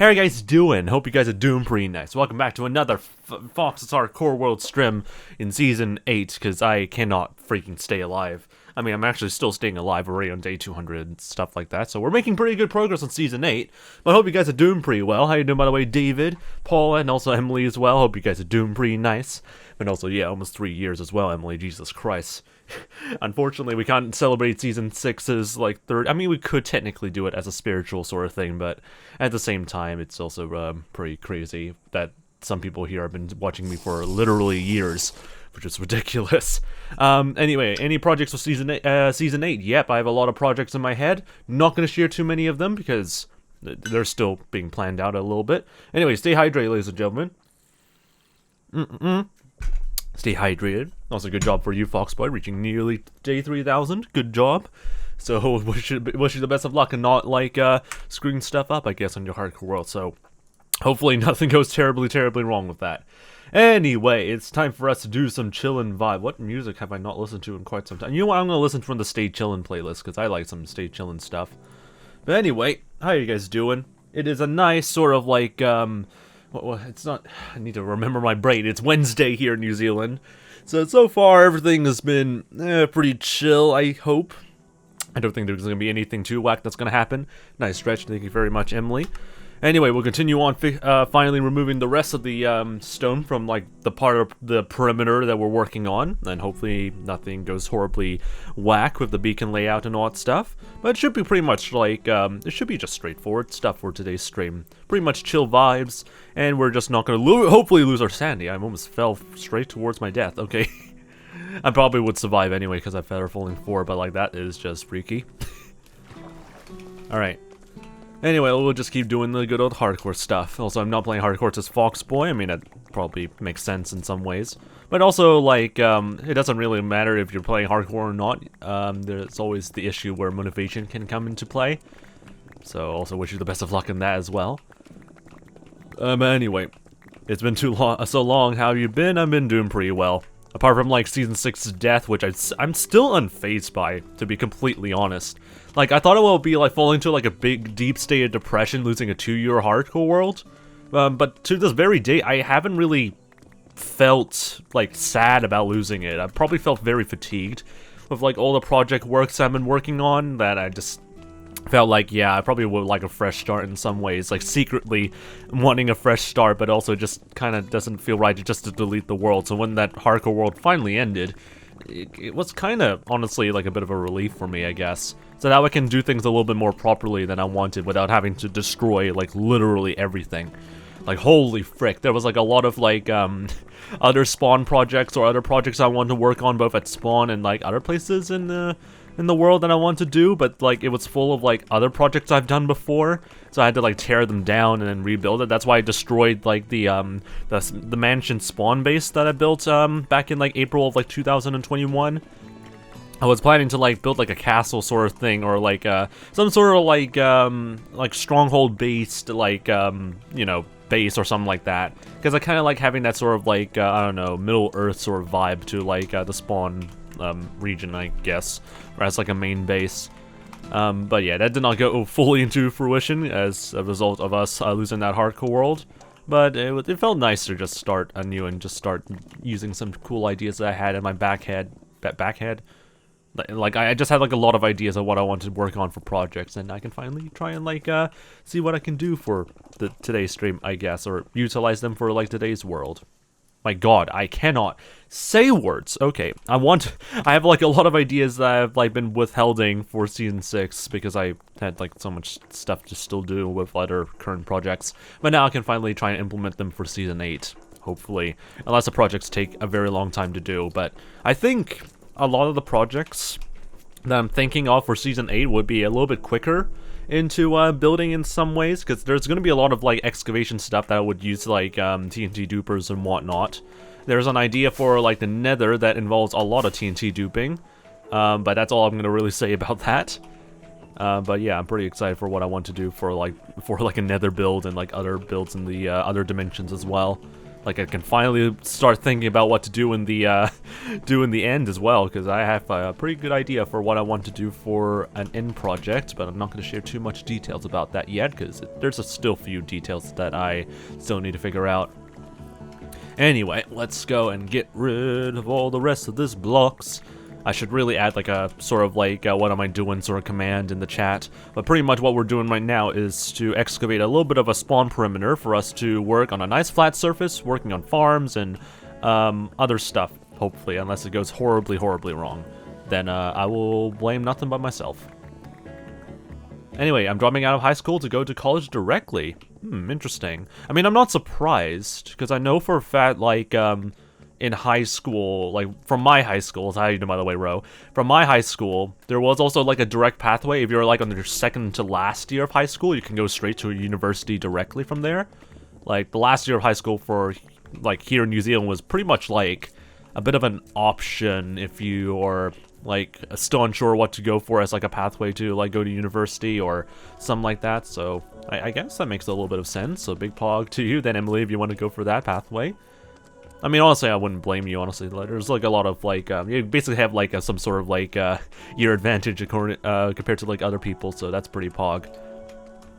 How are you guys doing? Hope you guys are doing pretty nice. Welcome back to another FoxNZ Core World stream in Season 8, because I cannot freaking stay alive. I mean, I'm actually still staying alive already on day 200 and stuff like that, so we're making pretty good progress on Season 8. But I hope you guys are doing pretty well. How you doing, by the way, David, Paula, and also Emily as well? Hope you guys are doing pretty nice. And also, yeah, almost 3 years as well, Emily, Jesus Christ. Unfortunately, we can't celebrate Season 6's, like, third. I mean, we could technically do it as a spiritual sort of thing, but at the same time, it's also pretty crazy that some people here have been watching me for literally years, which is ridiculous. Anyway, any projects for Season 8? Yep, I have a lot of projects in my head. Not going to share too many of them, because they're still being planned out a little bit. Anyway, stay hydrated, ladies and gentlemen. Stay hydrated. Also, good job for you, Foxboy, reaching nearly day 3000. Good job. So, wish you the best of luck and not, like, screwing stuff up, I guess, on your hardcore world. So, hopefully nothing goes terribly, terribly wrong with that. Anyway, it's time for us to do some chillin' vibe. What music have I not listened to in quite some time? You know what? I'm going to listen from the Stay Chillin' playlist, because I like some Stay Chillin' stuff. But anyway, how are you guys doing? It is a nice sort of, like, well, it's not, I need to remember my brain. It's Wednesday here in New Zealand. So far, everything has been pretty chill, I hope. I don't think there's going to be anything too whack that's going to happen. Nice stretch. Thank you very much, Emily. Anyway, we'll continue on finally removing the rest of the stone from, like, the part of the perimeter that we're working on. And hopefully nothing goes horribly whack with the beacon layout and all that stuff. But it should be pretty much like, it should be just straightforward stuff for today's stream. Pretty much chill vibes. And we're just not going to hopefully lose our sanity. I almost fell straight towards my death. Okay. I probably would survive anyway because I Feather Falling 4, but, like, that is just freaky. Alright. Anyway, we'll just keep doing the good old hardcore stuff. Also, I'm not playing hardcore as Foxboy. I mean, that probably makes sense in some ways. But also, like, it doesn't really matter if you're playing hardcore or not. There's always the issue where motivation can come into play. So, also wish you the best of luck in that as well. Anyway, it's been so long. How have you been? I've been doing pretty well. Apart from, like, Season 6's death, which I'm still unfazed by, to be completely honest. Like, I thought it would be, like, falling into, like, a big, deep state of depression, losing a 2-year hardcore world. But to this very day, I haven't really felt, like, sad about losing it. I've probably felt very fatigued with, like, all the project works I've been working on, that I just felt like, yeah, I probably would like a fresh start in some ways, like secretly wanting a fresh start, but also just kind of doesn't feel right just to delete the world. So when that hardcore world finally ended, it was kind of, honestly, like a bit of a relief for me, I guess. So now I can do things a little bit more properly than I wanted without having to destroy, like, literally everything. Like, holy frick, there was, like, a lot of, like, other spawn projects or other projects I wanted to work on, both at spawn and, like, other places in the world that I want to do, but, like, it was full of, like, other projects I've done before, so I had to, like, tear them down and then rebuild it. That's why I destroyed, like, the mansion spawn base that I built back in, like, April of, like, 2021. I was planning to, like, build, like, a castle sort of thing, or, like, some sort of, like stronghold based, like, you know, base or something like that, because I kind of like having that sort of, like, I don't know, Middle Earth sort of vibe to, like, the spawn region, I guess, or as, like, a main base. But yeah, that did not go fully into fruition as a result of us losing that hardcore world. But it felt nice to just start anew and just start using some cool ideas that I had in my backhead. Like, I just had, like, a lot of ideas of what I wanted to work on for projects, and I can finally try and, like, see what I can do for today's stream, I guess, or utilize them for, like, today's world. My god, I cannot say words. Okay, I have, like, a lot of ideas that I've, like, been withholding for Season 6 because I had, like, so much stuff to still do with other current projects. But now I can finally try and implement them for Season 8, hopefully. Unless the projects take a very long time to do. But I think a lot of the projects that I'm thinking of for Season 8 would be a little bit quicker into building in some ways, because there's going to be a lot of, like, excavation stuff that I would use, like, TNT dupers and whatnot. There's an idea for, like, the nether that involves a lot of TNT duping, but that's all I'm going to really say about that. But yeah, I'm pretty excited for what I want to do for, like, a nether build and, like, other builds in the other dimensions as well. like I can finally start thinking about what to do in the end as well, because I have a pretty good idea for what I want to do for an end project, but I'm not going to share too much details about that yet, because there's still a few details that I still need to figure out. Anyway, let's go and get rid of all the rest of this blocks. I should really add like a sort of like what am I doing sort of command in the chat. But pretty much what we're doing right now is to excavate a little bit of a spawn perimeter for us to work on a nice flat surface, working on farms and other stuff, hopefully, unless it goes horribly, horribly wrong. Then I will blame nothing but myself. Anyway, I'm dropping out of high school to go to college directly. Interesting. I mean, I'm not surprised, because I know for a fact, like, in high school, like, from my high school, how you doing, by the way, Ro? From my high school, there was also, like, a direct pathway. If you're, like, on your second to last year of high school, you can go straight to a university directly from there. Like, the last year of high school for, like, here in New Zealand was pretty much, like, a bit of an option if you are, like, still unsure what to go for as, like, a pathway to, like, go to university or something like that. So, I guess that makes a little bit of sense. So, big pog to you then, Emily, if you want to go for that pathway. I mean, honestly, I wouldn't blame you, honestly. There's, like, a lot of, like, you basically have, like, some sort of, like, year advantage compared to, like, other people, so that's pretty pog.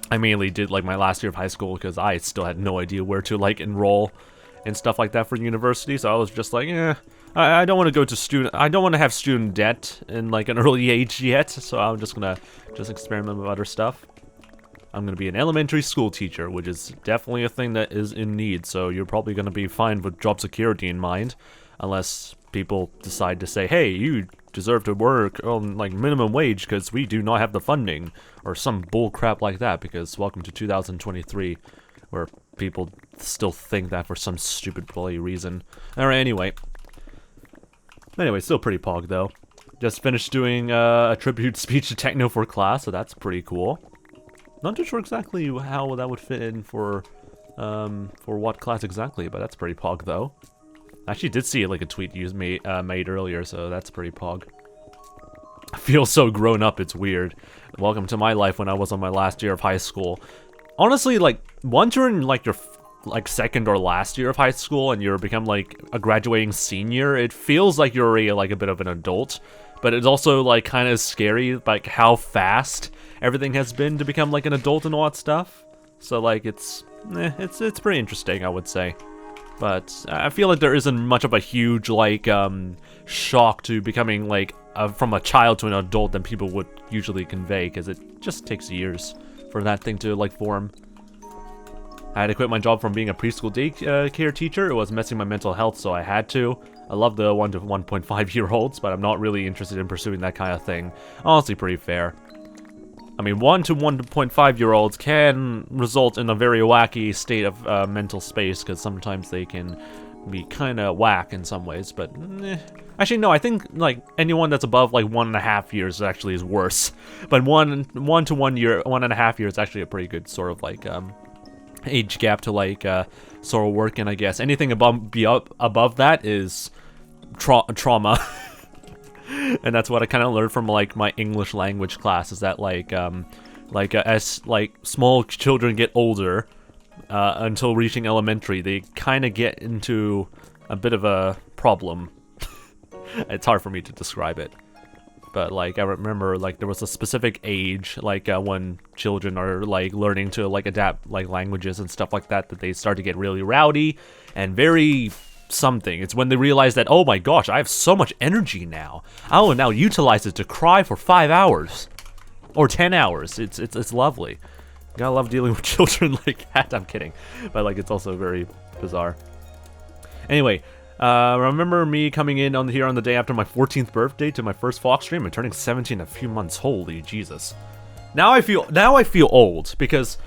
I mainly did, like, my last year of high school because I still had no idea where to, like, enroll and stuff like that for university, so I was just like, I don't want to go to I don't want to have student debt in, like, an early age yet, so I'm just gonna experiment with other stuff. I'm gonna be an elementary school teacher, which is definitely a thing that is in need, so you're probably gonna be fine with job security in mind, unless people decide to say, hey, you deserve to work on, like, minimum wage because we do not have the funding, or some bull crap like that, because welcome to 2023, where people still think that for some stupid bloody reason. Alright, anyway, still pretty pog, though. Just finished doing a tribute speech to Techno for class, so that's pretty cool. Not too sure exactly how that would fit in for what class exactly, but that's pretty pog, though. I actually did see, like, a tweet you made earlier, so that's pretty pog. I feel so grown up, it's weird. Welcome to my life when I was on my last year of high school. Honestly, like, once you're in, like, your second or last year of high school and you're become, like, a graduating senior, it feels like you're already, like, a bit of an adult. But it's also, like, kind of scary, like, how fast everything has been to become, like, an adult and all that stuff. So, like, it's pretty interesting, I would say. But I feel like there isn't much of a huge, like, shock to becoming, like, from a child to an adult than people would usually convey, because it just takes years for that thing to, like, form. I had to quit my job from being a preschool daycare teacher. It was messing my mental health, so I had to. I love the 1 to 1.5-year-olds, but I'm not really interested in pursuing that kind of thing. Honestly, pretty fair. I mean, 1 to 1.5-year-olds can result in a very wacky state of mental space, because sometimes they can be kind of whack in some ways, but actually, no, I think, like, anyone that's above, like, 1.5 years actually is worse. But 1 to 1.5 years is actually a pretty good sort of, like, age gap to, like, sort of work in, I guess. Anything above that is trauma. And that's what I kind of learned from, like, my English language class, is that, like, as, like, small children get older, until reaching elementary, they kind of get into a bit of a problem. It's hard for me to describe it. But, like, I remember, like, there was a specific age, like, when children are, like, learning to, like, adapt, like, languages and stuff like that, that they start to get really rowdy and very something. It's when they realize that, oh my gosh, I have so much energy now. I will now utilize it to cry for 5 hours. Or 10 hours. It's lovely. Gotta love dealing with children like that. I'm kidding. But, like, it's also very bizarre. Anyway, remember me coming in here on the day after my 14th birthday to my first Fox stream and turning 17 in a few months. Holy Jesus. Now I feel old, because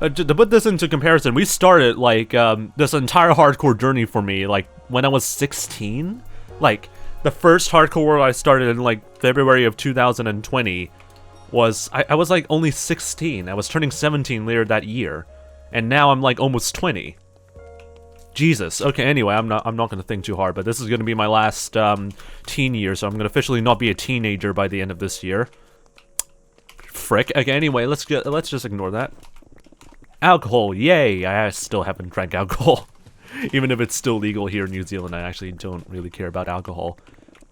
to put this into comparison, we started, like, this entire hardcore journey for me, like, when I was 16. Like, the first hardcore I started in, like, February of 2020 was, I was, like, only 16. I was turning 17 later that year, and now I'm, like, almost 20. Jesus. Okay, anyway, I'm not gonna think too hard, but this is gonna be my last teen year, so I'm gonna officially not be a teenager by the end of this year. Frick. Okay, anyway, let's just ignore that. Alcohol, yay! I still haven't drank alcohol Even if it's still legal here in New Zealand, I actually don't really care about alcohol.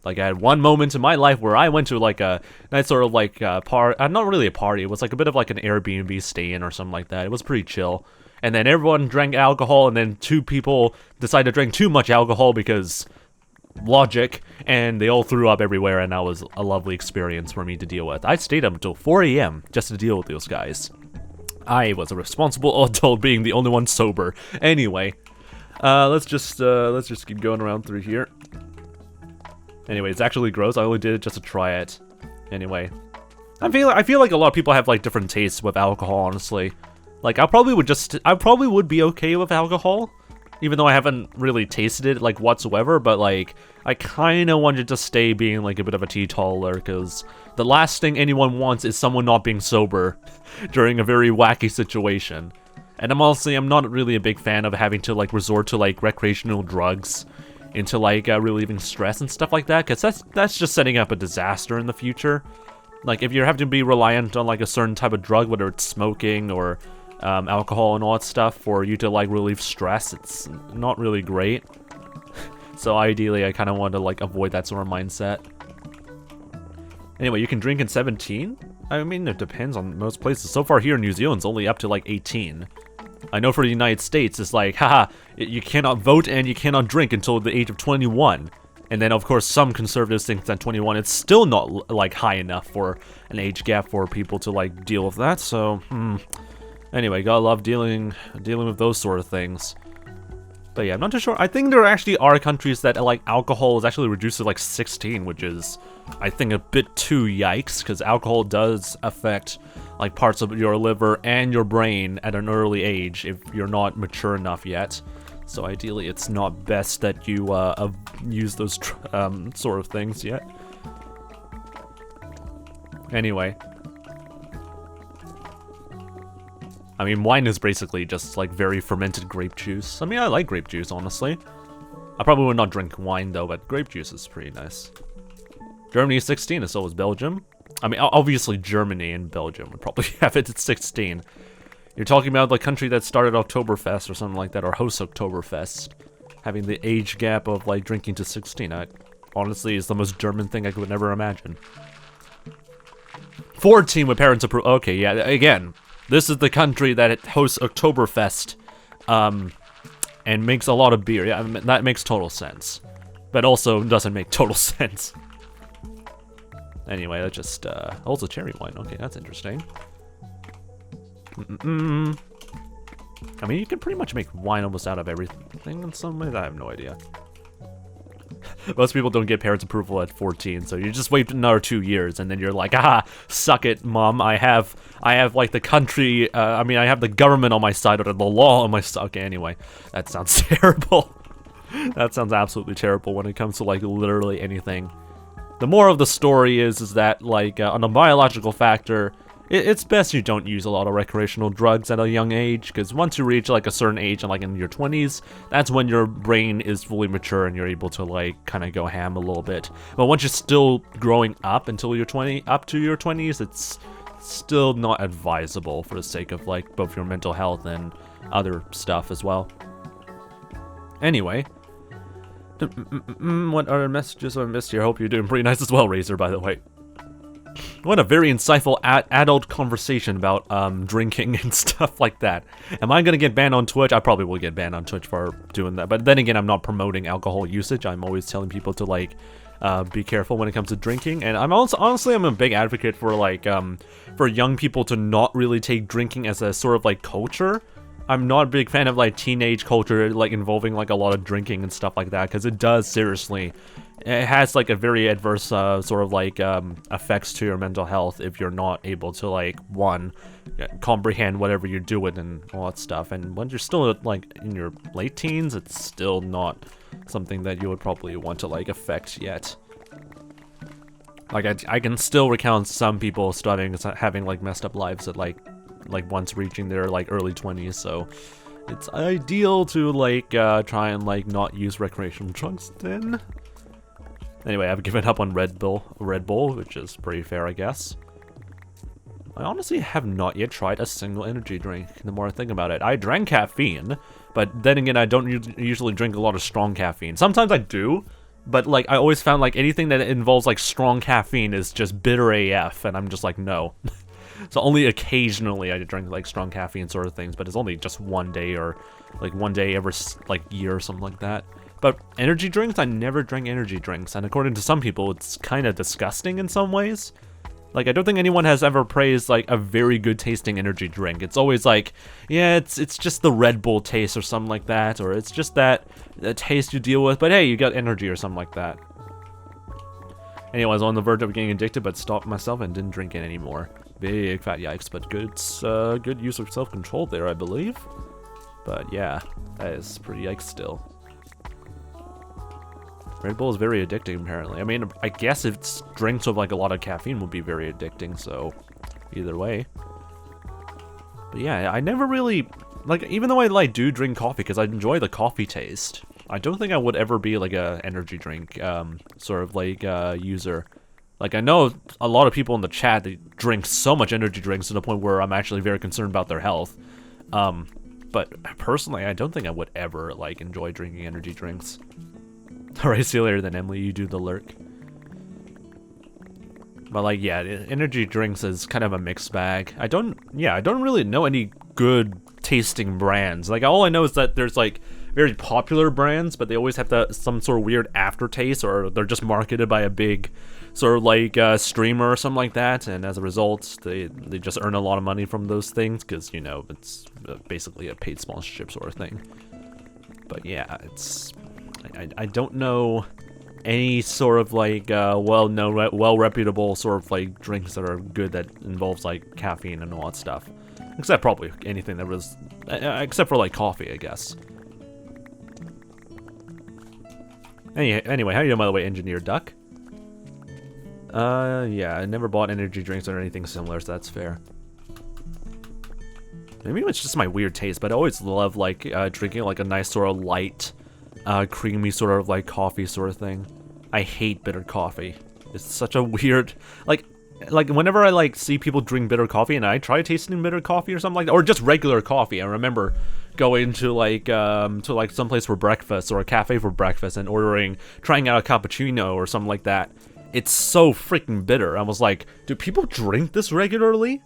Like, I had one moment in my life where I went to, like, a nice sort of, like, not really a party. It was, like, a bit of, like, an Airbnb stay-in or something like that. It was pretty chill. And then everyone drank alcohol, and then 2 people decided to drink too much alcohol because logic, and they all threw up everywhere, and that was a lovely experience for me to deal with. I stayed up until 4 a.m. just to deal with those guys. I was a responsible adult being the only one sober. Anyway, let's just keep going around through here. Anyway, it's actually gross. I only did it just to try it. Anyway, I feel like a lot of people have like different tastes with alcohol, honestly. Like, I probably would be okay with alcohol, even though I haven't really tasted it like whatsoever, but like I kind of wanted to stay being like a bit of a teetotaler, because the last thing anyone wants is someone not being sober during a very wacky situation. And I'm not really a big fan of having to like resort to like recreational drugs into like relieving stress and stuff like that, because that's just setting up a disaster in the future. Like, if you're having to be reliant on like a certain type of drug, whether it's smoking or alcohol and all that stuff for you to like relieve stress, it's not really great. So ideally, I kind of want to like avoid that sort of mindset. Anyway, you can drink in 17? I mean, it depends on most places. So far here in New Zealand, it's only up to like 18. I know for the United States, it's like, haha, you cannot vote and you cannot drink until the age of 21. And then, of course, some conservatives think that 21, it's still not, like, high enough for an age gap for people to, like, deal with that. So, anyway, gotta love dealing with those sort of things. But yeah, I'm not too sure. I think there actually are countries that, like, alcohol is actually reduced to, like, 16, which is, I think, a bit too yikes, because alcohol does affect like parts of your liver and your brain at an early age if you're not mature enough yet. So ideally, it's not best that you use those sort of things yet. Anyway, I mean, wine is basically just like very fermented grape juice. I mean, I like grape juice, honestly. I probably would not drink wine though, but grape juice is pretty nice. Germany is 16, and so is Belgium. I mean, obviously Germany and Belgium would probably have it at 16. You're talking about the country that started Oktoberfest or something like that, or hosts Oktoberfest, having the age gap of like drinking to 16. Honestly, is the most German thing I could never imagine. 14 with parents approve. Okay, yeah, again, this is the country that hosts Oktoberfest, and makes a lot of beer. Yeah, I mean, that makes total sense, but also doesn't make total sense. Anyway, that's just, also cherry wine. Okay, that's interesting. I mean, you can pretty much make wine almost out of everything in some ways. I have no idea. Most people don't get parents' approval at 14, so you just wait another 2 years, and then you're like, ah, suck it, mom. I have like the country, I mean, I have the government on my side, or the law on my side. Okay, anyway, that sounds terrible. That sounds absolutely terrible when it comes to, like, literally anything. The moral of the story is that, like, on a biological factor, it's best you don't use a lot of recreational drugs at a young age, because once you reach, like, a certain age, like in your 20s, that's when your brain is fully mature and you're able to, like, kind of go ham a little bit. But once you're still growing up until you're up to your 20s, it's still not advisable for the sake of, like, both your mental health and other stuff as well. Anyway. What other messages I missed here? I hope you're doing pretty nice as well, Razor, by the way. What a very insightful adult conversation about drinking and stuff like that. Am I gonna get banned on Twitch? I probably will get banned on Twitch for doing that. But then again, I'm not promoting alcohol usage. I'm always telling people to, like, be careful when it comes to drinking. And I'm also, honestly, I'm a big advocate for, like, for young people to not really take drinking as a sort of, like, culture. I'm not a big fan of, like, teenage culture, like, involving, like, a lot of drinking and stuff like that, because it does, seriously, it has, like, a very adverse, sort of, like, effects to your mental health if you're not able to, like, one, comprehend whatever you're doing and all that stuff, and when you're still, like, in your late teens, it's still not something that you would probably want to, like, affect yet. Like, I can still recount some people having, like, messed up lives at, like, once reaching their, like, early 20s, so it's ideal to, like, try and, like, not use recreational drugs then. Anyway, I've given up on Red Bull, which is pretty fair, I guess. I honestly have not yet tried a single energy drink, the more I think about it. I drank caffeine, But then again, I don't usually drink a lot of strong caffeine. Sometimes I do, but like I always found like anything that involves like strong caffeine is just bitter AF, and I'm just like, no. So only occasionally I drink like strong caffeine sort of things, but it's only just one day or like one day every like year or something like that. But energy drinks, I never drank energy drinks, and according to some people, it's kind of disgusting in some ways. Like, I don't think anyone has ever praised, like, a very good tasting energy drink. It's always like, yeah, it's just the Red Bull taste or something like that, or it's just that taste you deal with, but hey, you got energy or something like that. Anyway, I was on the verge of getting addicted, but stopped myself and didn't drink it anymore. Big fat yikes, but good use of self-control there, I believe. But yeah, that is pretty yikes still. Red Bull is very addicting, apparently. I mean, I guess if it's drinks with like a lot of caffeine would be very addicting, so either way. But yeah, I never really, like, even though I like do drink coffee because I enjoy the coffee taste, I don't think I would ever be like a energy drink sort of like user. Like, I know a lot of people in the chat that drink so much energy drinks to the point where I'm actually very concerned about their health. But personally, I don't think I would ever like enjoy drinking energy drinks. Alright, see you later then, Emily, you do the lurk. But like, yeah, energy drinks is kind of a mixed bag. I don't really know any good tasting brands. Like, all I know is that there's like very popular brands, but they always have some sort of weird aftertaste, or they're just marketed by a big sort of like streamer or something like that, and as a result, they just earn a lot of money from those things, because, you know, it's basically a paid sponsorship sort of thing. But yeah, it's... I don't know any sort of like well-known, well-reputable sort of like drinks that are good that involves like caffeine and all that stuff. Except probably anything that was, except for like coffee, I guess. Anyway, how are you doing, by the way, Engineer Duck? Yeah, I never bought energy drinks or anything similar, so that's fair. Maybe it's just my weird taste, but I always love like drinking like a nice sort of light, creamy sort of like coffee sort of thing. I hate bitter coffee. It's such a weird, like whenever I like see people drink bitter coffee and I try tasting bitter coffee or something like that, or just regular coffee. I remember going to like someplace for breakfast or a cafe for breakfast and trying out a cappuccino or something like that. It's so freaking bitter. I was like, do people drink this regularly?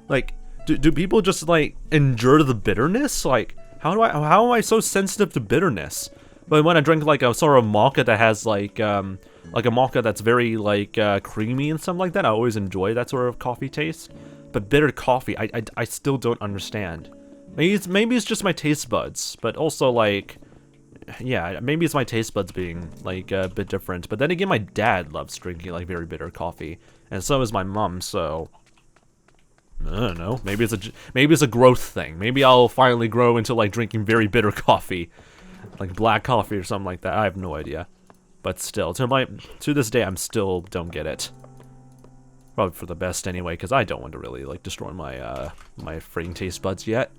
Like, do people just like endure the bitterness? Like, how am I so sensitive to bitterness? But when I drink like a sort of mocha that has like a mocha that's very like creamy and something like that, I always enjoy that sort of coffee taste. But bitter coffee, I still don't understand. Maybe it's just my taste buds, but also like, yeah, maybe it's my taste buds being like a bit different. But then again, my dad loves drinking like very bitter coffee, and so is my mom. So I don't know. Maybe it's a growth thing. Maybe I'll finally grow into like drinking very bitter coffee. Like black coffee or something like that. I have no idea. But still, to this day, I'm still don't get it. Probably for the best anyway, because I don't want to really like destroy my my freaking taste buds yet.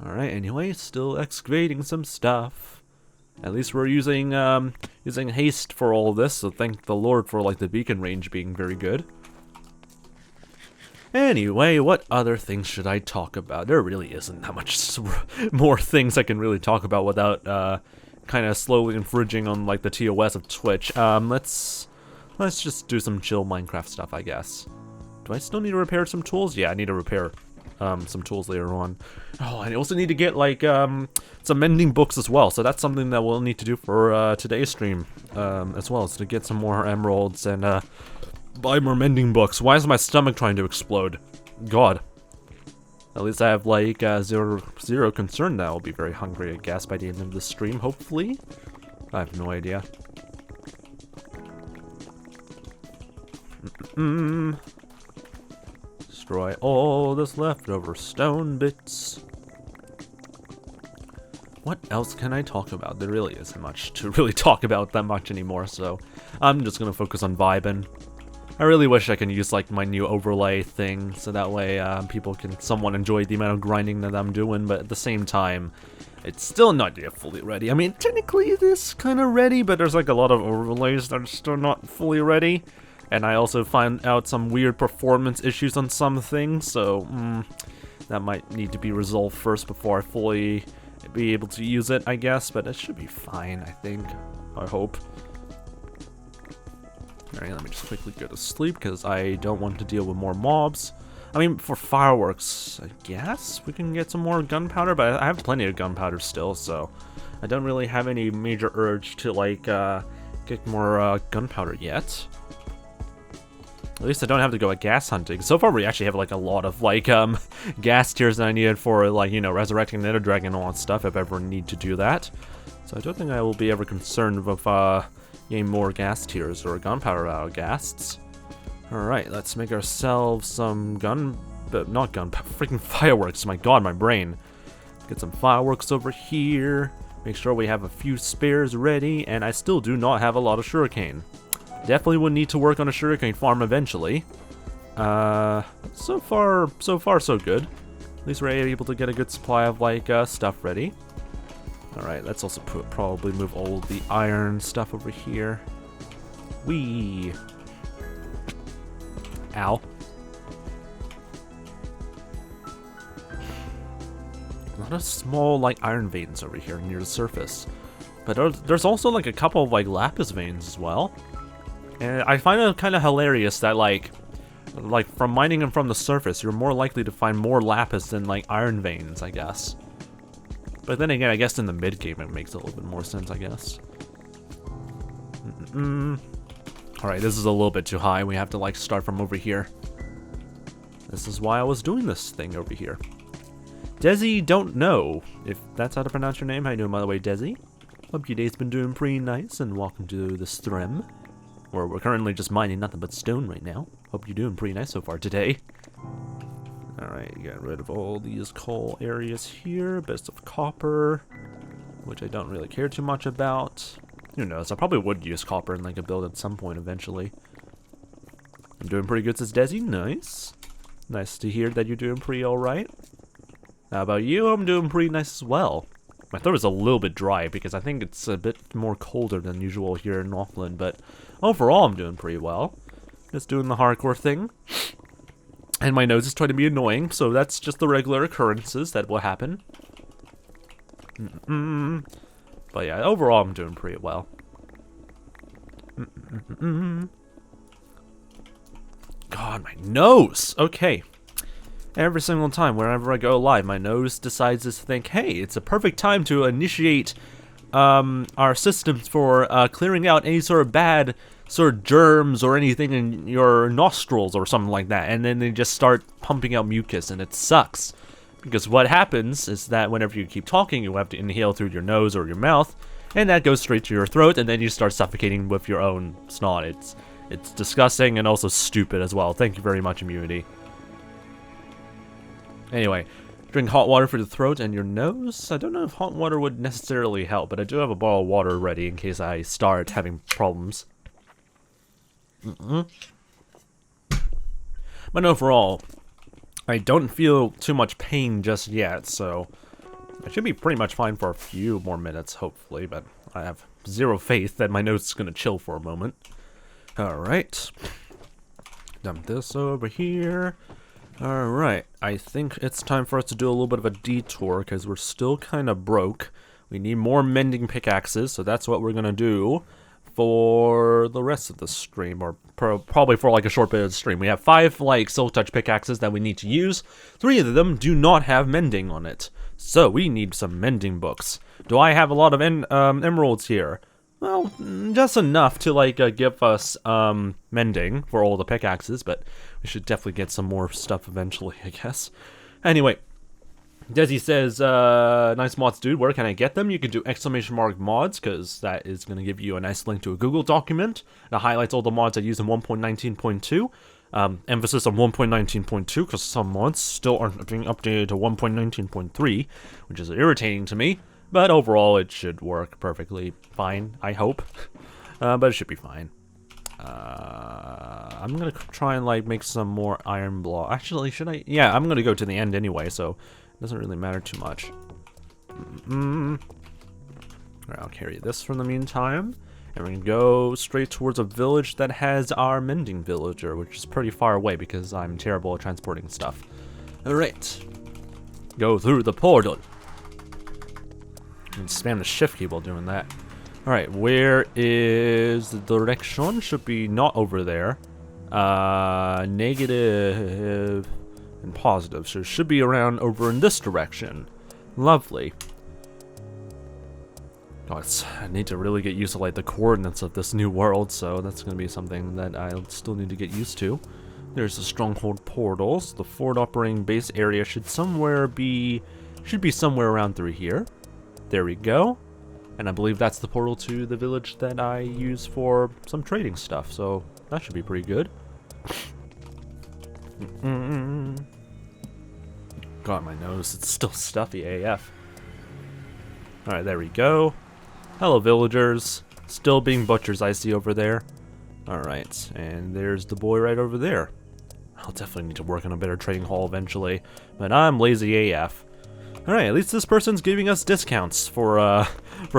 All right. Anyway, still excavating some stuff. At least we're using haste for all of this. So thank the Lord for like the beacon range being very good. Anyway, what other things should I talk about? There really isn't that much more things I can really talk about without kind of slowly infringing on like the TOS of Twitch. Let's just do some chill Minecraft stuff, I guess. Do I still need to repair some tools? Yeah, I need to repair some tools later on. Oh, I also need to get like some mending books as well. So that's something that we'll need to do for today's stream as well, is to get some more emeralds and buy more mending books. Why is my stomach trying to explode? God. At least I have like zero concern that I'll be very hungry, I guess, by the end of the stream, hopefully. I have no idea. Destroy all this leftover stone bits. What else can I talk about? There really isn't much to really talk about that much anymore, so I'm just gonna focus on vibing. I really wish I could use like my new overlay thing, so that way people can somewhat enjoy the amount of grinding that I'm doing, but at the same time, it's still not yet fully ready. I mean, technically it is kind of ready, but there's like a lot of overlays that are still not fully ready, and I also find out some weird performance issues on some things, so that might need to be resolved first before I fully be able to use it, I guess, but it should be fine, I think. I hope. Alright, let me just quickly go to sleep, because I don't want to deal with more mobs. I mean, for fireworks, I guess we can get some more gunpowder, but I have plenty of gunpowder still, so I don't really have any major urge to, like, get more gunpowder yet. At least I don't have to go gas hunting. So far, we actually have, like, a lot of, like, gas tiers that I needed for, like, you know, resurrecting the Nether Dragon and all that stuff, if I ever need to do that. So I don't think I will be ever concerned with, getting more gas tiers or gunpowder out of ghasts. Alright, let's make ourselves some freaking fireworks. My god, my brain. Get some fireworks over here. Make sure we have a few spares ready, and I still do not have a lot of sugarcane. Definitely would need to work on a sugarcane farm eventually. So far so good. At least we're able to get a good supply of, like, stuff ready. Alright, let's also probably move all the iron stuff over here. Whee! Ow. A lot of small, like, iron veins over here near the surface. But there's also, like, a couple of, like, lapis veins as well. And I find it kind of hilarious that, like, from mining them from the surface, you're more likely to find more lapis than, like, iron veins, I guess. But then again, I guess in the mid-game it makes a little bit more sense, I guess. Alright, this is a little bit too high. We have to, like, start from over here. This is why I was doing this thing over here. Desi don't know if that's how to pronounce your name. How you doing, by the way, Desi? Hope your day's been doing pretty nice, and welcome to the stream. Where we're currently just mining nothing but stone right now. Hope you're doing pretty nice so far today. Alright, get rid of all these coal areas here. Bits of copper, which I don't really care too much about. Who knows, I probably would use copper in, like, a build at some point eventually. I'm doing pretty good, says Desi. Nice. Nice to hear that you're doing pretty alright. How about you? I'm doing pretty nice as well. My throat is a little bit dry because I think it's a bit more colder than usual here in Auckland, but overall I'm doing pretty well. Just doing the hardcore thing. And my nose is trying to be annoying, so that's just the regular occurrences that will happen. But yeah, overall I'm doing pretty well. God, my nose! Okay. Every single time, whenever I go live, my nose decides to think, hey, it's a perfect time to initiate our systems for clearing out any sort of bad sort of germs or anything in your nostrils or something like that. And then they just start pumping out mucus, and it sucks. Because what happens is that whenever you keep talking, you have to inhale through your nose or your mouth, and that goes straight to your throat, and then you start suffocating with your own snot. It's disgusting and also stupid as well. Thank you very much, Immunity. Anyway, drink hot water for the throat and your nose. I don't know if hot water would necessarily help, but I do have a bottle of water ready in case I start having problems. But overall, I don't feel too much pain just yet, so I should be pretty much fine for a few more minutes, hopefully, but I have zero faith that my nose is going to chill for a moment. Alright. Dump this over here. Alright, I think it's time for us to do a little bit of a detour, because we're still kind of broke. We need more mending pickaxes, so that's what we're going to do for the rest of the stream, or probably for like a short bit of the stream. We have 5 like Silk Touch pickaxes that we need to use. 3 of them do not have mending on it, so we need some mending books. Do I have a lot of emeralds here? Well, just enough to like give us mending for all the pickaxes, but we should definitely get some more stuff eventually, I guess. Anyway, Desi says, nice mods, dude. Where can I get them? You can do !mods, because that is going to give you a nice link to a Google document that highlights all the mods I use in 1.19.2. Emphasis on 1.19.2, because some mods still aren't being updated to 1.19.3, which is irritating to me. But overall, it should work perfectly fine, I hope. But it should be fine. I'm gonna try and like make some more iron block. Actually, should I? Yeah, I'm gonna go to the end anyway, so it doesn't really matter too much. Alright, I'll carry this for the meantime. And we're gonna go straight towards a village that has our mending villager, which is pretty far away because I'm terrible at transporting stuff. Alright. Go through the portal. And spam the shift key while doing that. Alright, where is the direction? Should be not over there. Negative and positive. So it should be around over in this direction. Lovely. God, I need to really get used to like the coordinates of this new world, so that's going to be something that I'll still need to get used to. There's the stronghold portals. The forward operating base area should be somewhere around through here. There we go. And I believe that's the portal to the village that I use for some trading stuff, so that should be pretty good. God, my nose, it's still stuffy AF. Alright, there we go. Hello, villagers. Still being butchers, I see over there. Alright, and there's the boy right over there. I'll definitely need to work on a better trading hall eventually, but I'm lazy AF. Alright, at least this person's giving us discounts for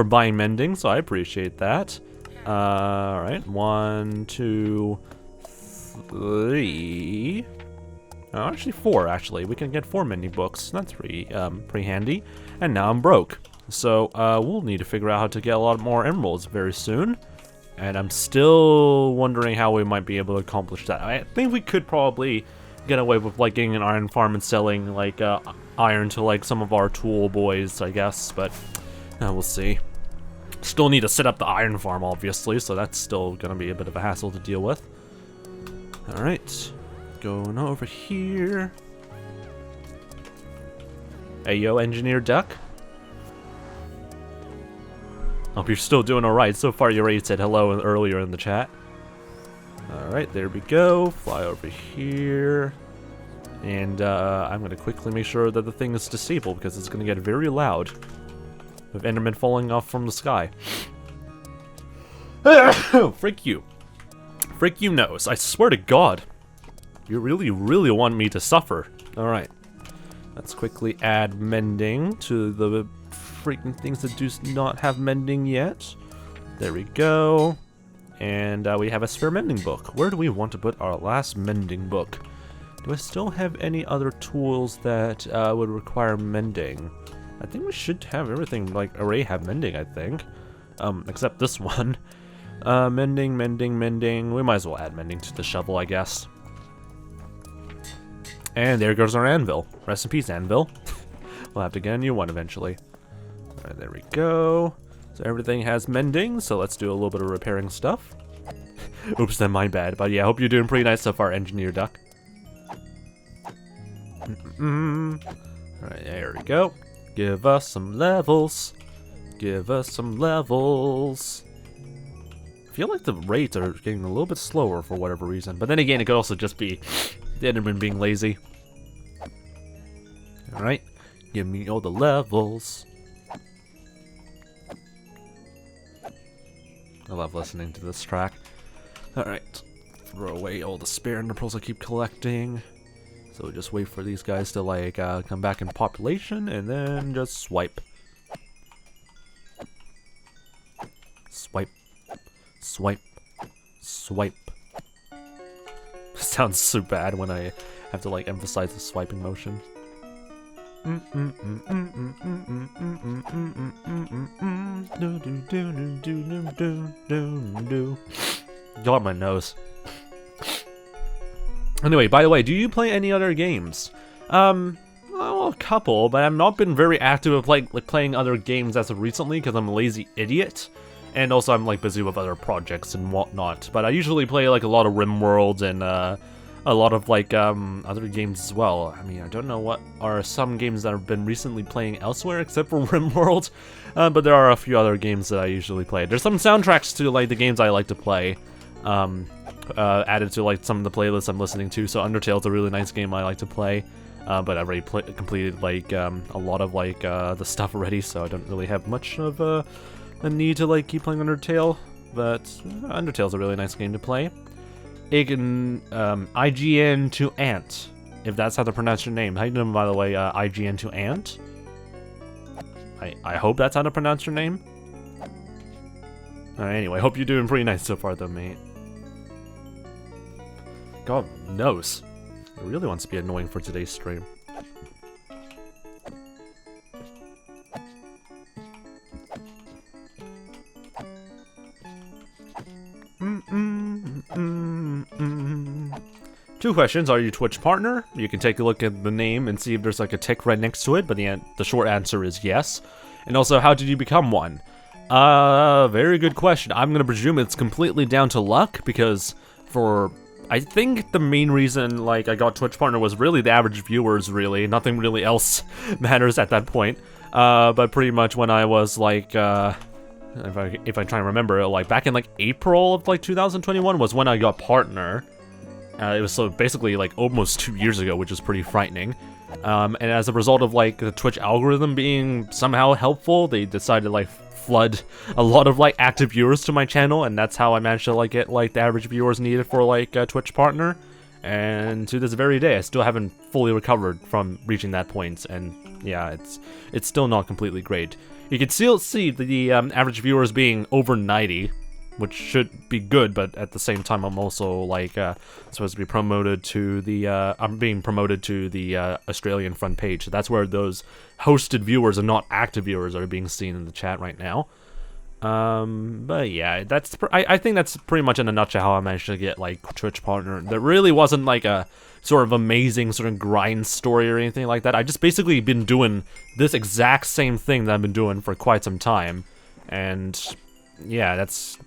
buying mending, so I appreciate that. Alright, 1, 2, 3... Oh, actually 4, actually. We can get 4 mending books. That's pretty handy. And now I'm broke. So, we'll need to figure out how to get a lot more emeralds very soon. And I'm still wondering how we might be able to accomplish that. I think we could probably get away with, like, getting an iron farm and selling, like, iron to, like, some of our tool boys, I guess. But, we'll see. Still need to set up the iron farm, obviously, so that's still gonna be a bit of a hassle to deal with. Alright. Going over here. Hey, yo, Engineer Duck. Hope you're still doing alright. So far, you already said hello earlier in the chat. Alright, there we go. Fly over here. And I'm going to quickly make sure that the thing is disabled because it's going to get very loud with Enderman falling off from the sky. Frick you. Frick you knows. I swear to God. You really, really want me to suffer. Alright. Let's quickly add mending to the freaking things that do not have mending yet. There we go. And we have a spare mending book. Where do we want to put our last mending book? Do I still have any other tools that would require mending? I think we should have everything, like, already have mending, I think. Except this one. Mending. We might as well add mending to the shovel, I guess. And there goes our anvil. Rest in peace, anvil. We'll have to get a new one eventually. Alright, there we go. So everything has mending, so let's do a little bit of repairing stuff. Oops, then my bad. But yeah, I hope you're doing pretty nice so far, Engineer Duck. Alright, there we go. Give us some levels. Give us some levels. I feel like the rates are getting a little bit slower for whatever reason. But then again, it could also just be the Enderman being lazy. Alright, give me all the levels. I love listening to this track. Alright, throw away all the spare ender pearls I keep collecting. So just wait for these guys to like come back in population and then just swipe. Swipe. Swipe. Swipe. Sounds so bad when I have to like emphasize the swiping motion. Got my nose. Anyway, by the way, do you play any other games? Well, a couple, but I've not been very active with like playing other games as of recently because I'm a lazy idiot. And also I'm like busy with other projects and whatnot. But I usually play like a lot of RimWorld and a lot of like other games as well. I mean, I don't know what are some games that I've been recently playing elsewhere except for RimWorld. But there are a few other games that I usually play. There's some soundtracks to like the games I like to play. Added to like some of the playlists I'm listening to. So Undertale's a really nice game I like to play. But I've already completed like a lot of like the stuff already, so I don't really have much of a need to like keep playing Undertale. But Undertale's a really nice game to play. IGN to Ant, if that's how to pronounce your name. How you doing, by the way? IGN to Ant. I hope that's how to pronounce your name. Anyway, hope you're doing pretty nice so far, though, mate. God knows. It really wants to be annoying for today's stream. 2 questions. Are you Twitch partner? You can take a look at the name and see if there's like a tick right next to it, but the short answer is yes. And also, how did you become one? Very good question. I'm gonna presume it's completely down to luck, because I think the main reason like I got Twitch partner was really the average viewers, really. Nothing really else matters at that point. But pretty much when I was like, if I try and remember, like back in like April of like 2021 was when I got partner. It was so basically like almost 2 years ago, which is pretty frightening. And as a result of like the Twitch algorithm being somehow helpful, they decided to like flood a lot of like active viewers to my channel, and that's how I managed to like get like the average viewers needed for like a Twitch partner. And to this very day, I still haven't fully recovered from reaching that point, and yeah, it's still not completely great. You can still see the average viewers being over 90, which should be good, but at the same time, I'm also like supposed to be promoted to the I'm being promoted to the Australian front page. So that's where those hosted viewers and not active viewers are being seen in the chat right now. But yeah, I think that's pretty much in a nutshell how I managed to get like Twitch partner. There really wasn't like a sort of amazing sort of grind story or anything like that. I just basically been doing this exact same thing that I've been doing for quite some time, and yeah, that's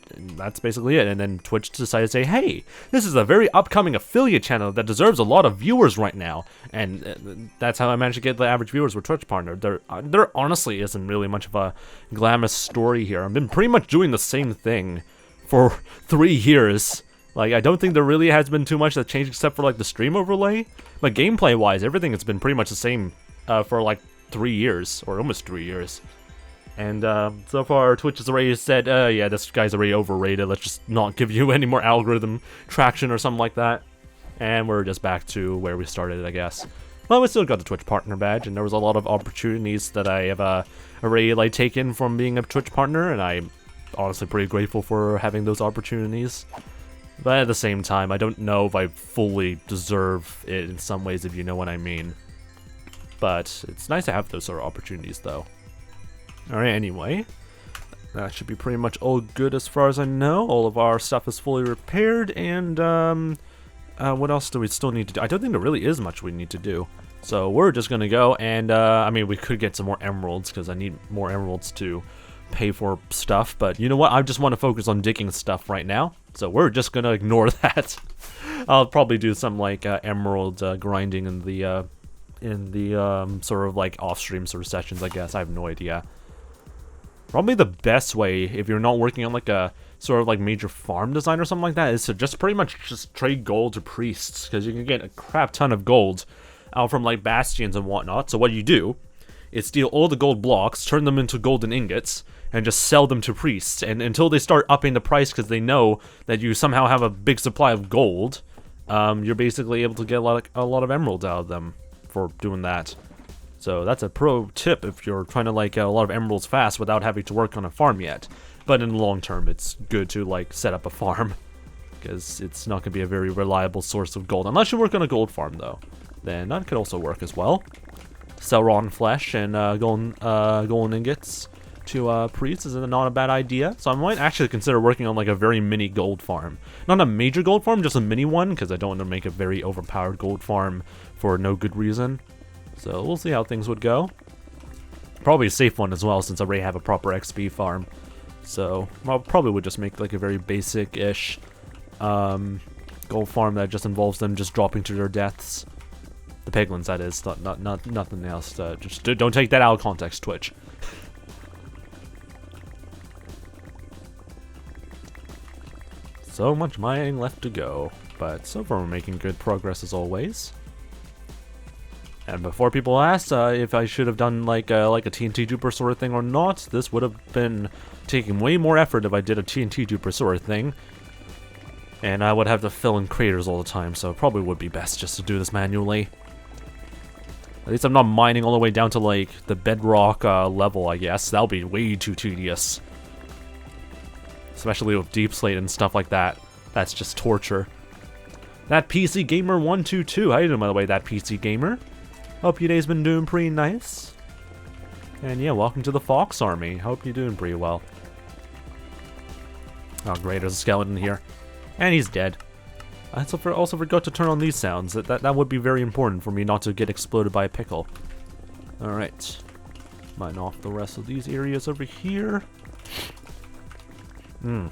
basically it. And then Twitch decided to say, hey, this is a very upcoming affiliate channel that deserves a lot of viewers right now. And that's how I managed to get the average viewers with Twitch partner. There honestly isn't really much of a glamorous story here. I've been pretty much doing the same thing for 3 years. Like, I don't think there really has been too much that changed except for like the stream overlay. But gameplay wise, everything has been pretty much the same for like 3 years, or almost 3 years. And so far, Twitch has already said, yeah, this guy's already overrated. Let's just not give you any more algorithm traction or something like that. And we're just back to where we started, I guess. Well, we still got the Twitch partner badge, and there was a lot of opportunities that I have already like taken from being a Twitch partner, and I'm honestly pretty grateful for having those opportunities. But at the same time, I don't know if I fully deserve it in some ways, if you know what I mean. But it's nice to have those sort of opportunities, though. Alright, anyway, that should be pretty much all good as far as I know. All of our stuff is fully repaired, and what else do we still need to do? I don't think there really is much we need to do. So we're just gonna go, and I mean, we could get some more emeralds, because I need more emeralds to pay for stuff, but you know what? I just want to focus on digging stuff right now, so we're just gonna ignore that. I'll probably do some like emerald grinding in the sort of like off-stream sort of sessions, I guess. I have no idea. Probably the best way, if you're not working on like a sort of like major farm design or something like that, is to just pretty much just trade gold to priests, because you can get a crap ton of gold out from like bastions and whatnot. So what you do is steal all the gold blocks, turn them into golden ingots, and just sell them to priests. And until they start upping the price because they know that you somehow have a big supply of gold, you're basically able to get a lot of emeralds out of them for doing that. So that's a pro tip if you're trying to like get a lot of emeralds fast without having to work on a farm yet. But in the long term, it's good to like set up a farm, because it's not going to be a very reliable source of gold unless you work on a gold farm, though. Then that could also work as well. Sell rotten flesh and golden ingots to priests is not a bad idea. So I might actually consider working on like a very mini gold farm. Not a major gold farm, just a mini one, because I don't want to make a very overpowered gold farm for no good reason. So we'll see how things would go. Probably a safe one as well, since I already have a proper XP farm. So I probably would just make like a very basic-ish gold farm that just involves them just dropping to their deaths. The piglins, that is, not nothing else. Just don't take that out of context, Twitch. So much mining left to go, but so far we're making good progress as always. And before people ask if I should have done like a TNT duper sort of thing or not, this would have been taking way more effort if I did a TNT duper sort of thing. And I would have to fill in craters all the time, so it probably would be best just to do this manually. At least I'm not mining all the way down to like the bedrock level, I guess. That'll be way too tedious. Especially with deep slate and stuff like that. That's just torture. That PC Gamer 122. How you doing, by the way, that PC Gamer? Hope your day's been doing pretty nice. And yeah, welcome to the Fox Army. Hope you're doing pretty well. Oh great, there's a skeleton here. And he's dead. I also forgot to turn on these sounds. That would be very important for me not to get exploded by a pickle. Alright. Mine off the rest of these areas over here. Do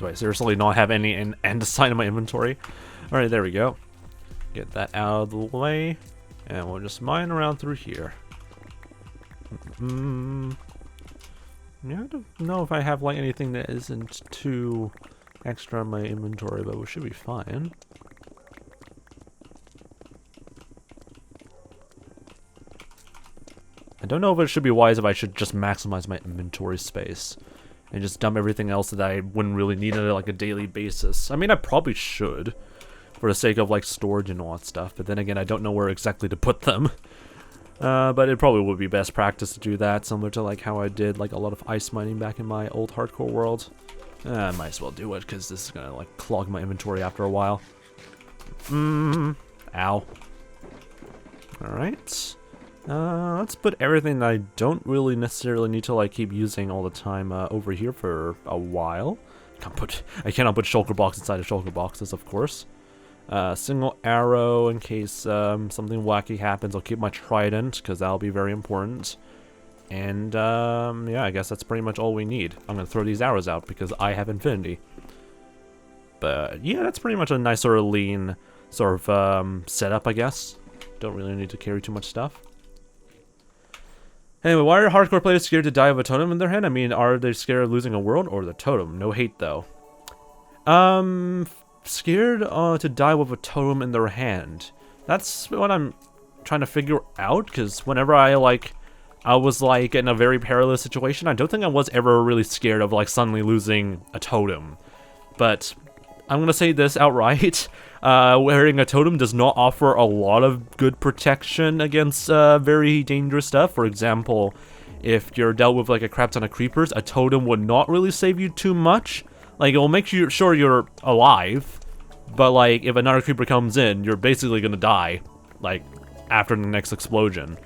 I seriously not have any andesite in my inventory? Alright, there we go. Get that out of the way. And we'll just mine around through here. Yeah, I don't know if I have like anything that isn't too extra in my inventory, but we should be fine. I don't know if it should be wise if I should just maximize my inventory space and just dump everything else that I wouldn't really need on like a daily basis. I mean, I probably should for the sake of like storage and all that stuff, but then again, I don't know where exactly to put them. But it probably would be best practice to do that, similar to like how I did like a lot of ice mining back in my old hardcore world. I might as well do it because this is gonna like clog my inventory after a while. Ow. Alright. Let's put everything that I don't really necessarily need to like keep using all the time over here for a while. I cannot put shulker box inside of shulker boxes, of course. Single arrow in case something wacky happens. I'll keep my trident because that'll be very important. And yeah, I guess that's pretty much all we need. I'm gonna throw these arrows out because I have infinity. But yeah, that's pretty much a nice sort of lean sort of setup, I guess. Don't really need to carry too much stuff. Anyway, why are hardcore players scared to die of a totem in their hand? I mean, are they scared of losing a world or the totem? No hate though. Scared to die with a totem in their hand. That's what I'm trying to figure out, because whenever I was like in a very perilous situation, I don't think I was ever really scared of like suddenly losing a totem. But I'm gonna say this outright. Wearing a totem does not offer a lot of good protection against very dangerous stuff. For example, if you're dealt with like a crap ton of creepers, a totem would not really save you too much. Like, it'll make sure you're alive, but like if another creeper comes in, you're basically gonna die like after the next explosion.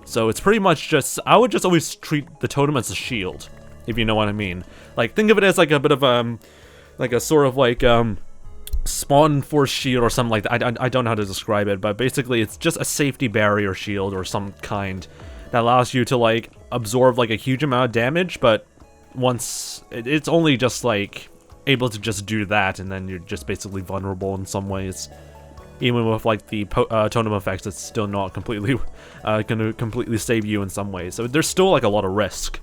So it's pretty much just, I would just always treat the totem as a shield, if you know what I mean. Like, think of it as like a bit of like a sort of like spawn force shield or something like that. I don't know how to describe it, but basically it's just a safety barrier shield or some kind that allows you to like absorb like a huge amount of damage, but once it's only just like able to just do that, and then you're just basically vulnerable in some ways. Even with like the totem effects, it's still not completely gonna completely save you in some ways. So there's still like a lot of risk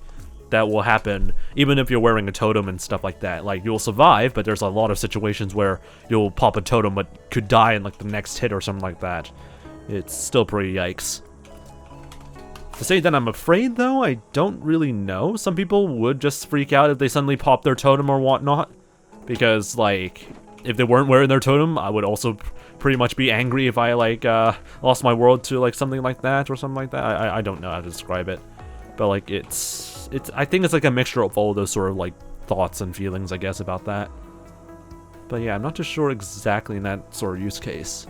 that will happen, even if you're wearing a totem and stuff like that. Like, you'll survive, but there's a lot of situations where you'll pop a totem but could die in like the next hit or something like that. It's still pretty yikes. To say that I'm afraid though, I don't really know. Some people would just freak out if they suddenly pop their totem or whatnot, because like if they weren't wearing their totem, I would also pretty much be angry if I like lost my world to like something like that or something like that. I don't know how to describe it, but like it's I think it's like a mixture of all those sort of like thoughts and feelings, I guess, about that. But yeah, I'm not too sure exactly in that sort of use case.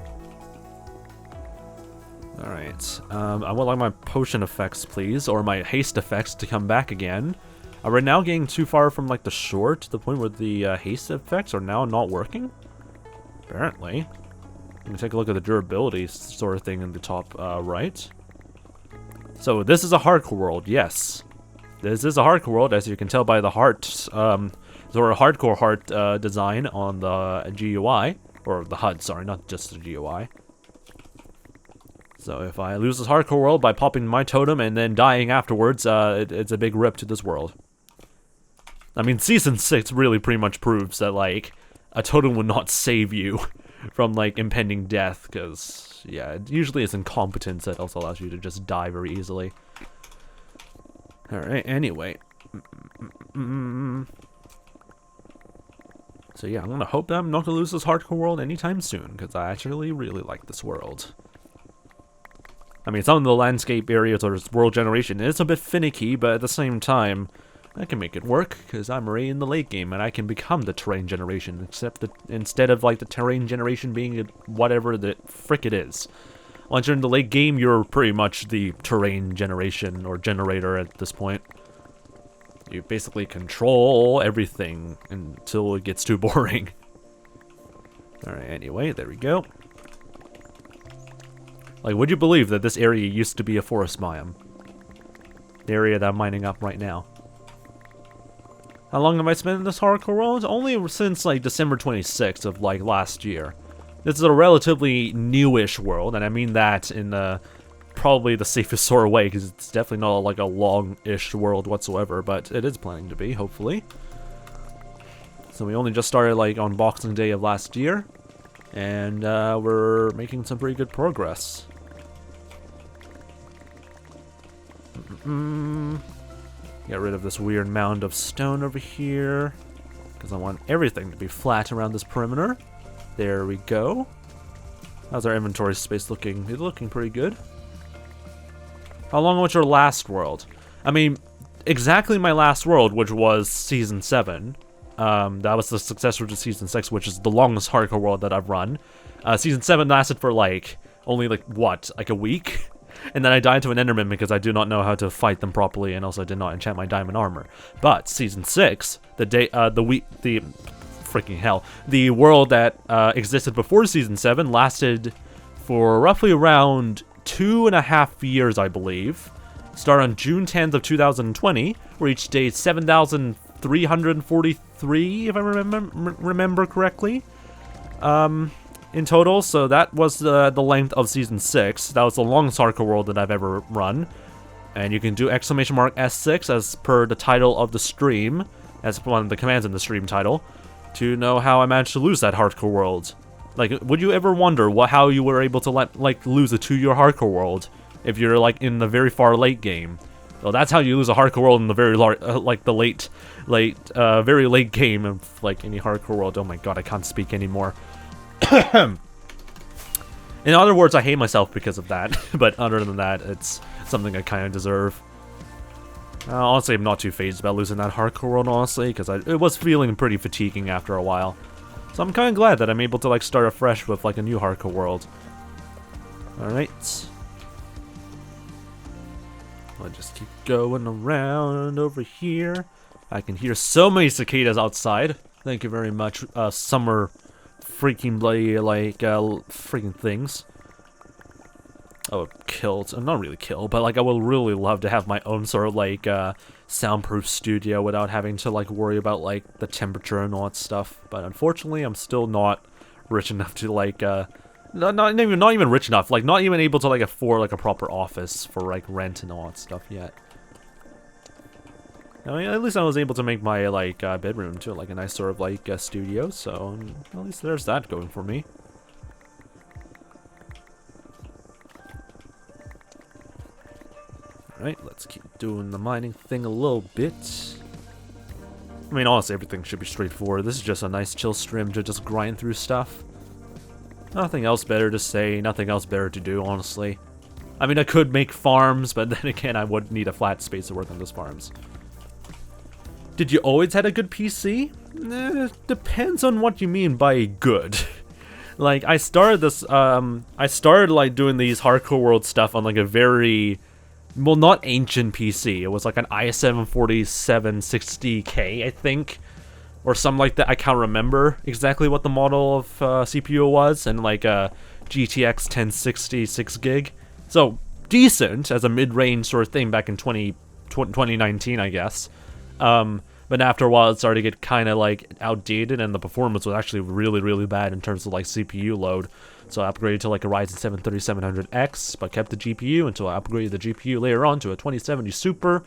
Alright, I would like my potion effects, please, or my haste effects to come back again. We're now getting too far from like the shore to the point where the haste effects are now not working? Apparently. Let me take a look at the durability sort of thing in the top right. So this is a hardcore world, yes. This is a hardcore world, as you can tell by the heart, sort of hardcore heart design on the GUI, or the HUD, sorry, not just the GUI. So if I lose this hardcore world by popping my totem and then dying afterwards, it's a big rip to this world. I mean, Season 6 really pretty much proves that, like, a totem would not save you from, like, impending death, because, yeah, usually it's incompetence that also allows you to just die very easily. Alright, anyway. So yeah, I'm gonna hope that I'm not gonna lose this hardcore world anytime soon, because I actually really like this world. I mean, some of the landscape areas or world generation is a bit finicky, but at the same time, I can make it work, because I'm already in the late game, and I can become the terrain generation, except that instead of, like, the terrain generation being whatever the frick it is. Once you're in the late game, you're pretty much the terrain generation, or generator at this point. You basically control everything until it gets too boring. Alright, anyway, there we go. Like, would you believe that this area used to be a forest biome? The area that I'm mining up right now. How long have I spent in this hardcore world? Only since, like, December 26th of, like, last year. This is a relatively newish world, and I mean that in, probably the safest sort of way, because it's definitely not, like, a long-ish world whatsoever, but it is planning to be, hopefully. So we only just started, like, on Boxing Day of last year, and, we're making some pretty good progress. Get rid of this weird mound of stone over here, because I want everything to be flat around this perimeter. There we go. How's our inventory space looking? It's looking pretty good. How long was your last world? I mean, exactly my last world, which was Season 7. That was the successor to Season 6, which is the longest hardcore world that I've run. Season 7 lasted for, like, only, like, what? Like a week? And then I died to an Enderman because I do not know how to fight them properly, and also I did not enchant my diamond armor. But Season 6, the world that existed before Season 7 lasted for roughly around 2.5 years, I believe. Started on June 10th of 2020, reached day 7,343, if I remember correctly. In total, so that was the length of Season 6. That was the longest hardcore world that I've ever run. And you can do !S6 as per the title of the stream, as one of the commands in the stream title, to know how I managed to lose that hardcore world. Like, would you ever wonder how you were able to lose a 2-year hardcore world if you're, like, in the very far late game? Well, that's how you lose a hardcore world in the very very late game of, like, any hardcore world. Oh my god, I can't speak anymore. In other words, I hate myself because of that, but other than that, it's something I kind of deserve. Honestly, I'm not too fazed about losing that hardcore world, honestly, because it was feeling pretty fatiguing after a while. So I'm kind of glad that I'm able to, like, start afresh with, like, a new hardcore world. Alright. I'll just keep going around over here. I can hear so many cicadas outside. Thank you very much, summer freaking bloody, like, freaking things. I would kill, not really kill, but, like, I would really love to have my own sort of, like, soundproof studio without having to, like, worry about, like, the temperature and all that stuff. But unfortunately, I'm still not rich enough to, like, not even rich enough, like, not even able to, like, afford, like, a proper office for, like, rent and all that stuff yet. I mean, at least I was able to make my, like, bedroom to, like, a nice sort of, like, studio, so at least there's that going for me. Alright, let's keep doing the mining thing a little bit. I mean, honestly, everything should be straightforward. This is just a nice chill stream to just grind through stuff. Nothing else better to say, nothing else better to do, honestly. I mean, I could make farms, but then again, I would need a flat space to work on those farms. Did you always had a good PC? Depends on what you mean by good. Like, I started this, like, doing these hardcore world stuff on, like, a very, well, not ancient PC. It was, like, an i7 4760K, I think, or something like that. I can't remember exactly what the model of CPU was, and, like, a GTX 1060 6GB. So, decent as a mid-range sort of thing back in 2019, I guess. But after a while, it started to get kind of, like, outdated, and the performance was actually really, really bad in terms of, like, CPU load. So I upgraded to, like, a Ryzen 7 3700X, but kept the GPU until I upgraded the GPU later on to a 2070 Super,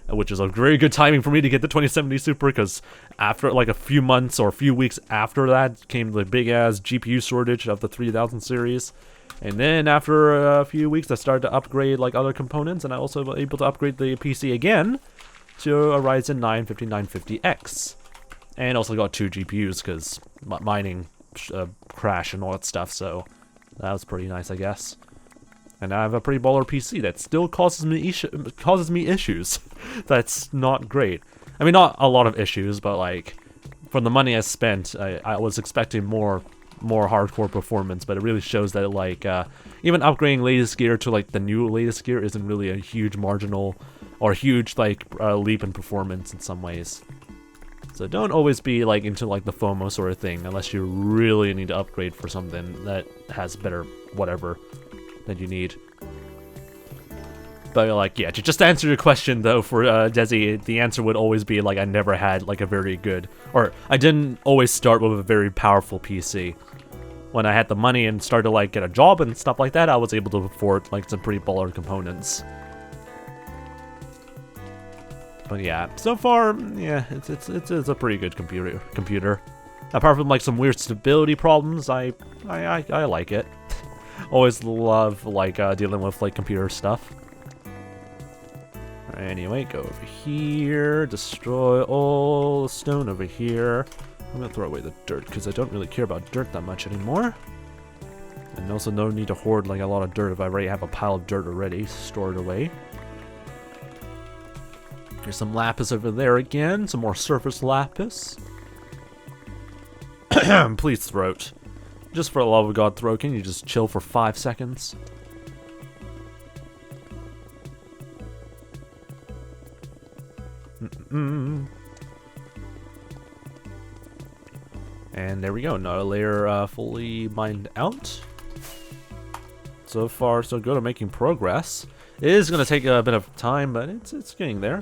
which is a very good timing for me to get the 2070 Super, because after, like, a few months or a few weeks after that came the big-ass GPU shortage of the 3000 series. And then after a few weeks, I started to upgrade, like, other components, and I also was able to upgrade the PC again to a Ryzen 9 5950X. And also got 2 GPUs, because mining crash and all that stuff, so that was pretty nice, I guess. And I have a pretty baller PC that still causes me issues. That's not great. I mean, not a lot of issues, but, like, for the money I spent, I was expecting more hardcore performance, but it really shows that, like, even upgrading latest gear to, like, the new latest gear isn't really a huge marginal or a huge like leap in performance in some ways. So don't always be like into like the FOMO sort of thing unless you really need to upgrade for something that has better whatever that you need. But like, yeah, to just answer your question though for 𝗦cie, the answer would always be like I never had like a very good, or I didn't always start with a very powerful PC. When I had the money and started to like get a job and stuff like that, I was able to afford like some pretty baller components. But yeah, so far, yeah, it's a pretty good computer. Apart from like some weird stability problems, I like it. Always love like dealing with like computer stuff. Anyway, go over here, destroy all the stone over here. I'm gonna throw away the dirt because I don't really care about dirt that much anymore. And also no need to hoard like a lot of dirt if I already have a pile of dirt already stored away. There's some lapis over there again, some more surface lapis. Please, throat. Just for the love of God, throat, can you just chill for 5 seconds? And there we go, another layer fully mined out. So far, so good. I'm making progress. It is going to take a bit of time, but it's getting there.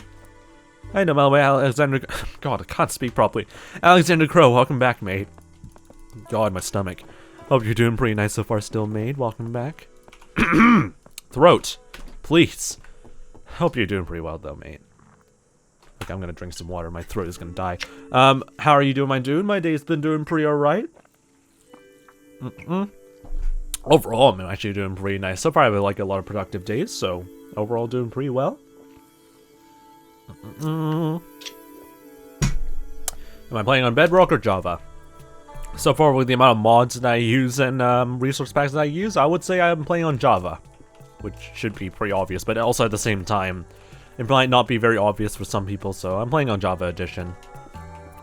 Hey, no, by the way, Alexander... God, I can't speak properly. Alexander Crow, welcome back, mate. God, my stomach. Hope you're doing pretty nice so far still, mate. Welcome back. Throat, please. Hope you're doing pretty well, though, mate. I'm gonna drink some water. My throat is gonna die. How are you doing, my dude? My day's been doing pretty alright. Overall, I'm actually doing pretty nice. So far, I've had like a lot of productive days, so overall doing pretty well. Am I playing on Bedrock or Java? So far, with the amount of mods that I use and resource packs that I use, I would say I'm playing on Java, which should be pretty obvious, but also at the same time, it might not be very obvious for some people, so I'm playing on Java Edition,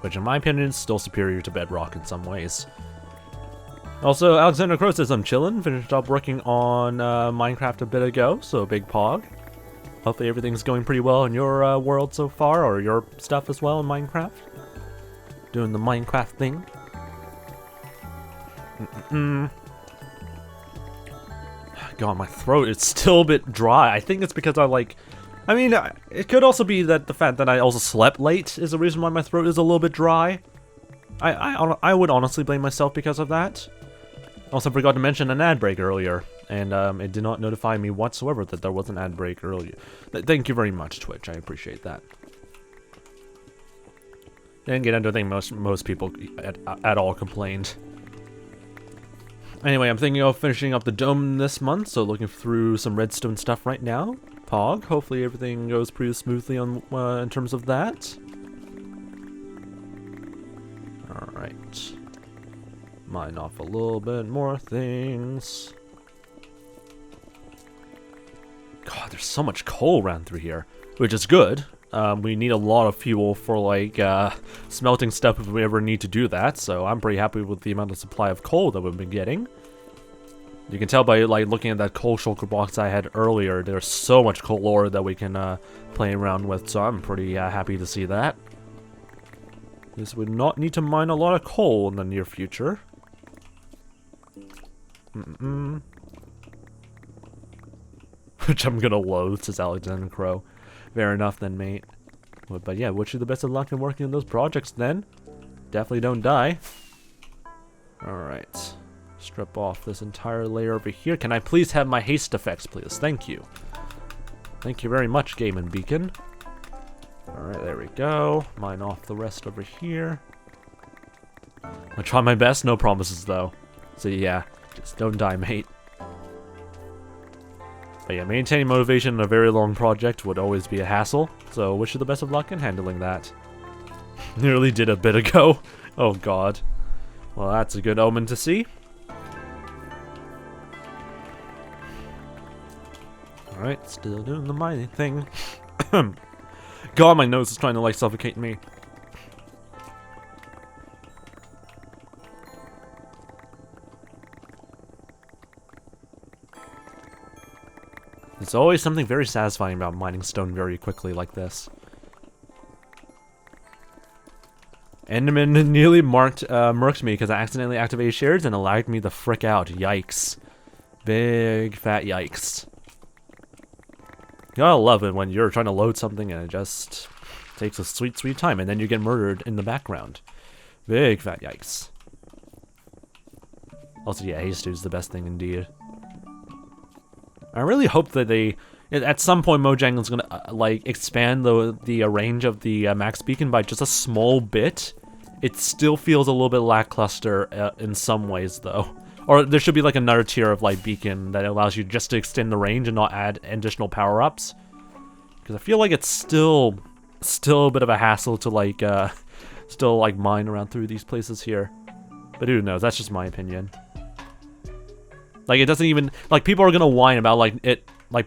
which in my opinion is still superior to Bedrock in some ways. Also, Alexander Crow says I'm chillin', finished up working on Minecraft a bit ago, so big pog. Hopefully everything's going pretty well in your world so far, or your stuff as well in Minecraft. Doing the Minecraft thing. God, my throat is still a bit dry. I think it's because I mean, it could also be that the fact that I also slept late is the reason why my throat is a little bit dry. I would honestly blame myself because of that. Also forgot to mention an ad break earlier, and it did not notify me whatsoever that there was an ad break earlier. Thank you very much, Twitch. I appreciate that. Didn't get into a thing most people at all complained. Anyway, I'm thinking of finishing up the dome this month, so looking through some redstone stuff right now. Pog, hopefully everything goes pretty smoothly on in terms of that. Alright. Mine off a little bit more things. God, there's so much coal around through here, which is good. We need a lot of fuel for like smelting stuff if we ever need to do that, so I'm pretty happy with the amount of supply of coal that we've been getting. You can tell by like looking at that coal shulker box I had earlier, there's so much coal ore that we can play around with, so I'm pretty happy to see that. This would not need to mine a lot of coal in the near future. Which I'm gonna loathe, says Alexander Crow. Fair enough then, mate. But yeah, wish you the best of luck in working on those projects then. Definitely don't die. Alright. Strip off this entire layer over here. Can I please have my haste effects, please? Thank you. Thank you very much, Game and Beacon. Alright, there we go. Mine off the rest over here. I'll try my best, no promises though. So yeah, just don't die, mate. But yeah, maintaining motivation in a very long project would always be a hassle, so wish you the best of luck in handling that. Nearly did a bit ago. Oh god. Well, that's a good omen to see. Alright, still doing the mining thing. God, my nose is trying to like suffocate me. There's always something very satisfying about mining stone very quickly like this. Enderman nearly murked me because I accidentally activated shares and it lagged me the frick out. Yikes. Big fat yikes. You gotta love it when you're trying to load something and it just takes a sweet, sweet time and then you get murdered in the background. Big fat yikes. Also, yeah, haste is the best thing indeed. I really hope that they, at some point, Mojang is gonna like expand the range of the max beacon by just a small bit. It still feels a little bit lackluster in some ways, though. Or there should be like another tier of like beacon that allows you just to extend the range and not add additional power-ups. Because I feel like it's still a bit of a hassle to like still like mine around through these places here. But who knows? That's just my opinion. Like, it doesn't even, like, people are gonna whine about like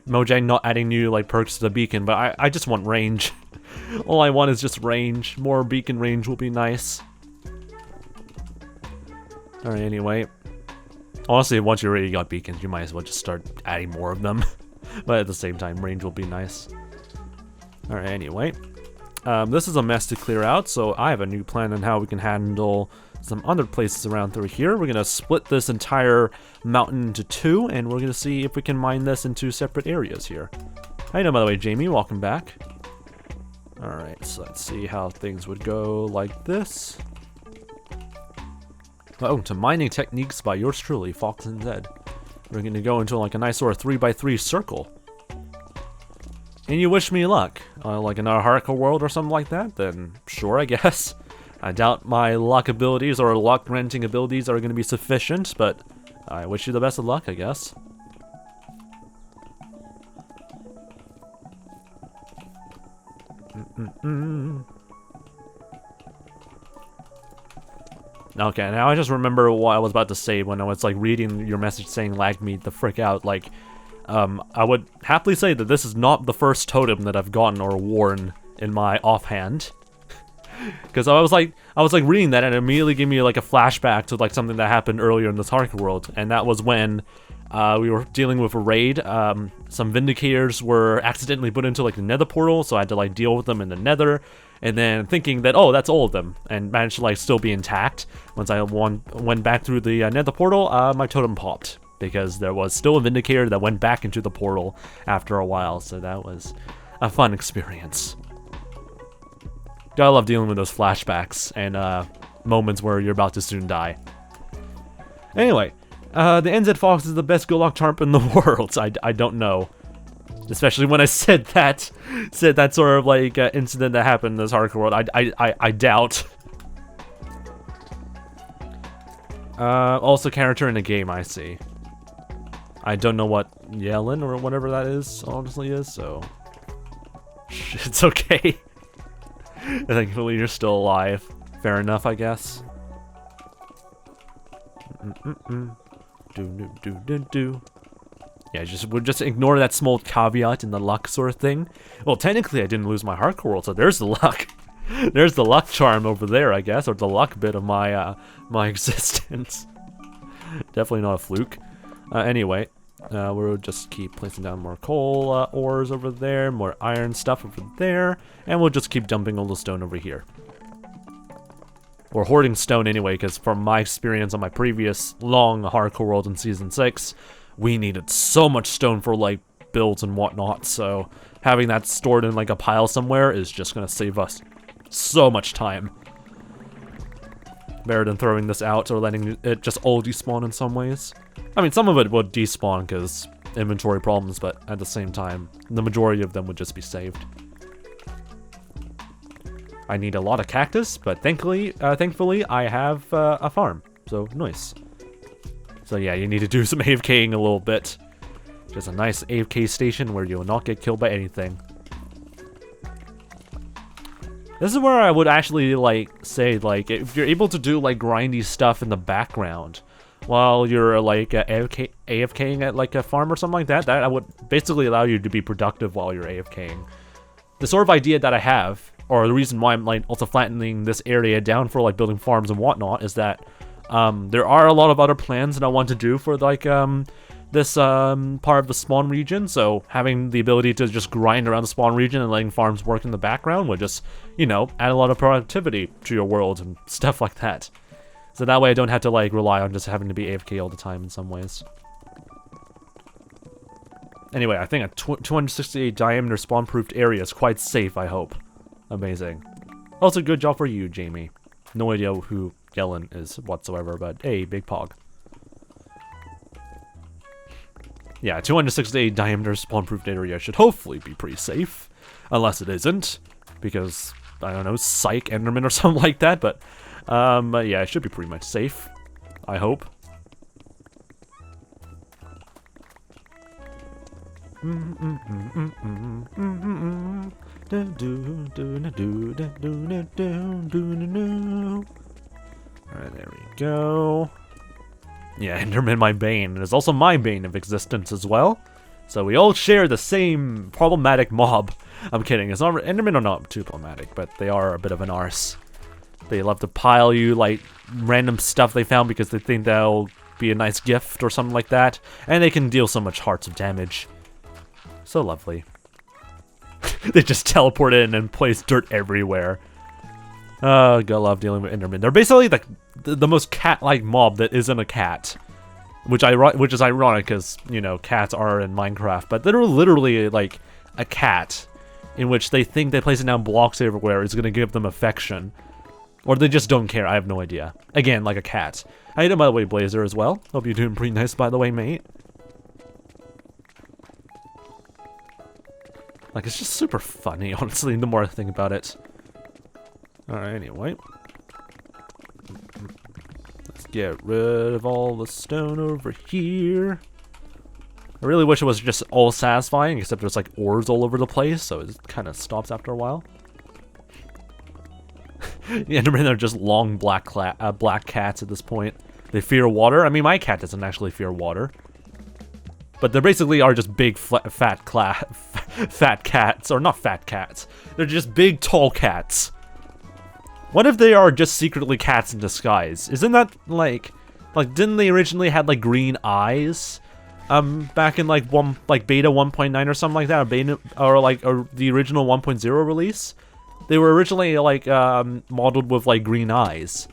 Mojang not adding new like perks to the beacon, but I just want range. All I want is just range. More beacon range will be nice. Alright, anyway. Honestly, once you already got beacons, you might as well just start adding more of them. But at the same time, range will be nice. Alright, anyway. This is a mess to clear out, so I have a new plan on how we can handle some other places around through here. We're gonna split this entire mountain into two, and we're gonna see if we can mine this in two separate areas here. How you doing, by the way, Jamie? Welcome back. Alright, so let's see how things would go like this. Oh, to mining techniques by yours truly, FoxNZ. We're gonna go into like a nice sort of 3x3 circle. And you wish me luck. Like another hardcore world or something like that, then sure, I guess. I doubt my luck abilities or luck renting abilities are gonna be sufficient, but I wish you the best of luck, I guess. Okay, now I just remember what I was about to say when I was like reading your message saying lag me the frick out. Like, I would happily say that this is not the first totem that I've gotten or worn in my offhand. Because I was like reading that and it immediately gave me like a flashback to like something that happened earlier in this hardcore world, and that was when we were dealing with a raid. Some Vindicators were accidentally put into like the nether portal, so I had to like deal with them in the nether, and then thinking that, oh, that's all of them, and managed to like still be intact. Once I went back through the nether portal, my totem popped, because there was still a Vindicator that went back into the portal after a while, so that was a fun experience. Gotta love dealing with those flashbacks and moments where you're about to soon die. Anyway, the NZ Fox is the best good luck charm in the world. I don't know, especially when I said that sort of like incident that happened in this hardcore world. I doubt. Also character in the game, I see. I don't know what Yellen or whatever that is honestly is, so it's okay. Thankfully, you're still alive. Fair enough, I guess. Yeah, we'll just ignore that small caveat in the luck sort of thing. Well, technically, I didn't lose my hardcore world, so there's the luck. There's the luck charm over there, I guess, or the luck bit of my my existence. Definitely not a fluke. Anyway. We'll just keep placing down more coal ores over there, more iron stuff over there, and we'll just keep dumping all the stone over here. Or hoarding stone anyway, because from my experience on my previous long hardcore world in Season 6, we needed so much stone for like builds and whatnot, so having that stored in like a pile somewhere is just going to save us so much time. Better than throwing this out or letting it just all despawn in some ways. I mean, some of it would despawn because inventory problems, but at the same time, the majority of them would just be saved. I need a lot of cactus, but thankfully I have a farm, so nice. So yeah, you need to do some AFKing a little bit. Just a nice AFK station where you will not get killed by anything. This is where I would actually like say, like, if you're able to do like grindy stuff in the background while you're like AFKing at like a farm or something like that, that would basically allow you to be productive while you're AFKing. The sort of idea that I have, or the reason why I'm like also flattening this area down for like building farms and whatnot, is that there are a lot of other plans that I want to do for like this part of the spawn region, so having the ability to just grind around the spawn region and letting farms work in the background would just, you know, add a lot of productivity to your world and stuff like that. So that way I don't have to, like, rely on just having to be AFK all the time in some ways. Anyway, I think a 268 diameter spawn-proofed area is quite safe, I hope. Amazing. Also, good job for you, Jamie. No idea who Yellen is whatsoever, but hey, big pog. Yeah, 268 diameter spawn-proofed area should hopefully be pretty safe. Unless it isn't, because, I don't know, Psych Enderman or something like that, but yeah, it should be pretty much safe. I hope. Alright, there we go. Yeah, Enderman my bane, and it's also my bane of existence as well. So we all share the same problematic mob. I'm kidding, it's not, Endermen are not too problematic, but they are a bit of an arse. They love to pile you, like, random stuff they found because they think that'll be a nice gift or something like that. And they can deal so much hearts of damage. So lovely. They just teleport in and place dirt everywhere. Oh, gotta love dealing with Endermen. They're basically the most cat-like mob that isn't a cat. Which is ironic because, you know, cats are in Minecraft. But they're literally, like, a cat. In which they think that placing down blocks everywhere is gonna give them affection. Or they just don't care, I have no idea. Again, like a cat. How you doing, by the way, Blazer, as well? Hope you're doing pretty nice, by the way, mate. Like, it's just super funny, honestly, the more I think about it. Alright, anyway. Let's get rid of all the stone over here. I really wish it was just all satisfying, except there's, like, ores all over the place, so it kind of stops after a while. The Endermen are just long black cats at this point. They fear water. I mean, my cat doesn't actually fear water. But they basically are just big, fat cats. Or not fat cats. They're just big, tall cats. What if they are just secretly cats in disguise? Isn't that, like, didn't they originally have, like, green eyes? Back in, like, beta 1.9 or something like that? Or, beta, or the original 1.0 release? They were originally, like, modeled with, like, green eyes.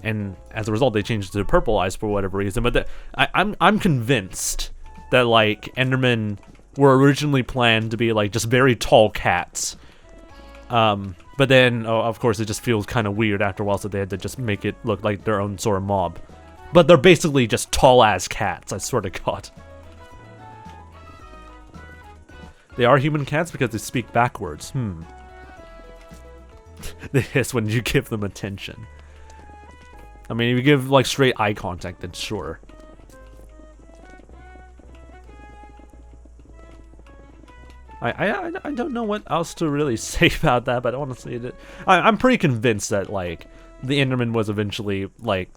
And as a result, they changed to purple eyes for whatever reason. But I'm convinced that, like, Endermen were originally planned to be, like, just very tall cats. But then, of course, it just feels kind of weird after a while, so they had to just make it look like their own sort of mob. But they're basically just tall-ass cats, I swear to God. They are human cats because they speak backwards. They hiss when you give them attention. I mean, if you give, like, straight eye contact, then sure. I don't know what else to really say about that, but honestly, I'm pretty convinced that, like, the Enderman was eventually, like,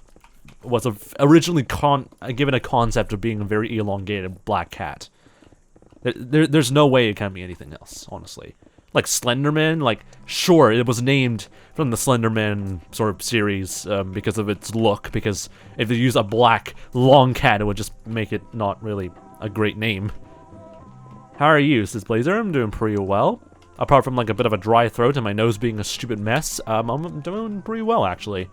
originally given a concept of being a very elongated black cat. There's no way it can be anything else, honestly. Like Slenderman, like, sure, it was named from the Slenderman sort of series because of its look, because if they use a black, long cat, it would just make it not really a great name. How are you, says Blazer? I'm doing pretty well. Apart from, like, a bit of a dry throat and my nose being a stupid mess, I'm doing pretty well, actually.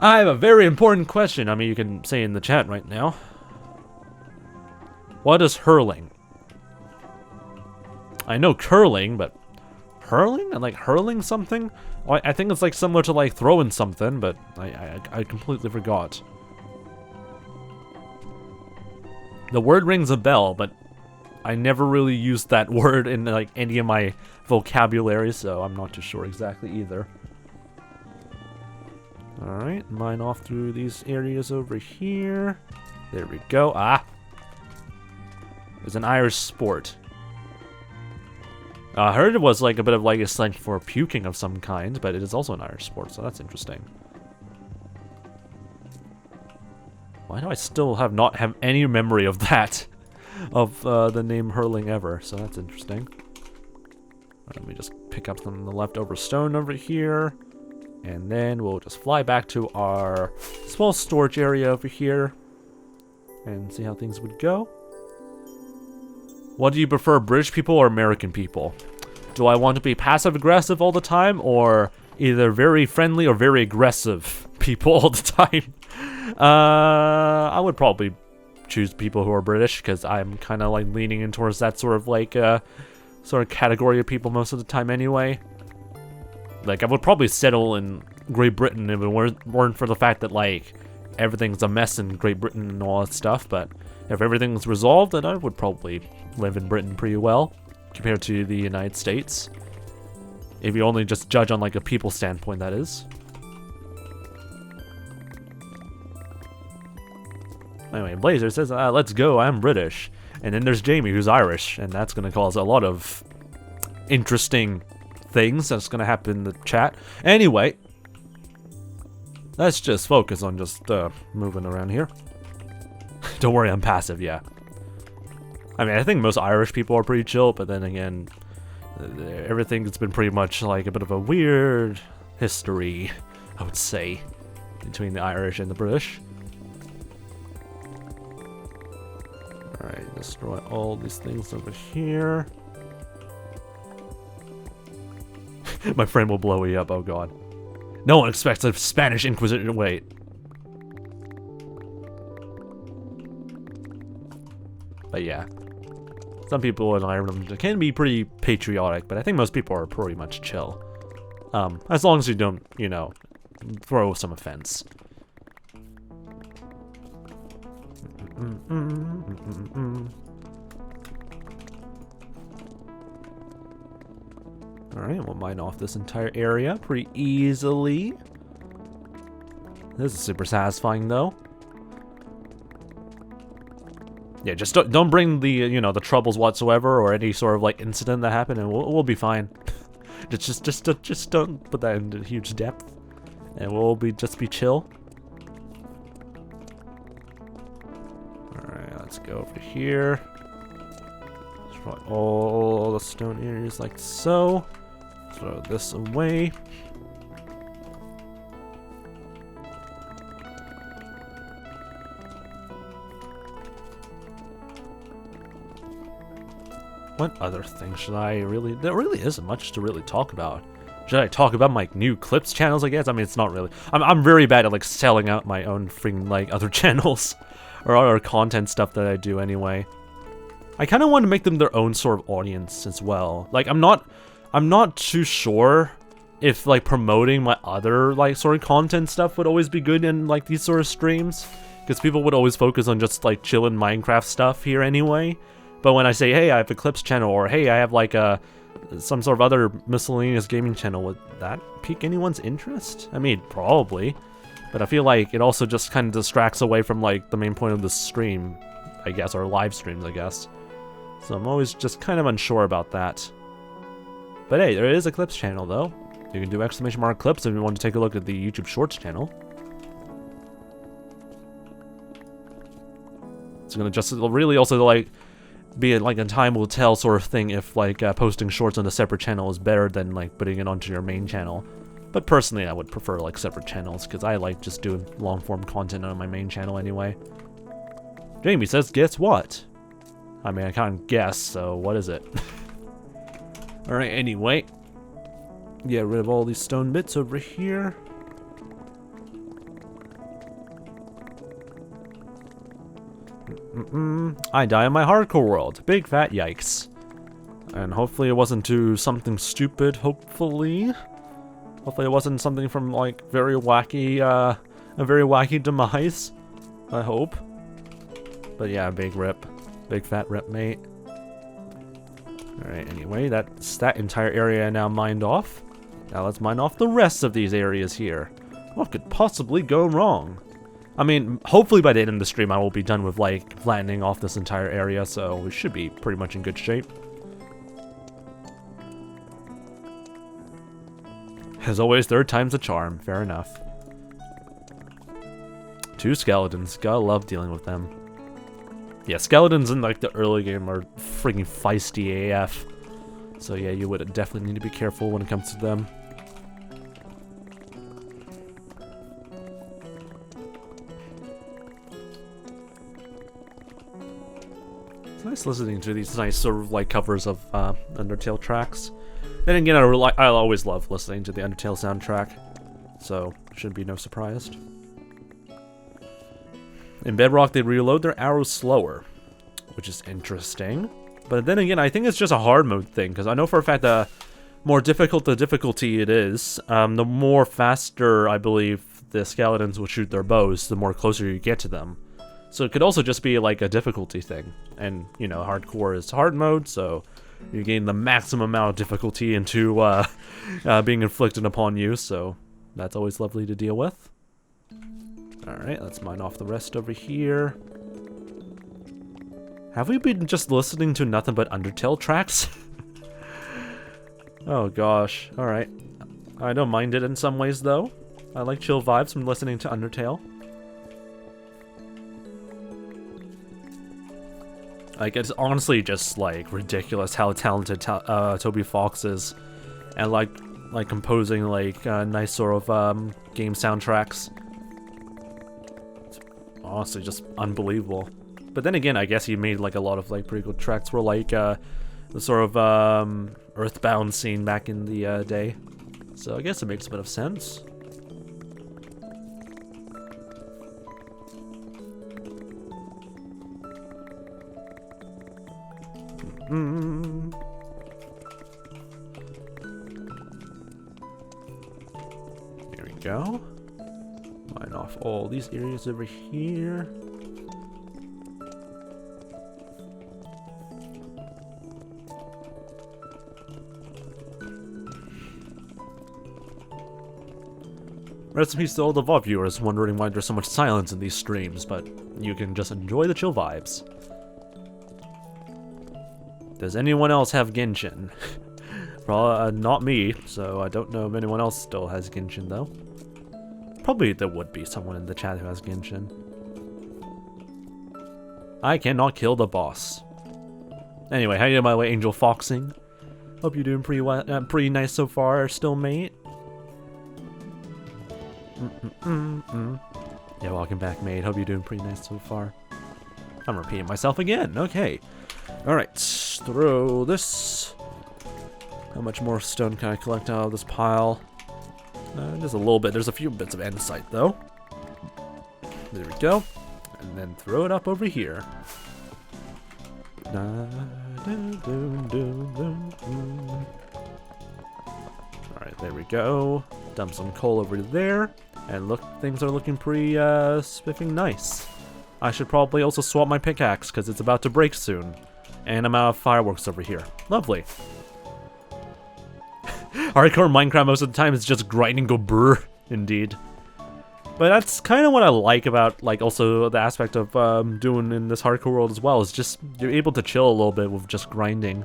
I have a very important question. I mean, you can say in the chat right now. What is hurling? I know curling, but hurling? And like hurling something? I think it's like similar to like throwing something, but I completely forgot. The word rings a bell, but I never really used that word in like any of my vocabulary, so I'm not too sure exactly either. Alright, mine off through these areas over here. There we go. Ah! It's an Irish sport. I heard it was like a bit of like a slang for puking of some kind, but it is also an Irish sport, so that's interesting. Why do I still not have any memory of that? Of the name hurling ever, so that's interesting. Let me just pick up some of the leftover stone over here. And then we'll just fly back to our small storage area over here. and see how things would go. What do you prefer, British people or American people? Do I want to be passive-aggressive all the time, or either very friendly or very aggressive people all the time? I would probably choose people who are British, because I'm kind of like leaning in towards that sort of like sort of category of people most of the time anyway. Like, I would probably settle in Great Britain if it weren't for the fact that like everything's a mess in Great Britain and all that stuff, but if everything's resolved, then I would probably live in Britain pretty well compared to the United States. If you only just judge on like a people standpoint, that is. Anyway, Blazer says, let's go, I'm British. And then there's Jamie, who's Irish, and that's gonna cause a lot of interesting things that's gonna happen in the chat. Anyway, let's just focus on just moving around here. Don't worry, I'm passive, yeah. I mean, I think most Irish people are pretty chill, but then again, everything's been pretty much like a bit of a weird history, I would say, between the Irish and the British. Alright, destroy all these things over here. My friend will blow you up, oh god. No one expects a Spanish Inquisition. Wait. But yeah. Some people in Ireland can be pretty patriotic, but I think most people are pretty much chill. As long as you don't, you know, throw some offense. Alright, we'll mine off this entire area pretty easily. This is super satisfying, though. Yeah, just don't bring the, you know, the troubles whatsoever or any sort of, like, incident that happened, and we'll be fine. just don't put that into huge depth, and we'll just be chill. Alright, let's go over here. Destroy all the stone areas like so. Throw this away. What other thing should I really... There really isn't much to really talk about. Should I talk about my new clips channels, I guess? I mean, it's not really... I'm very bad at, like, selling out my own freaking, like, other channels. Or other content stuff that I do anyway. I kind of want to make them their own sort of audience as well. Like, I'm not too sure if, like, promoting my other, like, sort of content stuff would always be good in, like, these sort of streams. Because people would always focus on just, like, chillin' Minecraft stuff here anyway. But when I say, hey, I have a clips channel, or hey, I have like some sort of other miscellaneous gaming channel, would that pique anyone's interest? I mean, probably. But I feel like it also just kind of distracts away from like the main point of the stream, I guess, or live streams, I guess. So I'm always just kind of unsure about that. But hey, there is a clips channel though. You can do !clips if you want to take a look at the YouTube Shorts channel. It's gonna just really also like be it like a time will tell sort of thing if like posting shorts on a separate channel is better than like putting it onto your main channel. But personally, I would prefer like separate channels because I like just doing long form content on my main channel anyway. Jamie says, guess what? I mean, I can't guess, so what is it? Alright, anyway. Get rid of all these stone bits over here. I die in my hardcore world. Big fat yikes. And hopefully it wasn't to something stupid, hopefully. Hopefully it wasn't something from, like, very wacky, a very wacky demise. I hope. But yeah, big rip. Big fat rip, mate. Alright, anyway, that's that entire area now mined off. Now let's mine off the rest of these areas here. What could possibly go wrong? I mean, hopefully by the end of the stream I will be done with, like, flattening off this entire area, so we should be pretty much in good shape. As always, third time's a charm. Fair enough. 2 skeletons. Gotta love dealing with them. Yeah, skeletons in, like, the early game are freaking feisty AF. So yeah, you would definitely need to be careful when it comes to them. miss listening to these nice sort of like covers of Undertale tracks. Then again, I always love listening to the Undertale soundtrack, so should be no surprise. In Bedrock, they reload their arrows slower, which is interesting. But then again, I think it's just a hard mode thing, because I know for a fact the more difficult the difficulty it is, the more faster, I believe, the skeletons will shoot their bows, the more closer you get to them. So it could also just be like a difficulty thing. And, you know, hardcore is hard mode, so you gain the maximum amount of difficulty into being inflicted upon you, so that's always lovely to deal with. Alright, let's mine off the rest over here. Have we been just listening to nothing but Undertale tracks? Oh gosh, alright. I don't mind it in some ways though. I like chill vibes from listening to Undertale. Like, it's honestly just like ridiculous how talented Toby Fox is. And like composing like nice sort of game soundtracks. It's honestly just unbelievable. But then again, I guess he made like a lot of like pretty good tracks for like the sort of Earthbound scene back in the day. So I guess it makes a bit of sense. There we go. Mine off all these areas over here. Rest in peace to all the VOD viewers wondering why there's so much silence in these streams, but you can just enjoy the chill vibes. Does anyone else have Genshin? Probably not me, so I don't know if anyone else still has Genshin though. Probably there would be someone in the chat who has Genshin. I cannot kill the boss. Anyway, how you doing, by the way, Angel Foxing? Hope you're doing pretty well, pretty nice so far, still, mate. Yeah, welcome back, mate. Hope you're doing pretty nice so far. I'm repeating myself again. Okay. Alright, throw this. How much more stone can I collect out of this pile? Just a little bit. There's a few bits of andesite, though. There we go. And then throw it up over here. Alright, there we go. Dump some coal over there. And look, things are looking pretty spiffing nice. I should probably also swap my pickaxe, because it's about to break soon. And I'm out of fireworks over here. Lovely. Hardcore Minecraft most of the time is just grinding go brr, indeed. But that's kind of what I like about, like, also the aspect of doing in this hardcore world as well, is just you're able to chill a little bit with just grinding.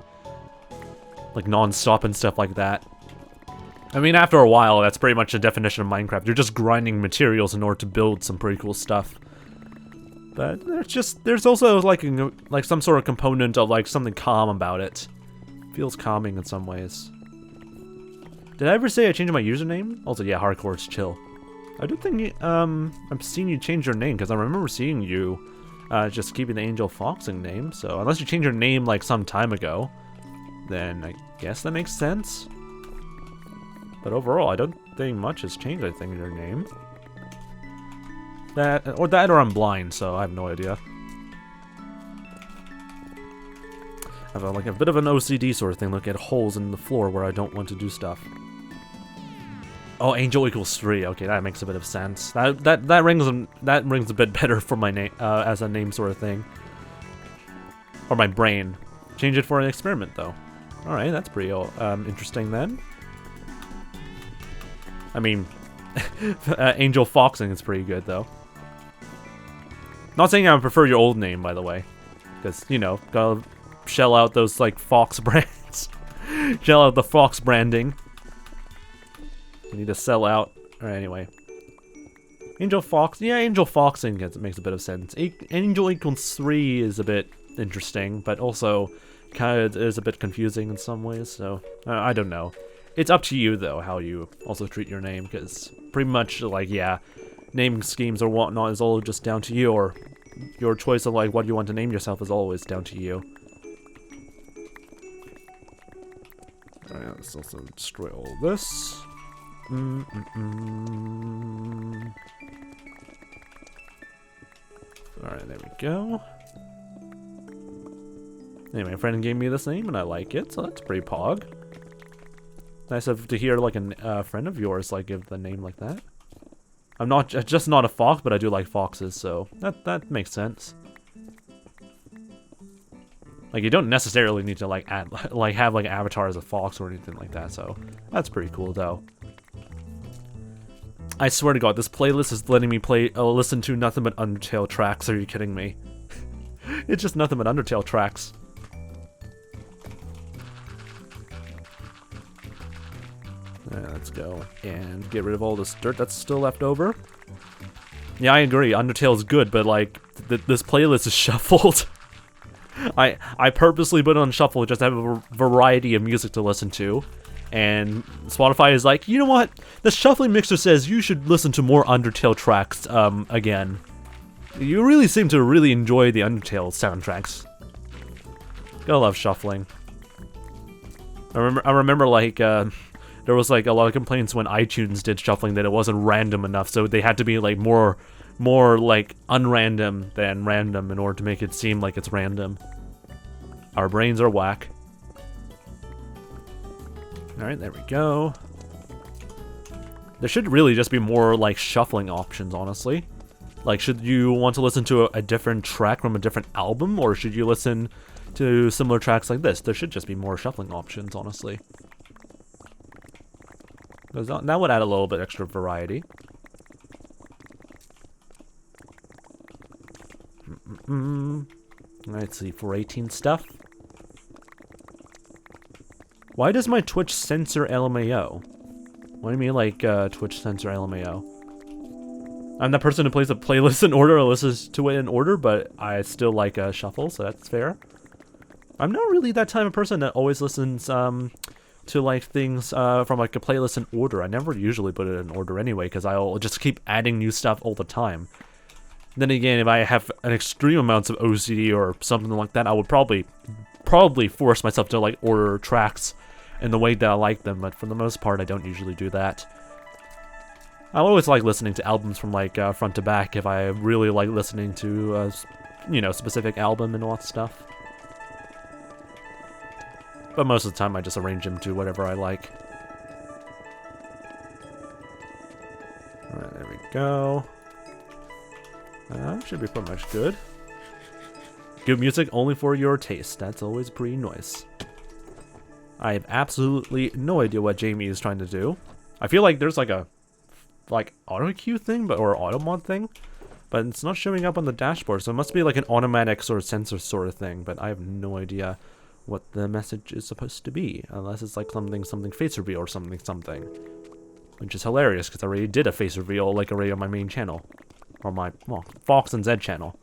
Like, non-stop and stuff like that. I mean, after a while, that's pretty much the definition of Minecraft. You're just grinding materials in order to build some pretty cool stuff. But there's also like some sort of component of like something calm about it. Feels calming in some ways. Did I ever say I changed my username? Also, yeah, hardcore is chill. I don't think I'm seeing you change your name, because I remember seeing you just keeping the Angel Foxing name. So unless you changed your name like some time ago, then I guess that makes sense. But overall, I don't think much has changed, I think, in your name. That or I'm blind, so I have no idea. I have like a bit of an OCD sort of thing, look at holes in the floor where I don't want to do stuff. Oh, Angel equals 3. Okay, that makes a bit of sense. That rings a bit better for my name as a name sort of thing. Or my brain. Change it for an experiment though. All right, that's pretty interesting then. I mean, Angel Foxing is pretty good though. Not saying I would prefer your old name, by the way, because you know, gotta shell out those like Fox brands. Shell out the Fox branding. We need to sell out. Alright, anyway. Angel Fox. Yeah, Angel Foxing makes a bit of sense. Angel equals 3 is a bit interesting, but also kind of is a bit confusing in some ways, so I don't know. It's up to you, though, how you also treat your name, because pretty much, like, yeah, naming schemes or whatnot is all just down to you, or your choice of, like, what you want to name yourself is always down to you. Alright, let's also destroy all this. Alright, there we go. Anyway, my friend gave me this name and I like it, so that's pretty pog. Nice to hear like a friend of yours like give the name like that. I'm not just not a fox, but I do like foxes, so that makes sense. Like you don't necessarily need to like have like avatar as a fox or anything like that, so that's pretty cool though. I swear to God, this playlist is letting me listen to nothing but Undertale tracks. Are you kidding me? It's just nothing but Undertale tracks. Alright, let's go and get rid of all this dirt that's still left over. Yeah, I agree. Undertale's good, but like this playlist is shuffled. I purposely put it on shuffle just to have a variety of music to listen to. And Spotify is like, you know what? The shuffling mixer says you should listen to more Undertale tracks again. You really seem to really enjoy the Undertale soundtracks. Gotta love shuffling. I remember like there was like a lot of complaints when iTunes did shuffling that it wasn't random enough, so they had to be like more like unrandom than random in order to make it seem like it's random. Our brains are whack. Alright, there we go. There should really just be more like shuffling options, honestly. Like, should you want to listen to a different track from a different album, or should you listen to similar tracks like this? There should just be more shuffling options, honestly. Because that would add a little bit extra variety. Let's see, 418 stuff. Why does my Twitch censor LMAO? What do you mean, like, Twitch censor LMAO? I'm the person who plays a playlist in order or listens to it in order, but I still like shuffle, so that's fair. I'm not really that type of person that always listens to like things from like a playlist in order. I never usually put it in order anyway, because I'll just keep adding new stuff all the time. Then again, if I have an extreme amounts of OCD or something like that, I would probably force myself to like order tracks in the way that I like them, but for the most part, I don't usually do that. I always like listening to albums from like front to back if I really like listening to you know, specific album and all that stuff. But most of the time, I just arrange them to whatever I like. Alright, there we go. Should be pretty much good. Good music only for your taste. That's always pretty nice. I have absolutely no idea what Jamie is trying to do. I feel like there's like a auto cue thing, or auto mod thing, but it's not showing up on the dashboard, so it must be like an automatic sort of sensor sort of thing, but I have no idea what the message is supposed to be, unless it's like something face reveal or something, which is hilarious because I already did a face reveal like already on my main channel, or my FoxNZ channel.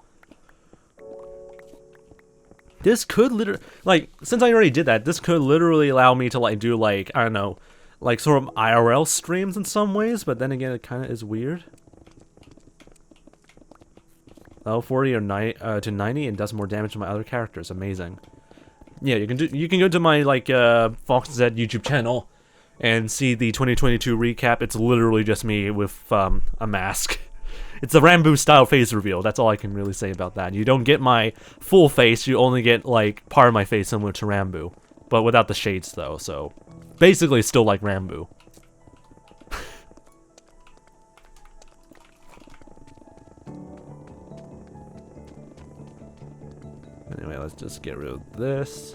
This could literally, like, since I already did that, this could literally allow me to like do like, I don't know, like sort of IRL streams in some ways, but then again, it kind of is weird. Oh, 40 or to 90 and does more damage to my other characters. Amazing. Yeah, you can go to my like FoxNZ YouTube channel and see the 2022 recap. It's literally just me with a mask. It's a Rambo style face reveal. That's all I can really say about that. You don't get my full face. You only get like part of my face similar to Rambo, but without the shades though. So basically, still like Rambo. Anyway, let's just get rid of this.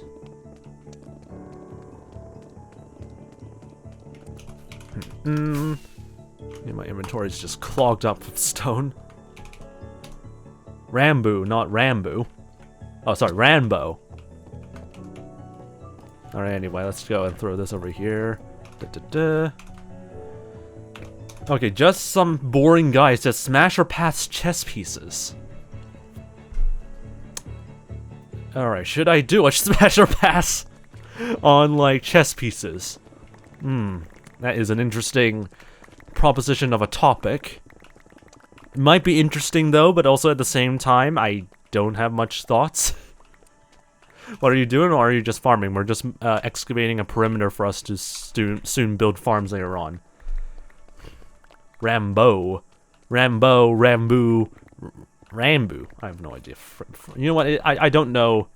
Yeah, my inventory is just clogged up with stone. Rambo, not Rambo. Oh, sorry, Rambo. Alright, anyway, let's go and throw this over here. Okay, just some boring guys that smash or pass chess pieces. Alright, should I do a smash or pass on, like, chess pieces? That is an interesting proposition of a topic. It might be interesting, though, but also at the same time, I don't have much thoughts. What are you doing, or are you just farming? We're just excavating a perimeter for us to soon build farms later on. Rambo. Rambo. I have no idea. You know what? I don't know,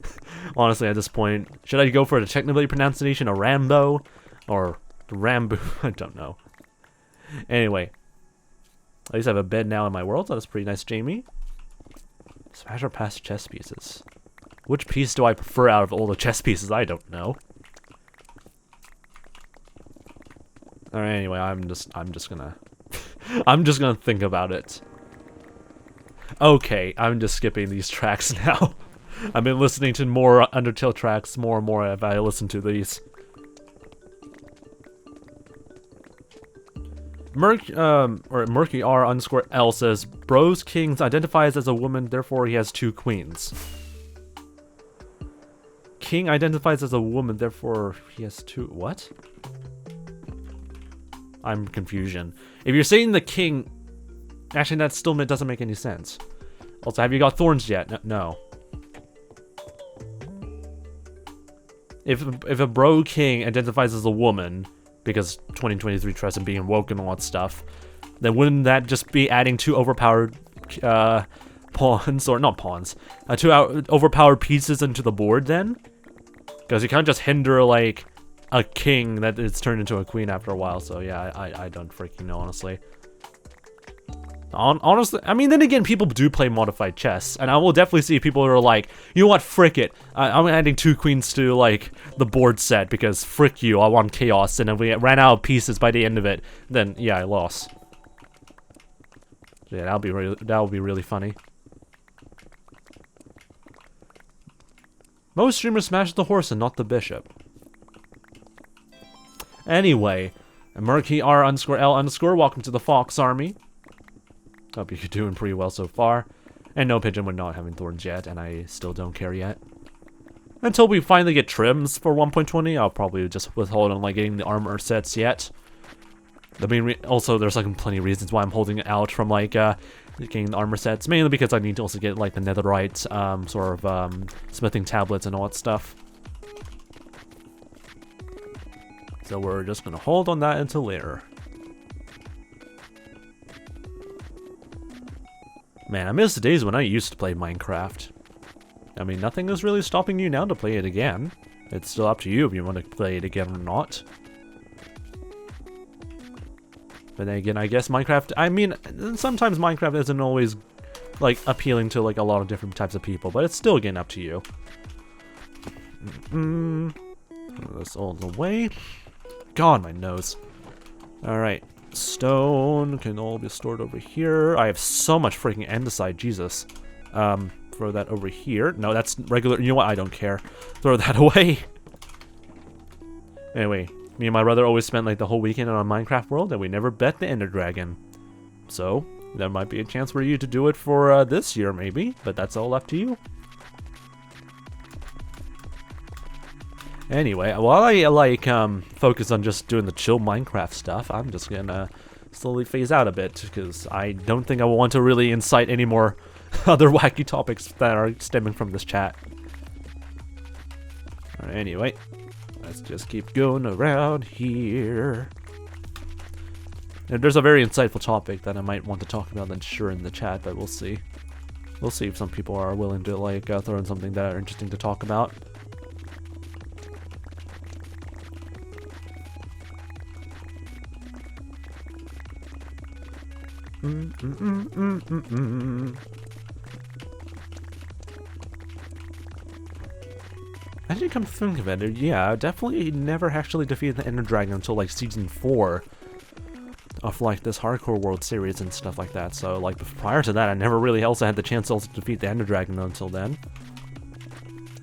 honestly, at this point. Should I go for the technically pronunciation of Rambo? Or Rambo? I don't know. Anyway. At least I have a bed now in my world. That's pretty nice, Jamie. Smash or pass chess pieces. Which piece do I prefer out of all the chess pieces? I don't know. Alright, anyway, I'm just gonna I'm just gonna think about it. Okay, I'm just skipping these tracks now. I've been listening to more Undertale tracks more and more as I listen to these. Murky R_L says, Bros Kings identifies as a woman, therefore he has 2 queens. King identifies as a woman, therefore he has 2... What? I'm confusion. If you're saying the king... Actually, that still doesn't make any sense. Also, have you got thorns yet? No. If a bro king identifies as a woman, because 2023 tries to being woke and all that stuff, then wouldn't that just be adding 2 overpowered pawns, or not pawns, 2 overpowered pieces into the board then? Because you can't just hinder, like, a king that it's turned into a queen after a while, so yeah, I don't freaking know, honestly. Honestly, I mean, then again, people do play modified chess, and I will definitely see people who are like, you know what, frick it, I'm adding 2 queens to, like, the board set, because frick you, I want chaos, and if we ran out of pieces by the end of it, then, yeah, I lost. Yeah, that would be really funny. Most streamers smash the horse and not the bishop. Anyway, Murky R_L_, welcome to the Fox Army. Hope you're doing pretty well so far. And no, Pigeon, we're not having thorns yet, and I still don't care yet. Until we finally get trims for 1.20, I'll probably just withhold on like getting the armor sets yet. I mean, also there's like plenty of reasons why I'm holding it out from like getting the armor sets, mainly because I need to also get like the netherite sort of smithing tablets and all that stuff. So we're just gonna hold on that until later. Man, I miss the days when I used to play Minecraft. I mean, nothing is really stopping you now to play it again. It's still up to you if you want to play it again or not. But then again, I guess Minecraft... I mean, sometimes Minecraft isn't always, like, appealing to, like, a lot of different types of people. But it's still, again, up to you. Put this all the way. God, my nose. Alright. Stone can all be stored over here. I have so much freaking andesite, Jesus. Throw that over here. No, that's regular. You know what? I don't care. Throw that away. Anyway, me and my brother always spent like the whole weekend on Minecraft World, and we never bet the Ender Dragon. So there might be a chance for you to do it for this year, maybe. But that's all up to you. Anyway, while I like focus on just doing the chill Minecraft stuff, I'm just gonna slowly phase out a bit because I don't think I want to really incite any more other wacky topics that are stemming from this chat. Alright, anyway, let's just keep going around here. If there's a very insightful topic that I might want to talk about, then sure in the chat, but we'll see. We'll see if some people are willing to like throw in something that are interesting to talk about. Actually, come to think of it, yeah, definitely never actually defeated the Ender Dragon until like season 4 of like this hardcore world series and stuff like that. So like prior to that, I never really also had the chance to also defeat the Ender Dragon until then.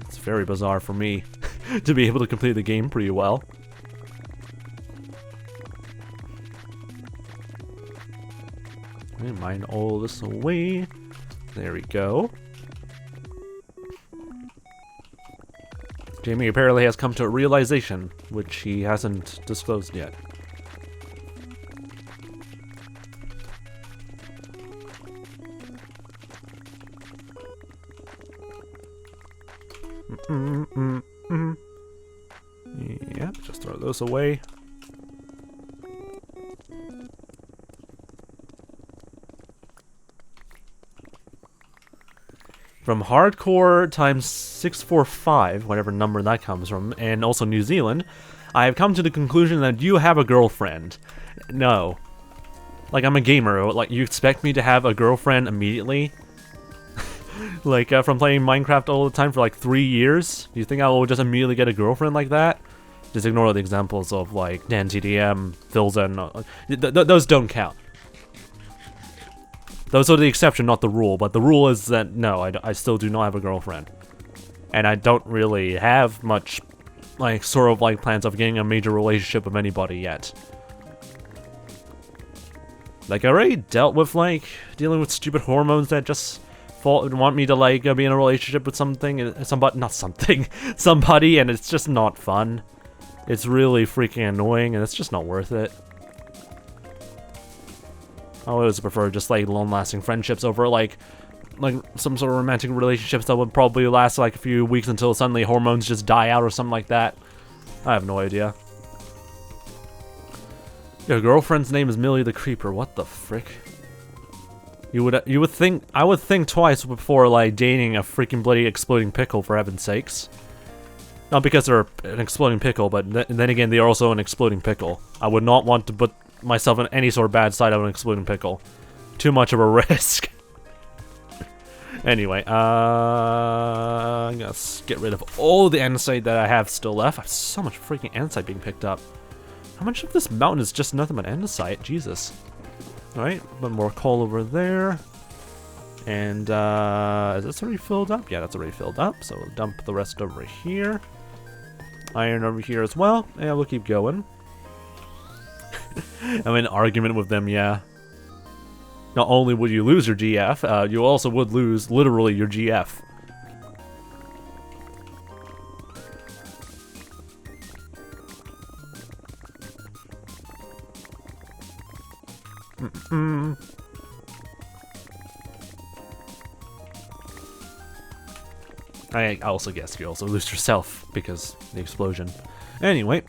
It's very bizarre for me to be able to complete the game pretty well. Mine all this away. There we go. Jamie apparently has come to a realization, which he hasn't disclosed yet. Yep, just throw those away. From hardcore times 645, whatever number that comes from, and also New Zealand, I have come to the conclusion that you have a girlfriend. No. Like, I'm a gamer. Like, you expect me to have a girlfriend immediately? Like, from playing Minecraft all the time for like 3 years? Do you think I will just immediately get a girlfriend like that? Just ignore the examples of, like, DanTDM, 𝗦cie𝗰𝗶𝗹. Those don't count. Those are the exception, not the rule, but the rule is that, no, I still do not have a girlfriend. And I don't really have much, like, sort of, like, plans of getting a major relationship with anybody yet. Like, I already dealt with, like, dealing with stupid hormones that just want me to, like, be in a relationship with somebody, and it's just not fun. It's really freaking annoying, and it's just not worth it. I always prefer just, like, long-lasting friendships over, like some sort of romantic relationships that would probably last, like, a few weeks until suddenly hormones just die out or something like that. I have no idea. Your girlfriend's name is Millie the Creeper. What the frick? I would think twice before, like, dating a freaking bloody exploding pickle, for heaven's sakes. Not because they're an exploding pickle, but then again, they are also an exploding pickle. I would not want to put myself on any sort of bad side of an exploding pickle. Too much of a risk. Anyway, I'm gonna get rid of all the andesite that I have still left. I have so much freaking andesite being picked up. How much of this mountain is just nothing but andesite? Jesus. Alright, one more coal over there. And, is this already filled up? Yeah, that's already filled up, so we'll dump the rest over here. Iron over here as well, and we'll keep going. I'm in an argument with them, yeah. Not only would you lose your GF, you also would lose, literally, your GF. I also guess you also lose yourself because the explosion. Anyway,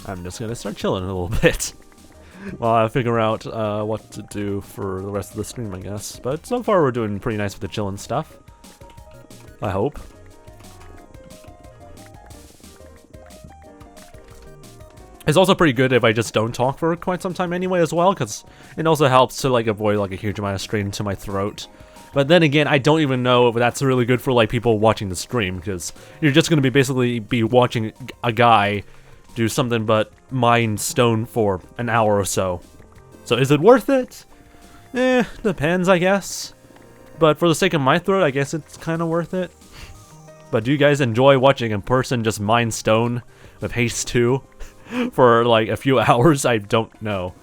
I'm just gonna start chilling a little bit while I figure out what to do for the rest of the stream, I guess. But so far we're doing pretty nice with the chillin' stuff. I hope. It's also pretty good if I just don't talk for quite some time anyway as well, because it also helps to, like, avoid, like, a huge amount of strain to my throat. But then again, I don't even know if that's really good for, like, people watching the stream, because you're just going to basically be watching a guy do something but mine stone for an hour or so. So is it worth it? Depends, I guess. But for the sake of my throat, I guess it's kind of worth it. But do you guys enjoy watching a person just mine stone with haste 2 for, like, a few hours? I don't know.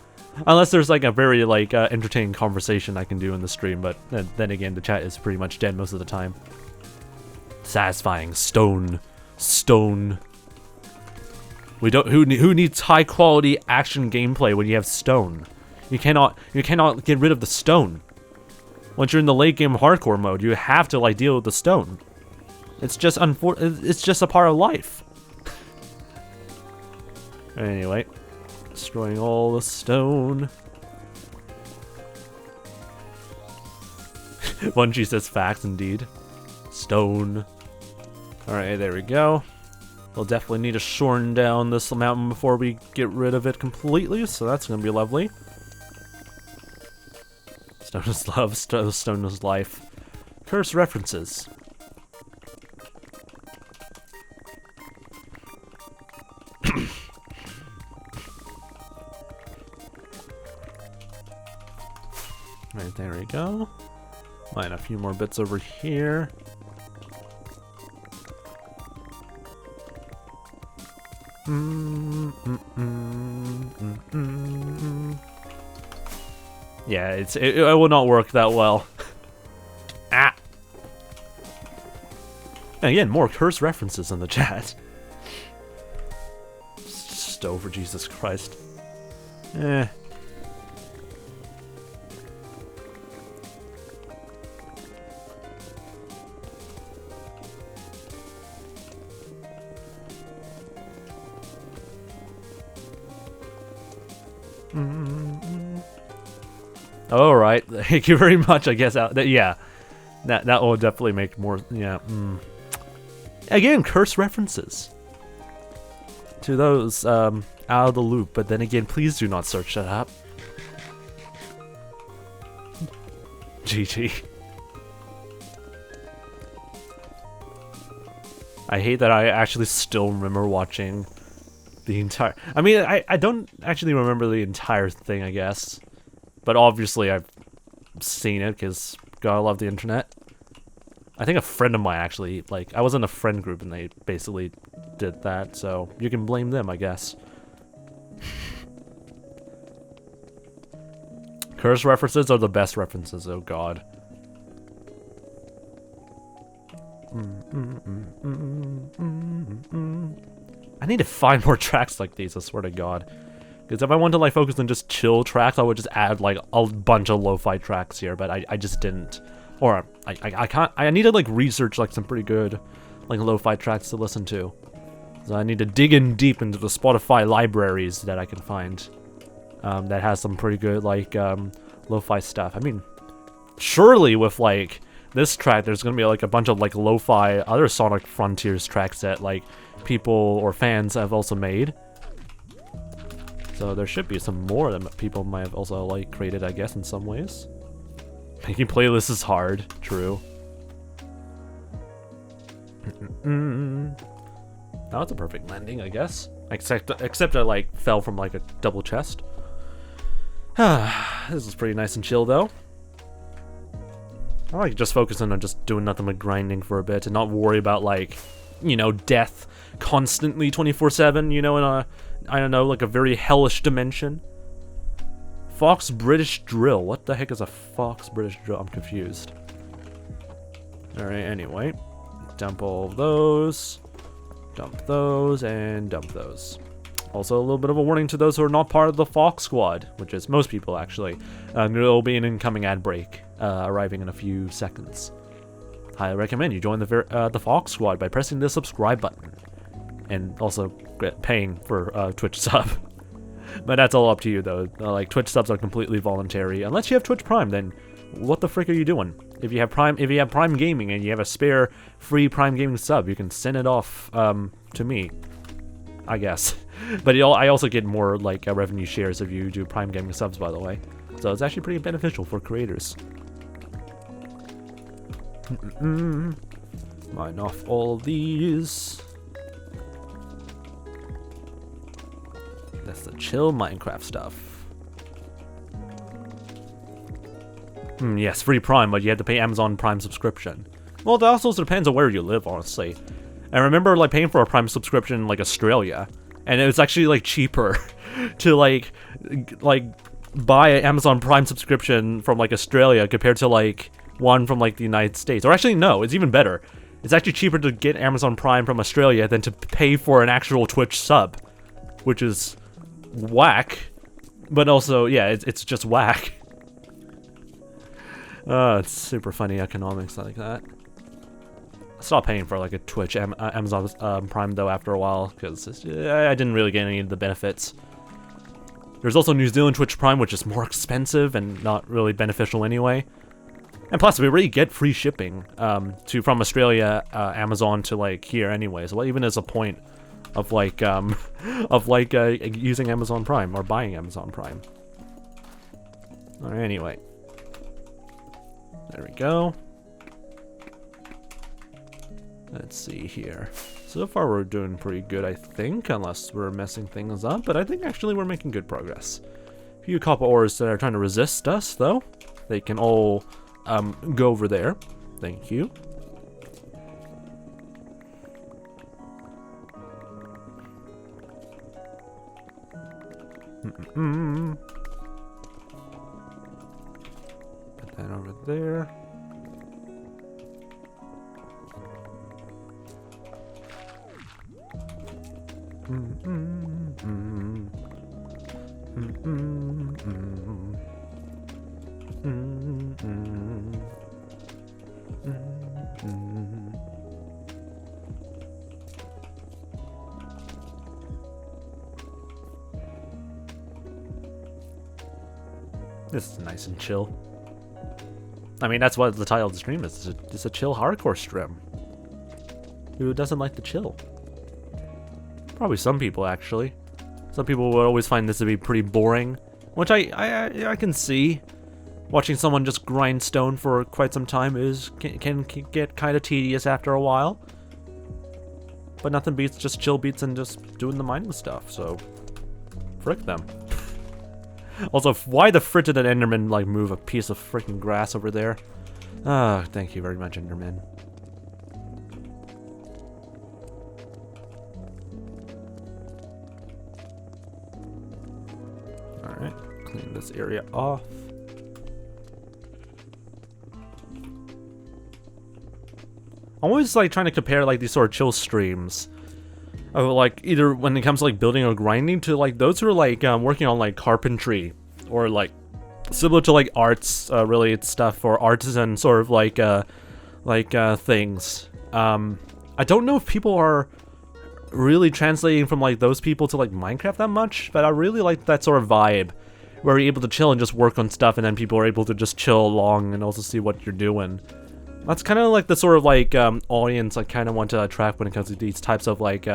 Unless there's, like, a very, like, entertaining conversation I can do in the stream, but then again, the chat is pretty much dead most of the time. Satisfying. Stone. We don't. Who needs high quality action gameplay when you have stone? You cannot get rid of the stone. Once you're in the late game hardcore mode, you have to, like, deal with the stone. It's just it's just a part of life. Anyway. Destroying all the stone. 𝗦cie says facts indeed. Stone. Alright, there we go. We'll definitely need to shorten down this mountain before we get rid of it completely, so that's gonna be lovely. Stone is love, stone is life. Curse references. Right, there we go. Mine a few more bits over here. Yeah, it will not work that well. Ah! And again, more curse references in the chat. Stove for Jesus Christ. Eh. All right, thank you very much. I guess yeah, that will definitely make more. Yeah. Again, curse references to those out of the loop. But then again, please do not search that up. GG. I hate that I actually still remember watching the entire... I mean, I don't actually remember the entire thing, I guess. But obviously I've seen it, because God, I love the internet. I think a friend of mine actually, like, I was in a friend group and they basically did that, so you can blame them, I guess. Curse references are the best references, oh God. I need to find more tracks like these, I swear to God. Because if I wanted to like focus on just chill tracks, I would just add like a bunch of lo-fi tracks here, but I just didn't. Or I can't. I need to like research like some pretty good like lo-fi tracks to listen to. So I need to dig in deep into the Spotify libraries that I can find that has some pretty good like lo-fi stuff. I mean, surely with like this track, there's gonna be like a bunch of like lo-fi other Sonic Frontiers tracks that like people or fans have also made. So there should be some more that people might have also like created, I guess, in some ways. Making playlists is hard, true. Now it's a perfect landing, I guess. Except I like fell from like a double chest. This is pretty nice and chill though. I like just focusing on just doing nothing but grinding for a bit and not worry about like, you know, death constantly 24/7, you know, in a, I don't know, like a very hellish dimension. Fox British Drill. What the heck is a Fox British Drill? I'm confused. Alright, anyway. Dump all of those. Dump those, and dump those. Also, a little bit of a warning to those who are not part of the Fox Squad, which is most people, actually. There will be an incoming ad break arriving in a few seconds. I recommend you join the Fox Squad by pressing the subscribe button. And also paying for Twitch sub. But that's all up to you, though. Like, Twitch subs are completely voluntary. Unless you have Twitch Prime, then what the frick are you doing? If you have Prime Gaming and you have a spare free Prime Gaming sub, you can send it off to me, I guess. But I also get more like revenue shares if you do Prime Gaming subs, by the way. So it's actually pretty beneficial for creators. Mine off all of these. That's the chill Minecraft stuff. Yes, free Prime, but you have to pay Amazon Prime subscription. Well, that also depends on where you live, honestly. I remember like paying for a Prime subscription in like Australia, and it was actually like cheaper to like buy an Amazon Prime subscription from like Australia compared to like one from like the United States. Or actually, no, it's even better. It's actually cheaper to get Amazon Prime from Australia than to pay for an actual Twitch sub, which is whack. But also, yeah, it's just whack. It's super funny economics like that. I stopped paying for like a Twitch Amazon Prime though after a while because I didn't really get any of the benefits. There's also New Zealand Twitch Prime, which is more expensive and not really beneficial anyway. And plus, we already get free shipping from Australia, Amazon to like here anyway. So even as a point of like using Amazon Prime or buying Amazon Prime. Alright, anyway. There we go. Let's see here. So far we're doing pretty good, I think, unless we're messing things up, but I think actually we're making good progress. A few copper ores that are trying to resist us, though. They can all go over there. Thank you. Put that over there. This is nice and chill. I mean, that's what the title of the stream is. It's a chill hardcore stream. Who doesn't like the chill? Probably some people, actually. Some people would always find this to be pretty boring, which I can see. Watching someone just grind stone for quite some time can get kind of tedious after a while. But nothing beats just chill beats and just doing the mining stuff, so frick them. Also, why the frick did an Enderman like move a piece of freaking grass over there? Ah, thank you very much, Enderman. Alright, clean this area off. I'm always like trying to compare like these sort of chill streams of like either when it comes to like building or grinding to like those who are like working on like carpentry or like similar to like arts related stuff or artisan sort of like things. I don't know if people are really translating from like those people to like Minecraft that much, but I really like that sort of vibe where you're able to chill and just work on stuff and then people are able to just chill along and also see what you're doing. That's kind of like the sort of like audience I kind of want to attract when it comes to these types of like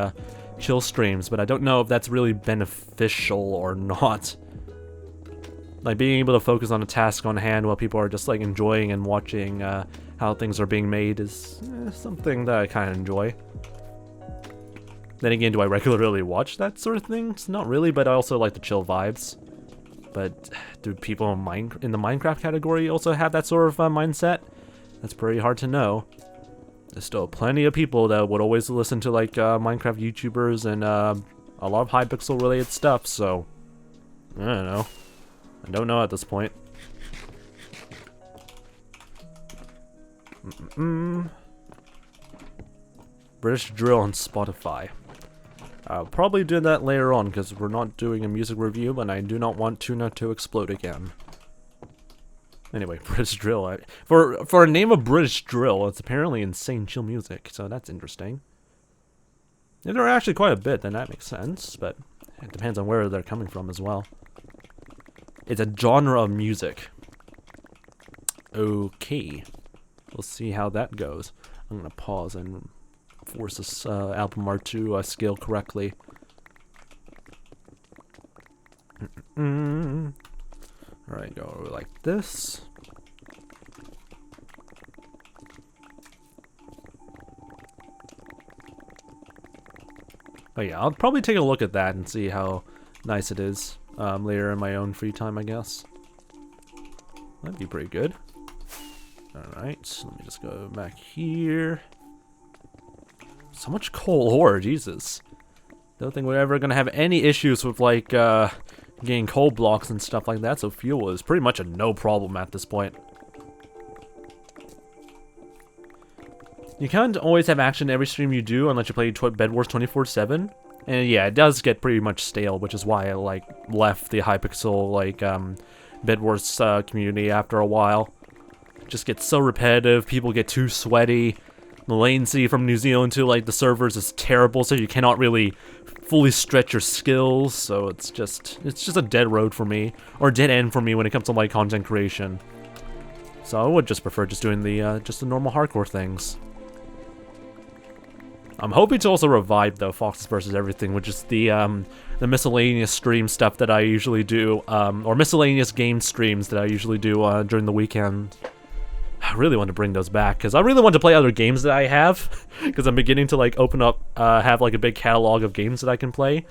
chill streams, but I don't know if that's really beneficial or not. Like being able to focus on a task on hand while people are just like enjoying and watching how things are being made is something that I kind of enjoy. Then again, do I regularly watch that sort of thing? Not really, but I also like the chill vibes. But do people in the Minecraft category also have that sort of mindset? That's pretty hard to know. There's still plenty of people that would always listen to like Minecraft YouTubers and a lot of Hypixel related stuff, so I don't know. I don't know at this point. British Drill on Spotify. I'll probably do that later on because we're not doing a music review, but I do not want Tuna to explode again. Anyway, British Drill. For a name of British Drill, it's apparently insane chill music, so that's interesting. And there are actually quite a bit, then that makes sense, but it depends on where they're coming from as well. It's a genre of music. Okay. We'll see how that goes. I'm gonna pause and force this album art to scale correctly. Alright, go like this. Oh yeah, I'll probably take a look at that and see how nice it is later in my own free time, I guess. That'd be pretty good. Alright, let me just go back here. So much coal ore, Jesus. Don't think we're ever gonna have any issues with like getting coal blocks and stuff like that, so fuel is pretty much a no problem at this point. You can't always have action in every stream you do unless you play Bed Wars 24/7. And yeah, it does get pretty much stale, which is why I like left the Hypixel like Bed Wars community after a while. It just gets so repetitive, people get too sweaty. The latency from New Zealand to like the servers is terrible, so you cannot really fully stretch your skills, so it's just a dead road for me, or dead end for me when it comes to like content creation. So I would just prefer just doing the normal hardcore things. I'm hoping to also revive though Foxes vs Everything, which is the miscellaneous stream stuff that I usually do, or miscellaneous game streams that I usually do during the weekend. I really want to bring those back because I really want to play other games that I have, because I'm beginning to like open up, have like a big catalog of games that I can play,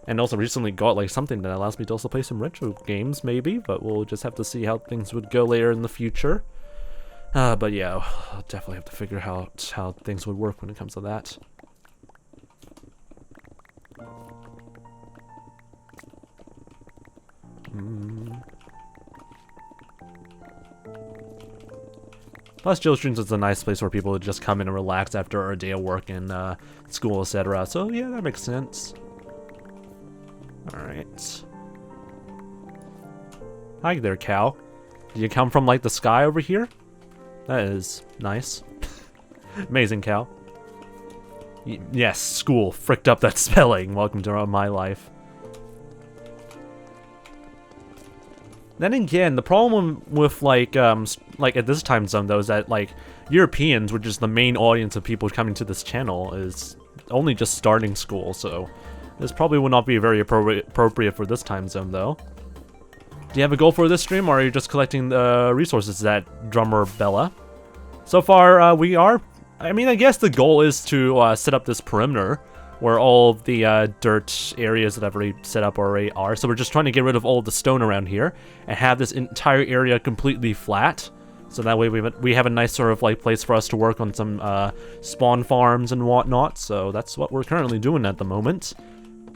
and also recently got like something that allows me to also play some retro games maybe, but we'll just have to see how things would go later in the future. But yeah, I'll definitely have to figure out how things would work when it comes to that. Plus, Jill Streams is a nice place for people to just come in and relax after a day of work and school, etc. So yeah, that makes sense. Alright. Hi there, cow. Did you come from, like, the sky over here? That is nice. Amazing, cow. Yes, school. Fricked up that spelling. Welcome to my life. Then again, the problem with like at this time zone though is that like Europeans, which is the main audience of people coming to this channel, is only just starting school, so this probably would not be very appropriate for this time zone though. Do you have a goal for this stream, or are you just collecting the resources at Drummer Bella? So far, we are. I mean, I guess the goal is to set up this perimeter where all of the dirt areas that I've already set up already are. So we're just trying to get rid of all the stone around here and have this entire area completely flat. So that way we have a nice sort of like place for us to work on some spawn farms and whatnot. So that's what we're currently doing at the moment.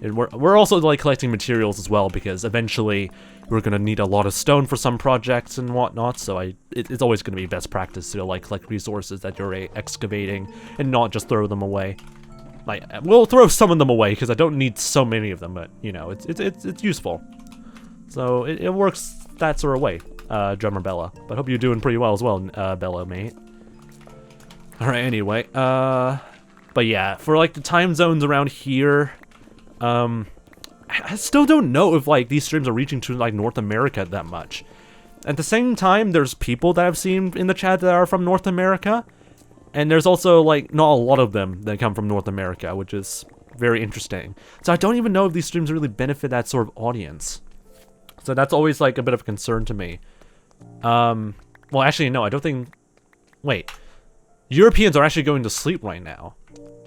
And we're also like collecting materials as well, because eventually we're gonna need a lot of stone for some projects and whatnot. So it's always gonna be best practice to like collect resources that you're excavating and not just throw them away. Like, we'll throw some of them away because I don't need so many of them, but you know, it's useful. So it works that sort of way, Drummer Bella. But hope you're doing pretty well as well, Bella, mate. All right, anyway, but yeah, for like the time zones around here, I still don't know if like these streams are reaching to like North America that much. At the same time, there's people that I've seen in the chat that are from North America. And there's also, like, not a lot of them that come from North America, which is very interesting. So I don't even know if these streams really benefit that sort of audience. So that's always, like, a bit of a concern to me. Well, actually, no, I don't think... Wait. Europeans are actually going to sleep right now.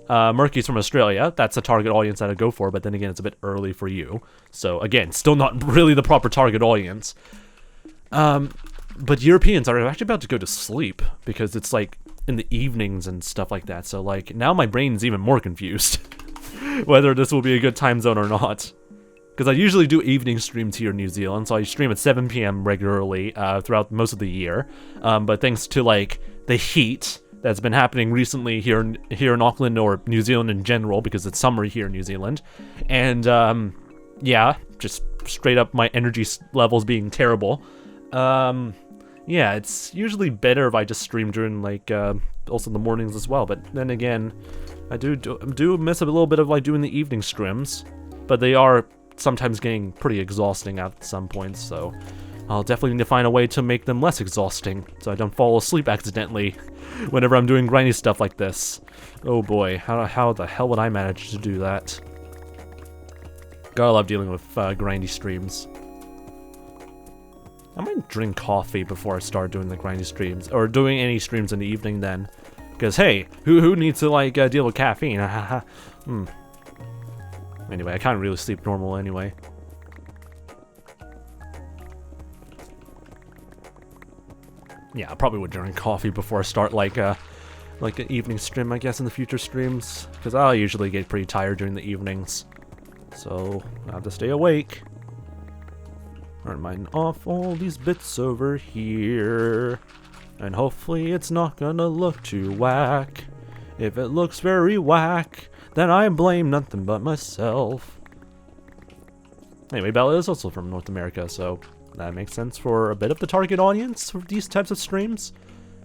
Murky's from Australia. That's a target audience that I'd go for, but then again, it's a bit early for you. So, again, still not really the proper target audience. But Europeans are actually about to go to sleep, because it's, like... in the evenings and stuff like that, so like now my brain's even more confused whether this will be a good time zone or not, because I usually do evening streams here in New Zealand, so I stream at 7 p.m. regularly throughout most of the year, but thanks to like the heat that's been happening recently here in Auckland, or New Zealand in general, because it's summer here in New Zealand, and yeah, just straight up my energy levels being terrible. Yeah, it's usually better if I just stream during, like, also the mornings as well. But then again, I do miss a little bit of, like, doing the evening streams. But they are sometimes getting pretty exhausting at some points, so I'll definitely need to find a way to make them less exhausting, so I don't fall asleep accidentally whenever I'm doing grindy stuff like this. Oh boy, how the hell would I manage to do that? Gotta love dealing with grindy streams. I might drink coffee before I start doing the grindy streams, or doing any streams in the evening then. Because, hey, who needs to, like, deal with caffeine? Anyway, I can't really sleep normal anyway. Yeah, I probably would drink coffee before I start, like an evening stream, I guess, in the future streams. Because I'll usually get pretty tired during the evenings. So, I have to stay awake. Turn mine off all these bits over here. And hopefully it's not gonna look too whack. If it looks very whack, then I blame nothing but myself. Anyway, Bella is also from North America, so that makes sense for a bit of the target audience for these types of streams.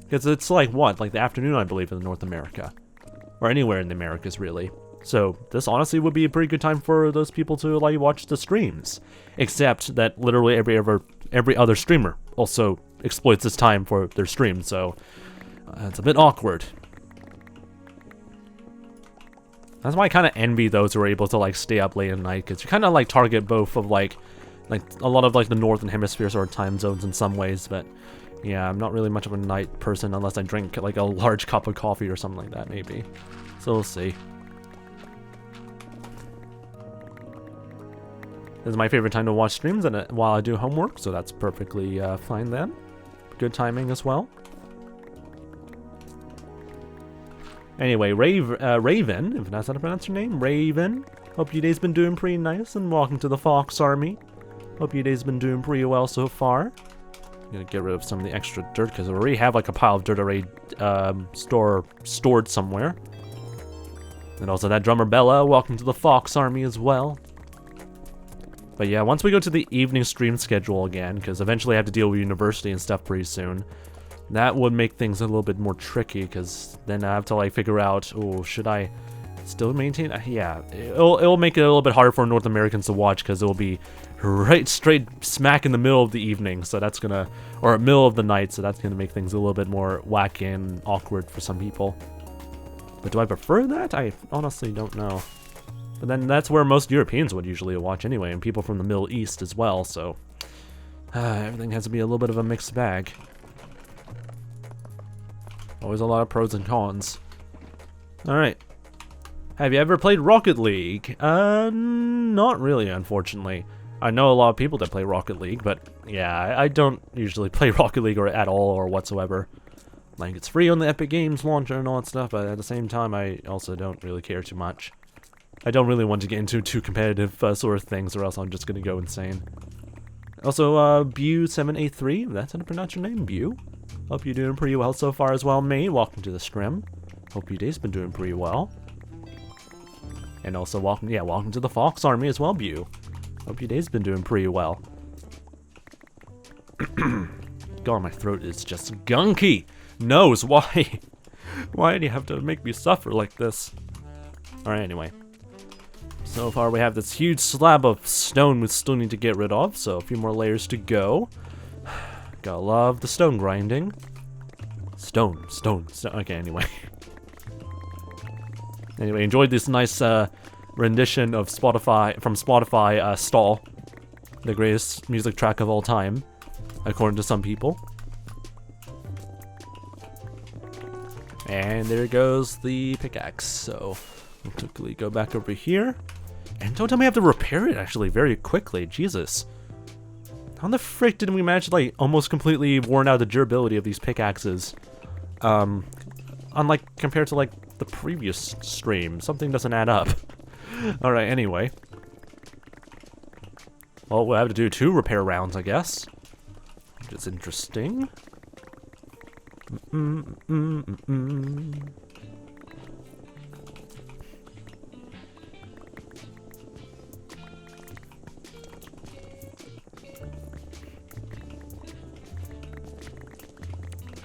Because it's like, what, like the afternoon, I believe, in North America. Or anywhere in the Americas, really. So this honestly would be a pretty good time for those people to like watch the streams. Except that literally every other streamer also exploits this time for their stream, so it's a bit awkward. That's why I kind of envy those who are able to like stay up late at night, because you kind of like target both of like a lot of like the northern hemisphere sort of time zones in some ways, but yeah, I'm not really much of a night person unless I drink like a large cup of coffee or something like that maybe. So we'll see. This is my favorite time to watch streams and while I do homework, so that's perfectly fine then. Good timing as well. Anyway, Raven, if that's how to pronounce your name, Raven. Hope your day's been doing pretty nice, and welcome to the Fox Army. Hope your day's been doing pretty well so far. I'm gonna get rid of some of the extra dirt, because I already have like a pile of dirt already stored somewhere. And also that drummer Bella, welcome to the Fox Army as well. But yeah, once we go to the evening stream schedule again, because eventually I have to deal with university and stuff pretty soon, that would make things a little bit more tricky, because then I have to like figure out, oh, should I Still maintain? Yeah, it'll make it a little bit harder for North Americans to watch because it'll be right straight smack in the middle of the evening, so that's gonna, or middle of the night, so that's gonna make things a little bit more wacky and awkward for some people. But do I prefer that? I honestly don't know. But then that's where most Europeans would usually watch anyway, and people from the Middle East as well, so everything has to be a little bit of a mixed bag. Always a lot of pros and cons. Alright. Have you ever played Rocket League? Not really, unfortunately. I know a lot of people that play Rocket League, but yeah, I don't usually play Rocket League at all or whatsoever. Like, it's free on the Epic Games launcher and all that stuff, but at the same time, I also don't really care too much. I don't really want to get into too competitive sort of things, or else I'm just gonna go insane. Also, 𝗦cie𝗰𝗶𝗟𝗀, that's how to pronounce your name, 𝗦cie. Hope you're doing pretty well so far as well, mate. Welcome to the stream. Hope your day's been doing pretty well. And also welcome to the Fox Army as well, 𝗦cie. Hope your day's been doing pretty well. God, my throat is just gunky. Nose, why? Why do you have to make me suffer like this? Alright, anyway. So far we have this huge slab of stone we still need to get rid of, so a few more layers to go. Gotta love the stone grinding. Stone. Okay, anyway. Anyway, enjoyed this nice rendition of Spotify, Stall. The greatest music track of all time, according to some people. And there goes the pickaxe, so we'll quickly go back over here. And don't tell me I have to repair it actually very quickly, Jesus. How the frick did we manage to like almost completely worn out the durability of these pickaxes? Unlike compared to like the previous stream, something doesn't add up. Alright, anyway. Well, we'll have to do 2 repair rounds, I guess. Which is interesting.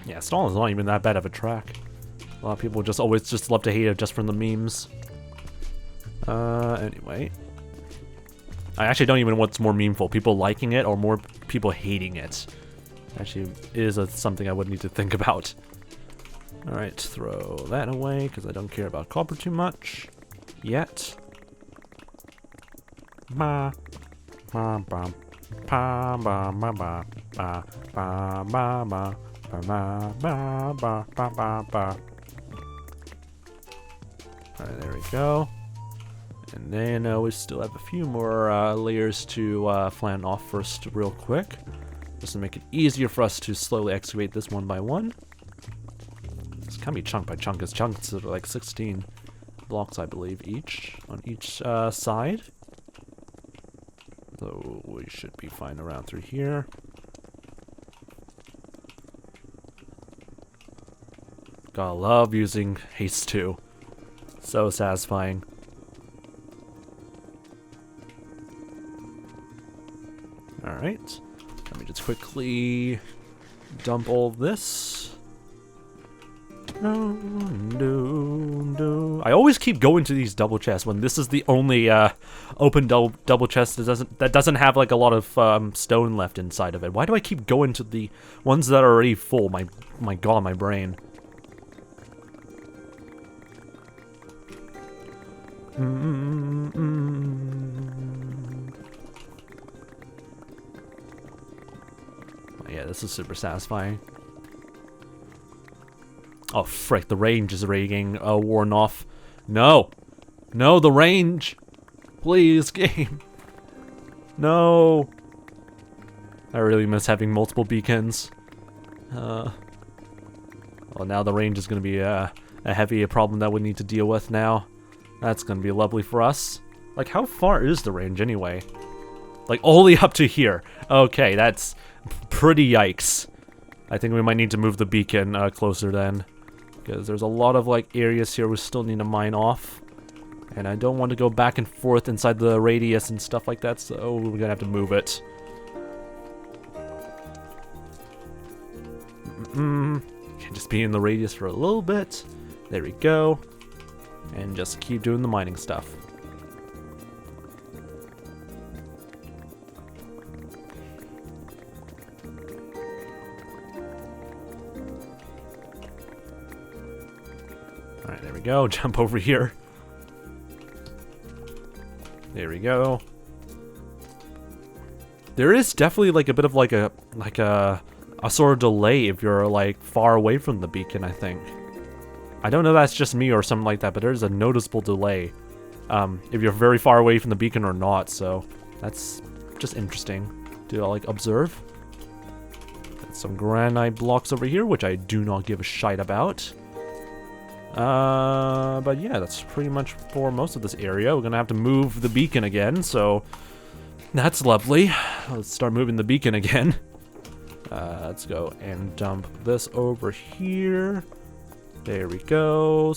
Yeah, Stall is not even that bad of a track. A lot of people just always just love to hate it just from the memes. Anyway. I actually don't even know what's more memeful, people liking it or more people hating it. Actually, is something I would need to think about. Alright, throw that away, because I don't care about copper too much. Yet. Ba. Ba ba. Ba ba ba ba. Ba ba ba ba. Ba ba ba ba ba ba. Alright, there we go. And then we still have a few more layers to flatten off first real quick. Just to make it easier for us to slowly excavate this one by one. This can be chunk by chunk, because chunks are like 16 blocks, I believe, each, on each side. So we should be fine around through here. Gotta love using haste too. So satisfying. Alright. Let me just quickly dump all of this. I always keep going to these double chests when this is the only open double chest that doesn't have like a lot of stone left inside of it. Why do I keep going to the ones that are already full? My god, my brain. Yeah, this is super satisfying. Oh frick, the range is already worn off. No! No, the range! Please, game! No! I really miss having multiple beacons. Well, now the range is going to be a heavy problem that we need to deal with now. That's going to be lovely for us. Like, how far is the range anyway? Like, only up to here. Okay, that's pretty yikes. I think we might need to move the beacon closer then. Because there's a lot of, like, areas here we still need to mine off. And I don't want to go back and forth inside the radius and stuff like that, so we're going to have to move it. Can just be in the radius for a little bit. There we go. and just keep doing the mining stuff. Alright, there we go. Jump over here. There we go. There is definitely like a bit of like a sort of delay if you're like far away from the beacon, I think. I don't know if that's just me or something like that, but there's a noticeable delay if you're very far away from the beacon or not, so that's just interesting to like observe. Got some granite blocks over here, which I do not give a shite about. But yeah, that's pretty much for most of this area. We're gonna have to move the beacon again, so that's lovely. Let's start moving the beacon again. Let's go and dump this over here. There we go.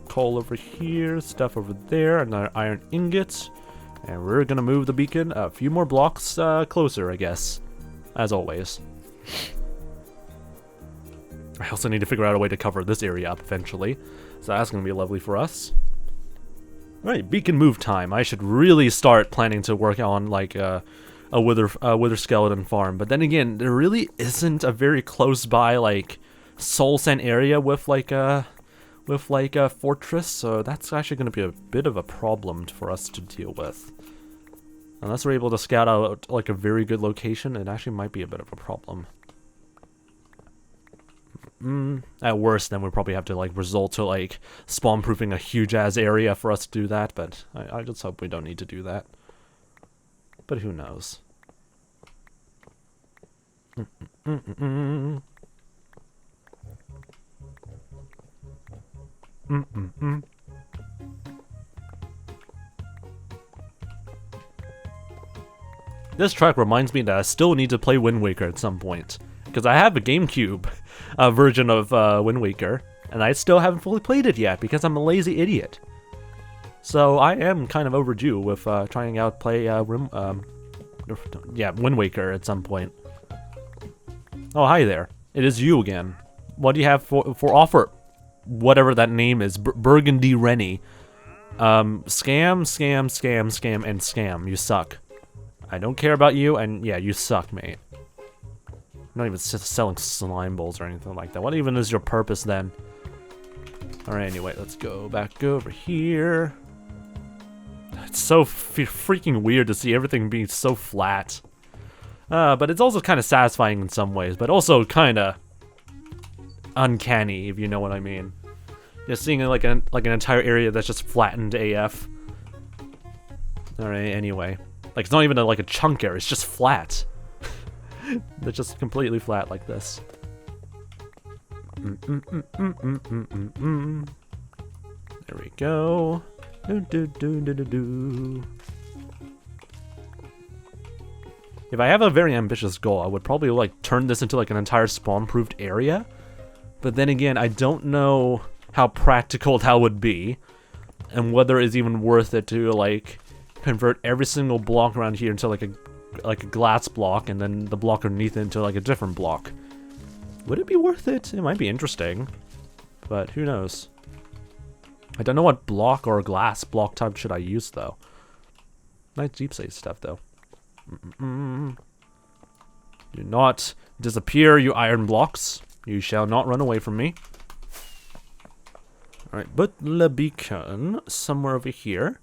Coal over here, stuff over there, another iron ingot. And we're gonna move the beacon a few more blocks closer, I guess. As always. I also need to figure out a way to cover this area up eventually. So that's gonna be lovely for us. Alright, beacon move time. I should really start planning to work on like a wither skeleton farm. But then again, there really isn't a very close by like soul sand area with like a fortress, so that's actually gonna be a bit of a problem for us to deal with. Unless we're able to scout out like a very good location, it actually might be a bit of a problem. At worst, then we probably have to like resort to like spawn proofing a huge ass area for us to do that, but I just hope we don't need to do that. But who knows? This track reminds me that I still need to play Wind Waker at some point, because I have a GameCube version of Wind Waker, and I still haven't fully played it yet because I'm a lazy idiot. So I am kind of overdue with trying out play Wind Waker at some point. Oh, hi there. It is you again. What do you have for offer? Whatever that name is, Burgundy Rennie. Scam, and scam. You suck. I don't care about you, and yeah, you suck, mate. I'm not even selling slime balls or anything like that. What even is your purpose then? Alright, anyway, let's go back over here. It's so freaking weird to see everything being so flat. But it's also kind of satisfying in some ways, but also kind of uncanny, if you know what I mean. Just seeing like an entire area that's just flattened AF. Alright, anyway. Like, it's not even like a chunk area, it's just flat. It's just completely flat like this. There we go. If I have a very ambitious goal, I would probably like turn this into like an entire spawn-proofed area. But then again, I don't know how practical that would be, and whether it's even worth it to like convert every single block around here into like a glass block, and then the block underneath it into like a different block. Would it be worth it? It might be interesting, but who knows? I don't know what block or glass block type should I use though. Nice deep space stuff though. Do not disappear, you iron blocks. You shall not run away from me. Alright, but the beacon somewhere over here.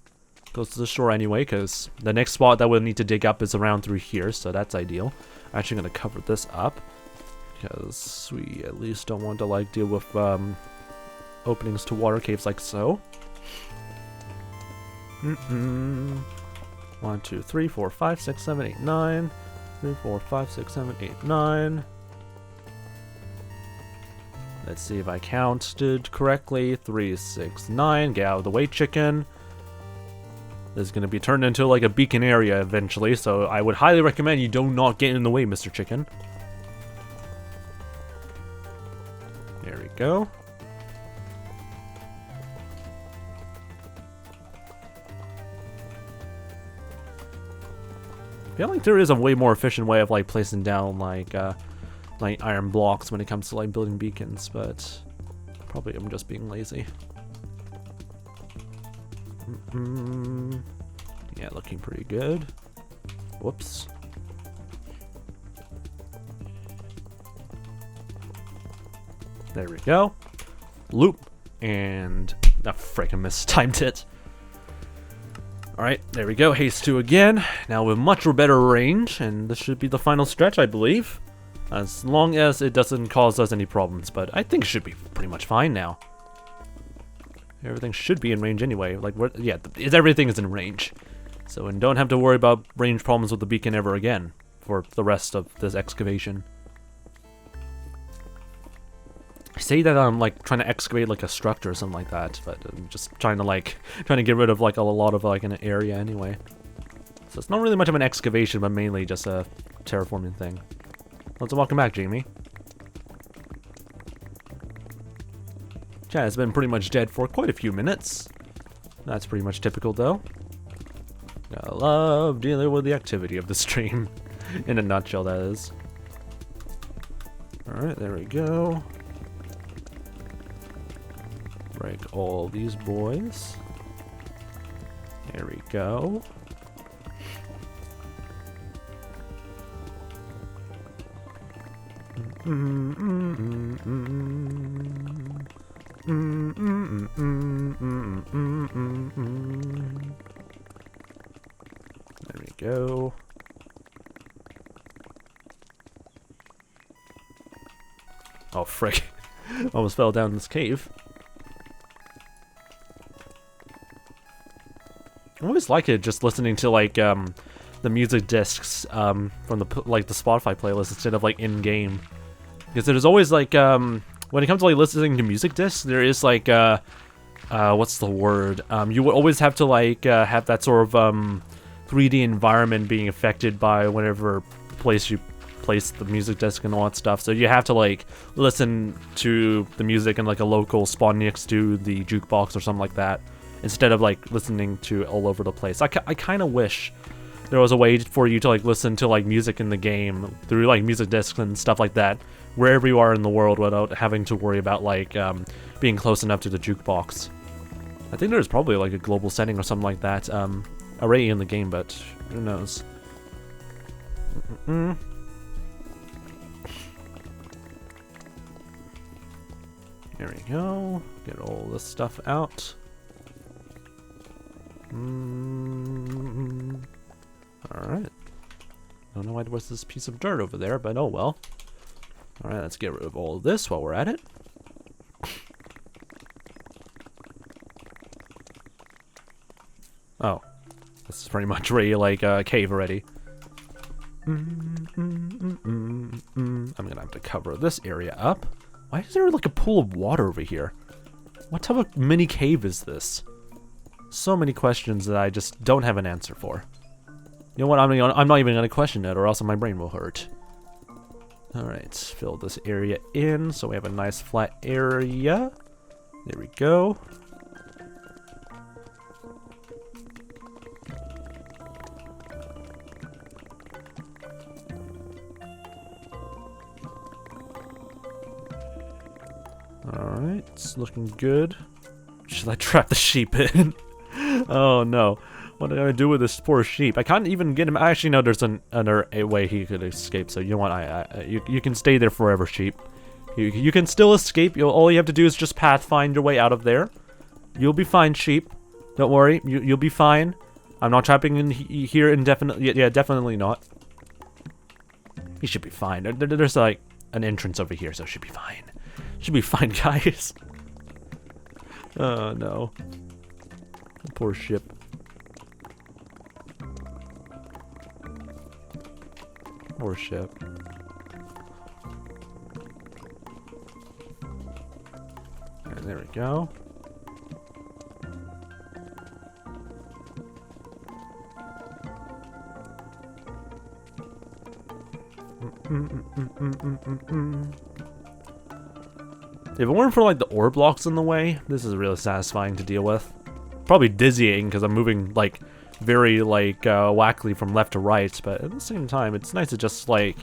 Goes to the shore anyway, because the next spot that we'll need to dig up is around through here, so that's ideal. I'm actually going to cover this up, because we at least don't want to like deal with openings to water caves like so. 1, 2, 3, 4, 5, 6, 7, 8, 9. 3, 4, 5, 6, 7, 8, 9. Let's see if I counted correctly. 3, 6, 9. Get out of the way, chicken. This is going to be turned into like a beacon area eventually, so I would highly recommend you do not get in the way, Mr. Chicken. There we go. I feel like there is a way more efficient way of like placing down like iron blocks when it comes to like building beacons, but probably I'm just being lazy. Yeah, looking pretty good. Whoops. There we go. Loop. And... ah, frick, I mistimed it. Alright, there we go. Haste 2 again. Now with much better range, and this should be the final stretch, I believe. As long as it doesn't cause us any problems, but I think it should be pretty much fine now. Everything should be in range anyway. Like, yeah, everything is in range. So, and don't have to worry about range problems with the beacon ever again for the rest of this excavation. I say that I'm like trying to excavate like a structure or something like that, but I'm just trying to get rid of like a lot of like an area anyway. So it's not really much of an excavation, but mainly just a terraforming thing. Let's welcome back, Jamie. Chat has been pretty much dead for quite a few minutes. That's pretty much typical though. I love dealing with the activity of the stream. In a nutshell, that is. Alright, there we go. Break all these boys. There we go. There we go. Oh, frick. Almost fell down this cave. I always like it just listening to like the music discs from the Spotify playlist instead of like in game, because there's always like when it comes to like listening to music discs, there is like what's the word, you would always have to like have that sort of 3D environment being affected by whatever place you place the music disc and all that stuff. So you have to like listen to the music in like a local spawn next to the jukebox or something like that, instead of like listening to it all over the place. I kind of wish there was a way for you to like listen to like music in the game through like music discs and stuff like that wherever you are in the world without having to worry about like being close enough to the jukebox. I think there's probably like a global setting or something like that already in the game, but who knows. There we go. Get all this stuff out. Alright. Don't know why there was this piece of dirt over there, but oh well. Alright, let's get rid of all of this while we're at it. Oh. This is pretty much really like a cave already. I'm gonna have to cover this area up. Why is there like a pool of water over here? What type of mini cave is this? So many questions that I just don't have an answer for. You know what, I'm not even gonna question it, or else my brain will hurt. Alright, fill this area in so we have a nice flat area. There we go. Alright, it's looking good. Should I trap the sheep in? Oh no. What am I gonna do with this poor sheep? I can't even get him. Actually, no, there's another way he could escape. So you know what? You can stay there forever, sheep. You can still escape. All you have to do is just pathfind your way out of there. You'll be fine, sheep. Don't worry. You'll be fine. I'm not trapping in here indefinitely. Yeah, definitely not. He should be fine. There's like an entrance over here, so it should be fine. Should be fine, guys. Oh no. Poor ship. Poor ship. And there we go. If it weren't for like the ore blocks in the way, this is really satisfying to deal with. Probably dizzying because I'm moving like very like wackily from left to right, but at the same time it's nice to just like,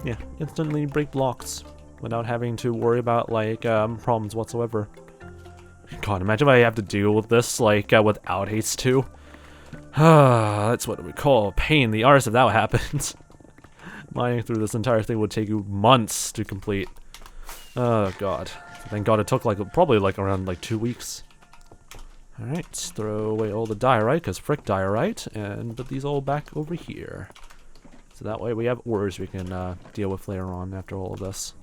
yeah, instantly break blocks without having to worry about like problems whatsoever. God, imagine if I have to deal with this, like, without haste too. That's what we call a pain in the arse if that happens. Mining through this entire thing would take you months to complete. Oh, God. Thank God it took, like, probably, like, around, like, 2 weeks. Alright, throw away all the diorite, because frick diorite, and put these all back over here. So that way we have ores we can deal with later on after all of this.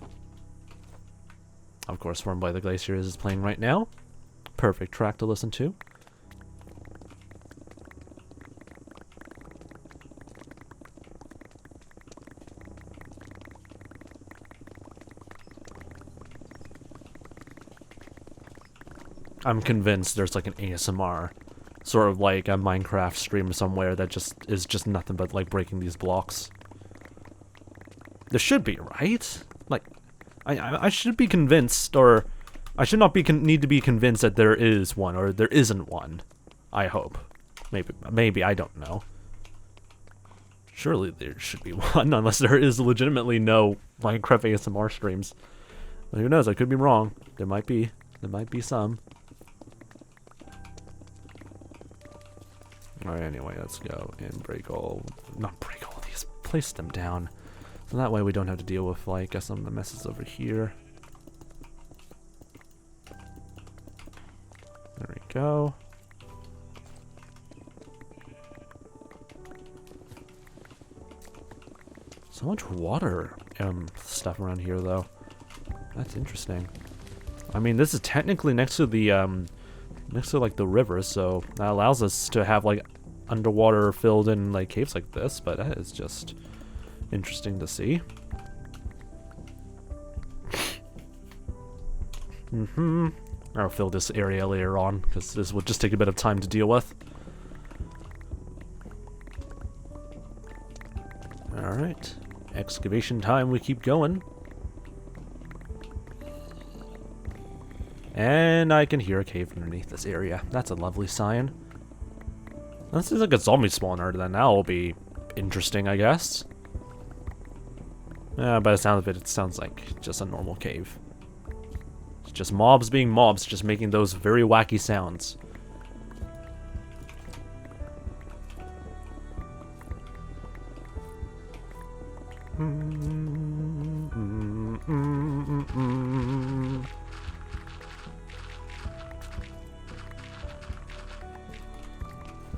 Of course, Formed by the Glaciers is playing right now. Perfect track to listen to. I'm convinced there's like an ASMR, sort of like a Minecraft stream somewhere that just is just nothing but like breaking these blocks. There should be, right? Like, I should be convinced, or I should not be need to be convinced that there is one, or there isn't one. I hope. Maybe, I don't know. Surely there should be one, unless there is legitimately no Minecraft ASMR streams. But who knows, I could be wrong. There might be some. Alright, anyway, let's go and not break all these, place them down. So that way we don't have to deal with, like, some of the messes over here. There we go. So much water stuff around here, though. That's interesting. I mean, this is technically next to the, like, the river, so that allows us to have, like, underwater filled in, like, caves like this, but that is just interesting to see. I'll fill this area later on, because this will just take a bit of time to deal with. Alright. Excavation time, we keep going. And I can hear a cave underneath this area. That's a lovely sign. This is like a zombie spawner, then that will be interesting, I guess. By the sound of it, it sounds like just a normal cave. It's just mobs being mobs, just making those very wacky sounds.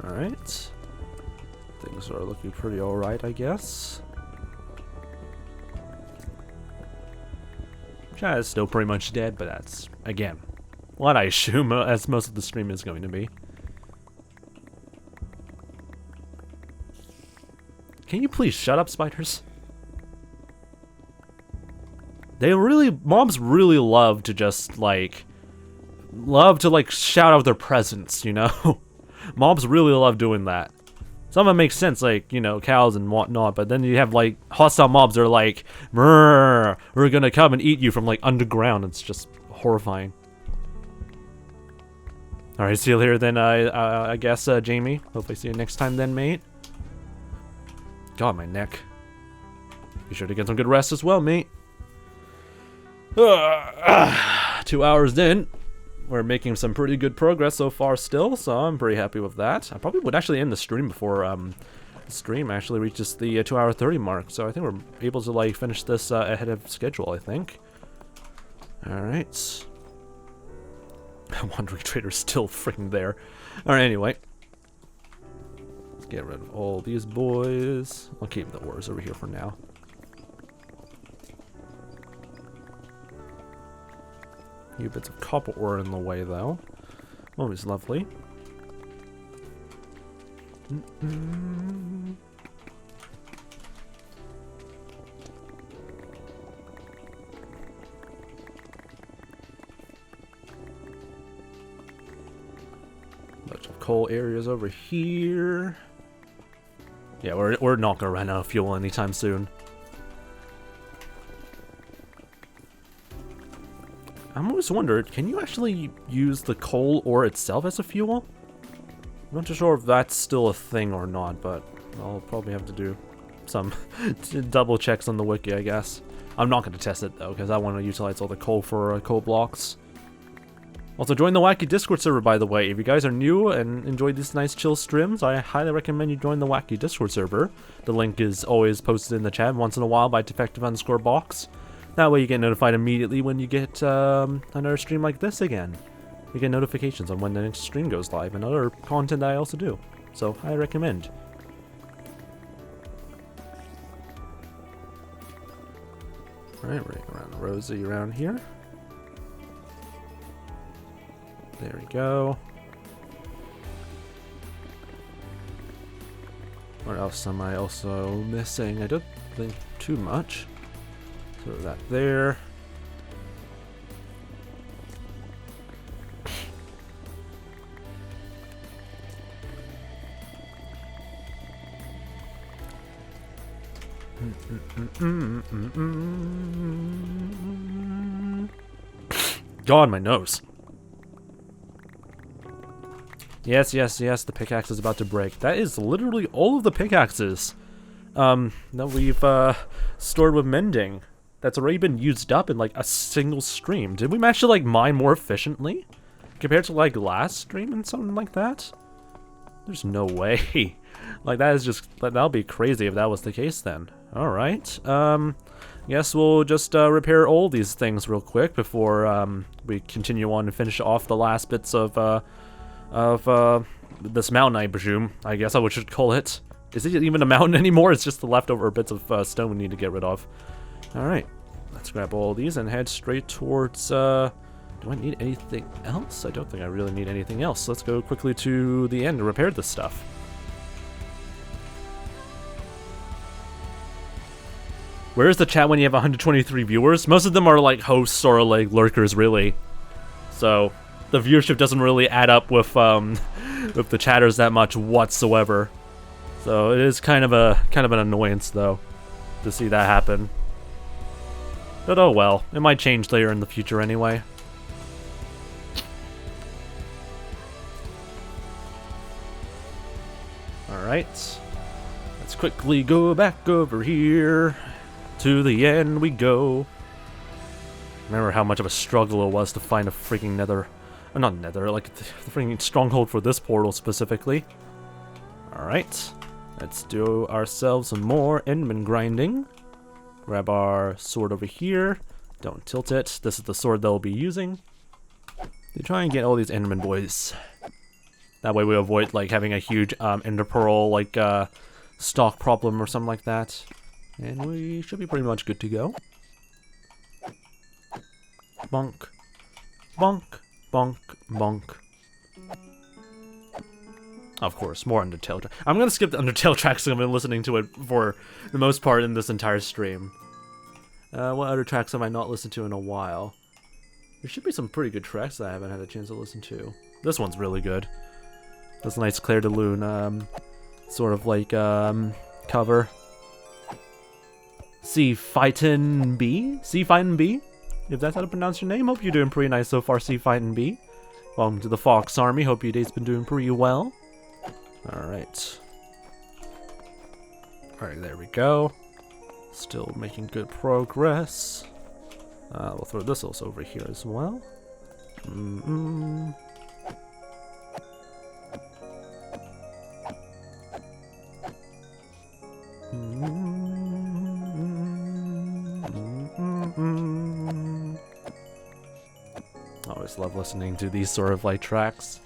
Alright. Things are looking pretty alright, I guess. Chad is still pretty much dead, but that's, again, what I assume as most of the stream is going to be. Can you please shut up, spiders? Mobs really love to just, like, shout out their presence, you know? Mobs really love doing that. Some of it makes sense, like, you know, cows and whatnot, but then you have, like, hostile mobs that are like, "Brrr, we're gonna come and eat you from, like, underground." It's just horrifying. Alright, see you here then, I guess, Jamie. Hopefully see you next time then, mate. God, my neck. Be sure to get some good rest as well, mate. 2 hours in. We're making some pretty good progress so far still, so I'm pretty happy with that. I probably would actually end the stream before the stream actually reaches the 2 hour 30 mark, so I think we're able to, like, finish this ahead of schedule, I think. Alright. Wandering Trader's still freaking there. Alright, anyway. Let's get rid of all these boys. I'll keep the ores over here for now. A few bits of copper ore in the way, though. Always lovely. Bunch of coal areas over here. Yeah, we're not gonna run out of fuel anytime soon. I'm always wondered, can you actually use the coal ore itself as a fuel? I'm not too sure if that's still a thing or not, but I'll probably have to do some double checks on the wiki, I guess. I'm not going to test it though, because I want to utilize all the coal for coal blocks. Also, join the Wacky Discord server, by the way. If you guys are new and enjoy these nice chill streams, I highly recommend you join the Wacky Discord server. The link is always posted in the chat once in a while by Defective_Box. That way you get notified immediately when you get another stream like this again. You get notifications on when the next stream goes live and other content that I also do. So, I recommend. Alright, we're around Rosie around here. There we go. What else am I also missing? I don't think too much. Throw that there. God, my nose. Yes, the pickaxe is about to break. That is literally all of the pickaxes that we've stored with mending. That's already been used up in like a single stream. Did we manage to like mine more efficiently compared to like last stream and something like that? There's no way. Like that is just, that'll be crazy if that was the case then. Alright, guess we'll just repair all these things real quick before we continue on and finish off the last bits of this mountain, I presume. I guess I should call it. Is it even a mountain anymore? It's just the leftover bits of stone we need to get rid of. Alright, let's grab all these and head straight towards, do I need anything else? I don't think I really need anything else. Let's go quickly to the end and repair this stuff. Where's the chat when you have 123 viewers? Most of them are like hosts or like lurkers, really. So the viewership doesn't really add up with the chatters that much whatsoever. So it is kind of an annoyance though to see that happen. But oh well, it might change later in the future anyway. Alright, let's quickly go back over here. To the end we go. Remember how much of a struggle it was to find a freaking nether... not nether, like the freaking stronghold for this portal specifically. Alright, let's do ourselves some more enderman grinding. Grab our sword over here. Don't tilt it. This is the sword that we'll be using. To try and get all these enderman boys. That way we avoid like having a huge ender pearl like stock problem or something like that. And we should be pretty much good to go. Bonk. Bonk. Bonk. Bonk. Of course, more Undertale tracks. I'm gonna skip the Undertale tracks because I've been listening to it for the most part in this entire stream. What other tracks have I not listened to in a while? There should be some pretty good tracks that I haven't had a chance to listen to. This one's really good. This nice Claire de Lune, sort of like, cover. 𝗦cie𝗰𝗶𝗹? 𝗦cie𝗰𝗶𝗶? If that's how to pronounce your name, hope you're doing pretty nice so far, 𝗦cie𝗰𝗶𝗶. Welcome to the Fox Army, hope your day's been doing pretty well. Alright. Alright, there we go. Still making good progress. We'll throw this also over here as well. Always love listening to these sort of like tracks.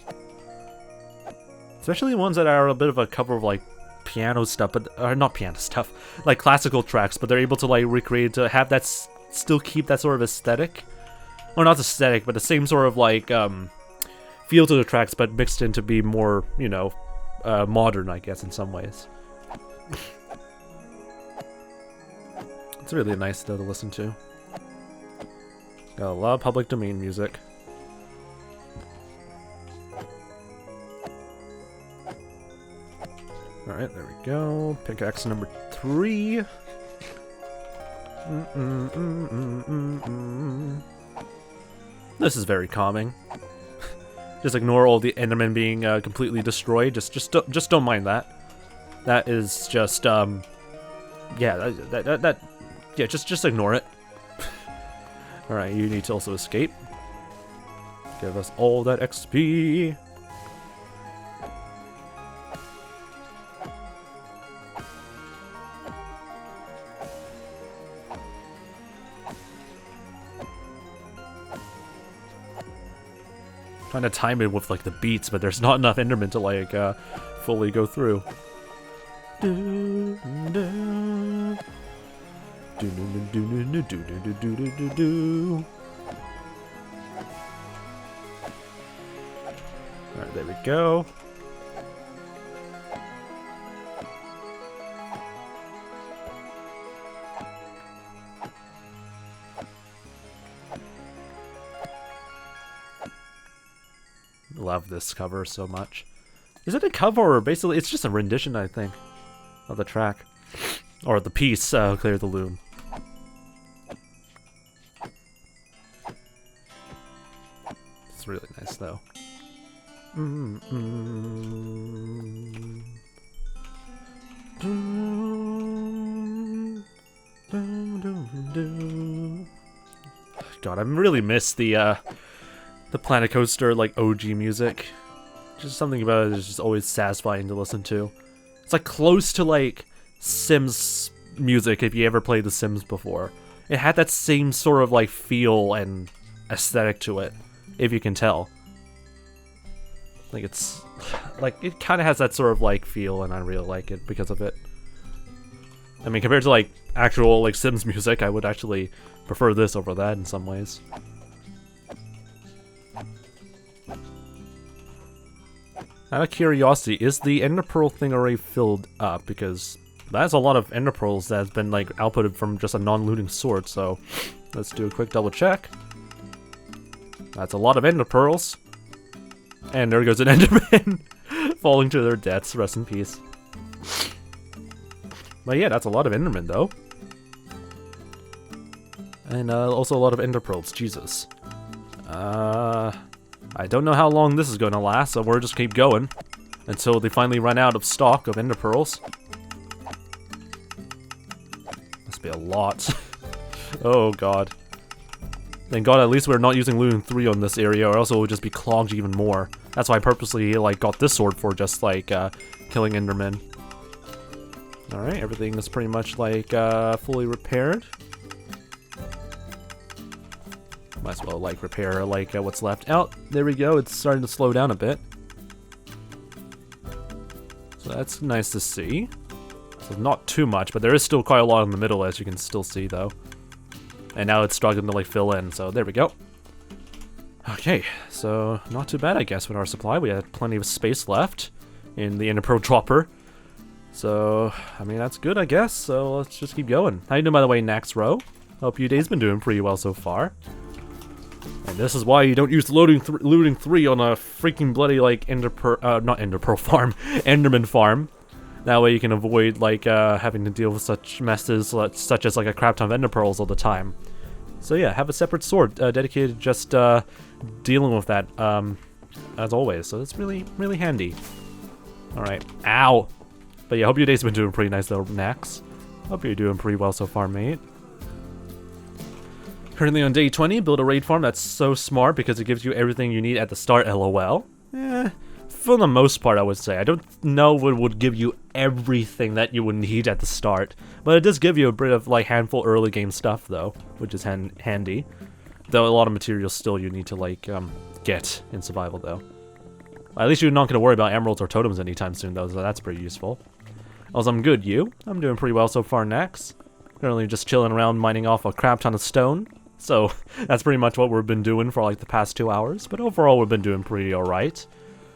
Especially ones that are a bit of a cover of like piano stuff, but not piano stuff, like classical tracks, but they're able to like recreate to have that still keep that sort of aesthetic. Well, not aesthetic, but the same sort of like feel to the tracks, but mixed in to be more, you know, modern, I guess, in some ways. It's really nice though to listen to. Got a lot of public domain music. Alright, there we go. Pickaxe number 3. This is very calming. Just ignore all the Endermen being completely destroyed. Just don't mind that. That is just yeah, just ignore it. Alright, you need to also escape. Give us all that XP. Trying to time it with like the beats, but there's not enough Enderman to like fully go through. Alright, there we go. Love this cover so much. Is it a cover or basically it's just a rendition, I think, of the track or the piece, Clear the Loon. It's really nice though. God, I really miss the Planet Coaster like OG music. Just something about it is just always satisfying to listen to. It's like close to like Sims music if you ever played The Sims before. It had that same sort of like feel and aesthetic to it, if you can tell. Like it's like it kind of has that sort of like feel, and I really like it because of it. I mean, compared to like actual like Sims music, I would actually prefer this over that in some ways. Out of curiosity, is the Ender Pearl thing already filled up? Because that's a lot of Ender Pearls that has been like outputted from just a non-looting sword, so let's do a quick double check. That's a lot of Ender Pearls. And there goes an Enderman falling to their deaths, rest in peace. But yeah, that's a lot of Endermen though. And also a lot of Ender Pearls, Jesus. I don't know how long this is going to last, so we'll just keep going until they finally run out of stock of Ender Pearls. Must be a lot. Oh god. Thank god at least we're not using Looting 3 on this area, or else it would just be clogged even more. That's why I purposely like got this sword for just like killing Endermen. Alright, everything is pretty much like fully repaired. Might as well like repair like what's left out. There we go, it's starting to slow down a bit. So that's nice to see. So not too much, but there is still quite a lot in the middle, as you can still see though. And now it's struggling to like fill in, so there we go. Okay, so not too bad I guess with our supply. We had plenty of space left in the Ender Pearl dropper. So, I mean, that's good I guess, so let's just keep going. How you doing by the way, Nax Row? Hope your day's been doing pretty well so far. And this is why you don't use Looting 3 on a freaking bloody like not Ender Pearl farm, Enderman farm. That way you can avoid like having to deal with such messes such as like a crap ton of Ender Pearls all the time. So yeah, have a separate sword dedicated to just dealing with that as always. So it's really, really handy. Alright, ow! But yeah, hope your day's been doing pretty nice though, Nax. Hope you're doing pretty well so far, mate. Currently on day 20, build a raid farm. That's so smart because it gives you everything you need at the start, lol. For the most part, I would say. I don't know what would give you everything that you would need at the start, but it does give you a bit of like handful early game stuff though, which is handy. Though a lot of materials still you need to like get in survival though. At least you're not going to worry about emeralds or totems anytime soon though, so that's pretty useful. Also, I'm good, you? I'm doing pretty well so far, Nax. Currently just chilling around mining off a crap ton of stone. So, that's pretty much what we've been doing for like the past 2 hours, but overall we've been doing pretty alright.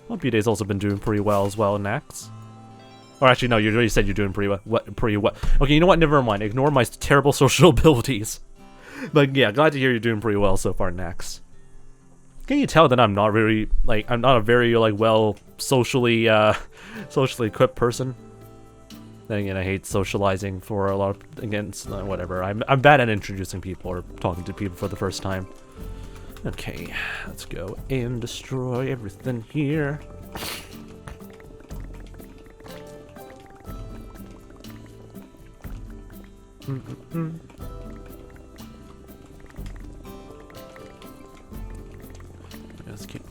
Hope your day's also been doing pretty well as well, Nax. Or actually, no, you already said you're doing pretty well. Okay, you know what? Never mind. Ignore my terrible social abilities. But yeah, glad to hear you're doing pretty well so far, Nax. Can you tell that I'm not really, like, I'm not a very, like, well, socially equipped person? Then again, I hate socializing for a lot of, against, whatever. I'm bad at introducing people or talking to people for the first time. Okay, let's go and destroy everything here.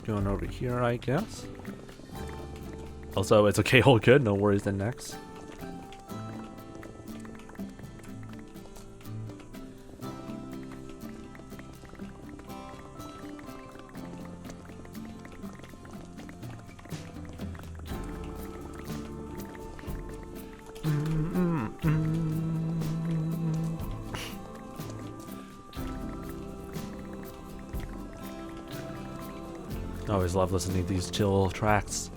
Going over here, I guess. Also, it's okay, all good. No worries then next. I always love listening to these chill tracks.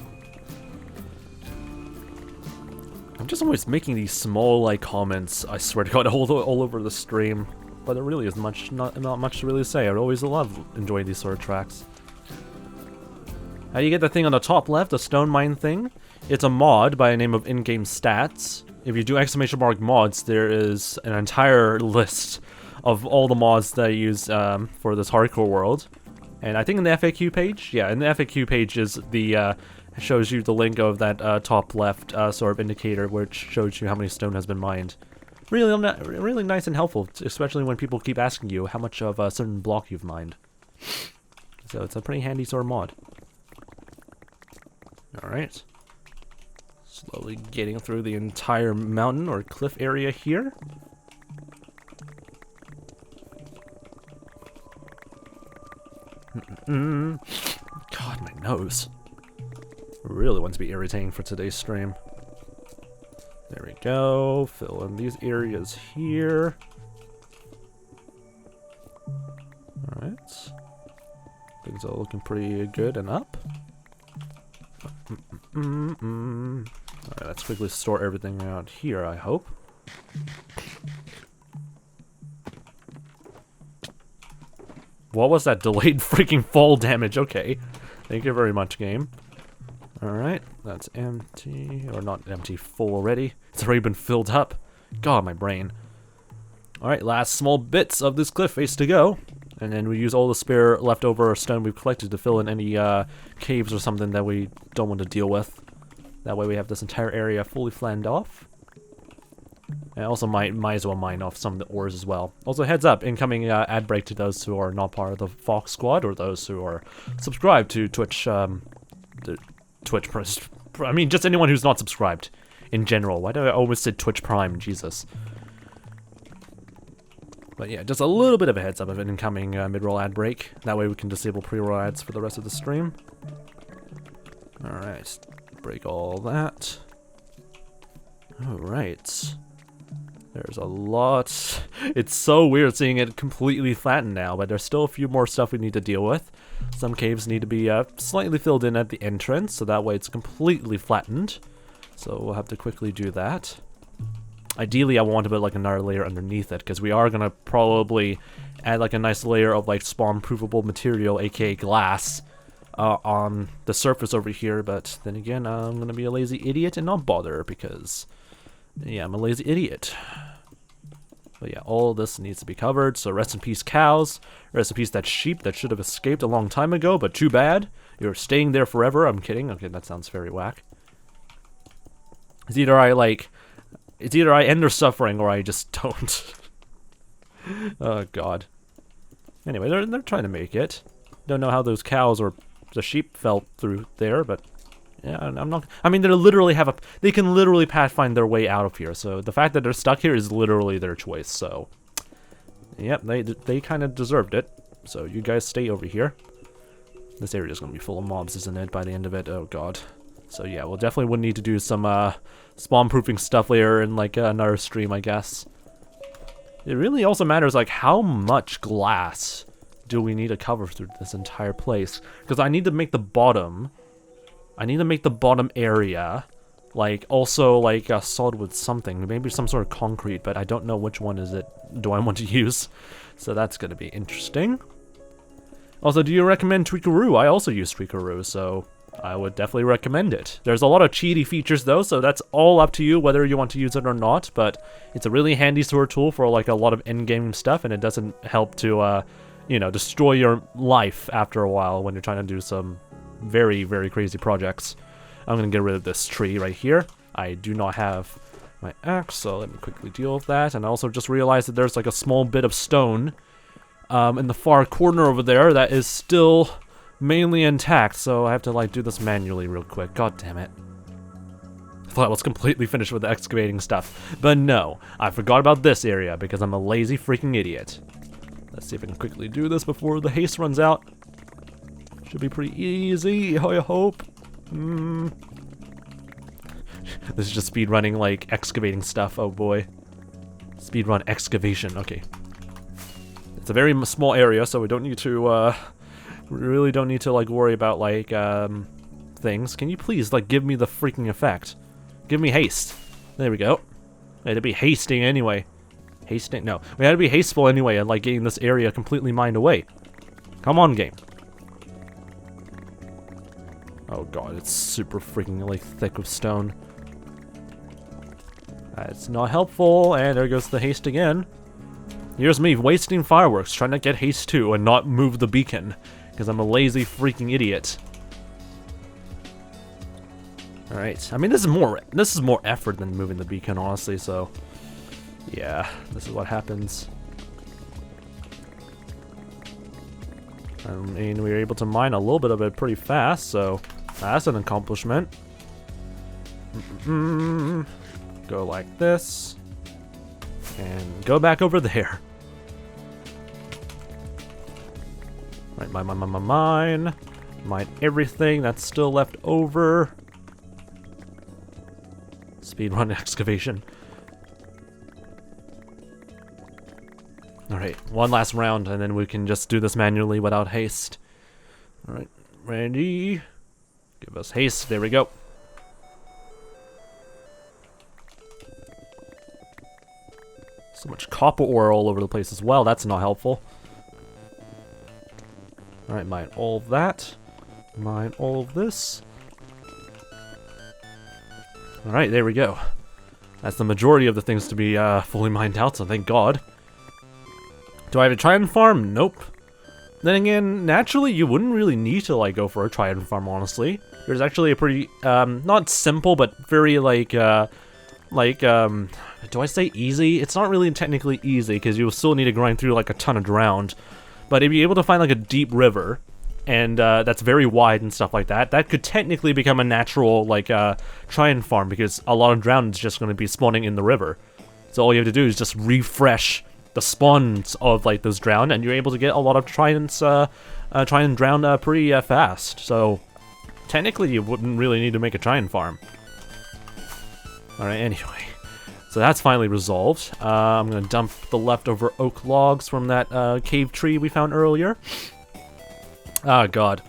I'm just always making these small like comments, I swear to God, all over the stream. But there really is not much to really say. I always love enjoying these sort of tracks. How do you get the thing on the top left, the stone mine thing? It's a mod by the name of in-game stats. If you do !_ mods, there is an entire list of all the mods that I use for this hardcore world. And I think in the FAQ page, yeah, in the FAQ page is the shows you the link of that top left sort of indicator, which shows you how many stone has been mined. Really nice and helpful, especially when people keep asking you how much of a certain block you've mined. So it's a pretty handy sort of mod. All right, slowly getting through the entire mountain or cliff area here. God, my nose really wants to be irritating for today's stream. There we go. Fill in these areas here. Alright. Things are looking pretty good and up. Alright, let's quickly store everything out here, I hope. What was that delayed freaking fall damage? Okay. Thank you very much, game. Alright, that's empty. Or not empty, full already. It's already been filled up. God, my brain. Alright, last small bits of this cliff face to go. And then we use all the spare leftover stone we've collected to fill in any caves or something that we don't want to deal with. That way we have this entire area fully flanned off. And also might as well mine off some of the ores as well. Also, heads up, incoming ad break to those who are not part of the Fox Squad or those who are subscribed to Twitch. I mean, just anyone who's not subscribed in general. Why do I always say Twitch Prime? Jesus. But yeah, just a little bit of a heads up of an incoming mid-roll ad break. That way we can disable pre-roll ads for the rest of the stream. Alright, break all that. Alright. There's a lot. It's so weird seeing it completely flattened now, but there's still a few more stuff we need to deal with. Some caves need to be slightly filled in at the entrance, so that way it's completely flattened. So we'll have to quickly do that. Ideally, I want to put like another layer underneath it, because we are going to probably add like a nice layer of like spawn-proofable material, aka glass, on the surface over here. But then again, I'm going to be a lazy idiot and not bother, because... yeah, I'm a lazy idiot. But yeah, all this needs to be covered, so rest in peace cows, rest in peace that sheep that should have escaped a long time ago, but too bad. You're staying there forever. I'm kidding. Okay, that sounds very whack. It's either I end their suffering or I just don't. Oh god. Anyway, they're trying to make it. Don't know how those cows or the sheep fell through there, but yeah, I'm not. I mean, they can literally find their way out of here. So the fact that they're stuck here is literally their choice. So, yep, they kind of deserved it. So you guys stay over here. This area is gonna be full of mobs, isn't it? By the end of it, oh god. So yeah, we'll definitely would need to do some spawn-proofing stuff later in like another stream, I guess. It really also matters like how much glass do we need to cover through this entire place? Because I need to make the bottom. I need to make the bottom area, like, also, like, solid with something. Maybe some sort of concrete, but I don't know which one do I want to use. So that's going to be interesting. Also, do you recommend 𝗦cie𝗰𝗶? I also use 𝗦cie𝗰𝗶, so I would definitely recommend it. There's a lot of cheaty features, though, so that's all up to you whether you want to use it or not. But it's a really handy sort of tool for, like, a lot of in-game stuff, and it doesn't help to, you know, destroy your life after a while when you're trying to do some very, very crazy projects. I'm gonna get rid of this tree right here. I do not have my axe, so let me quickly deal with that. And I also just realized that there's like a small bit of stone in the far corner over there that is still mainly intact, so I have to like do this manually real quick. God damn it. I thought I was completely finished with the excavating stuff, but no, I forgot about this area because I'm a lazy freaking idiot. Let's see if I can quickly do this before the haste runs out. Should be pretty easy, I hope. This is just speedrunning like excavating stuff, oh boy. Speedrun excavation, okay. It's a very small area, so we don't need to, we really don't need to like worry about like, things. Can you please like give me the freaking effect? Give me haste. There we go. We had to be hasting anyway. Hasting? No. We had to be hasteful anyway and like getting this area completely mined away. Come on, game. Oh god, it's super freaking like thick with stone. That's not helpful, and there goes the haste again. Here's me wasting fireworks trying to get haste 2 and not move the beacon because I'm a lazy freaking idiot. Alright, I mean this is more effort than moving the beacon, honestly, so yeah, this is what happens. I mean, we were able to mine a little bit of it pretty fast, so that's an accomplishment. Go like this, and go back over there. Right, mine everything that's still left over. Speedrun excavation. Alright, one last round, and then we can just do this manually without haste. Alright, ready? Give us haste, there we go. So much copper ore all over the place as well, that's not helpful. Alright, mine all of that. Mine all of this. Alright, there we go. That's the majority of the things to be fully mined out, so thank God. Do I have a try-and farm? Nope. Then again, naturally, you wouldn't really need to like go for a try-and farm, honestly. There's actually a pretty, not simple, but very like, do I say easy? It's not really technically easy, because you'll still need to grind through like a ton of ground. But if you're able to find like a deep river, and that's very wide and stuff like that, that could technically become a natural like try-and farm, because a lot of drowned is just going to be spawning in the river. So all you have to do is just refresh the spawns of like those drowned, and you're able to get a lot of try and drown pretty fast. So technically you wouldn't really need to make a try-and farm. Alright, anyway. So that's finally resolved. I'm gonna dump the leftover oak logs from that cave tree we found earlier. Oh god.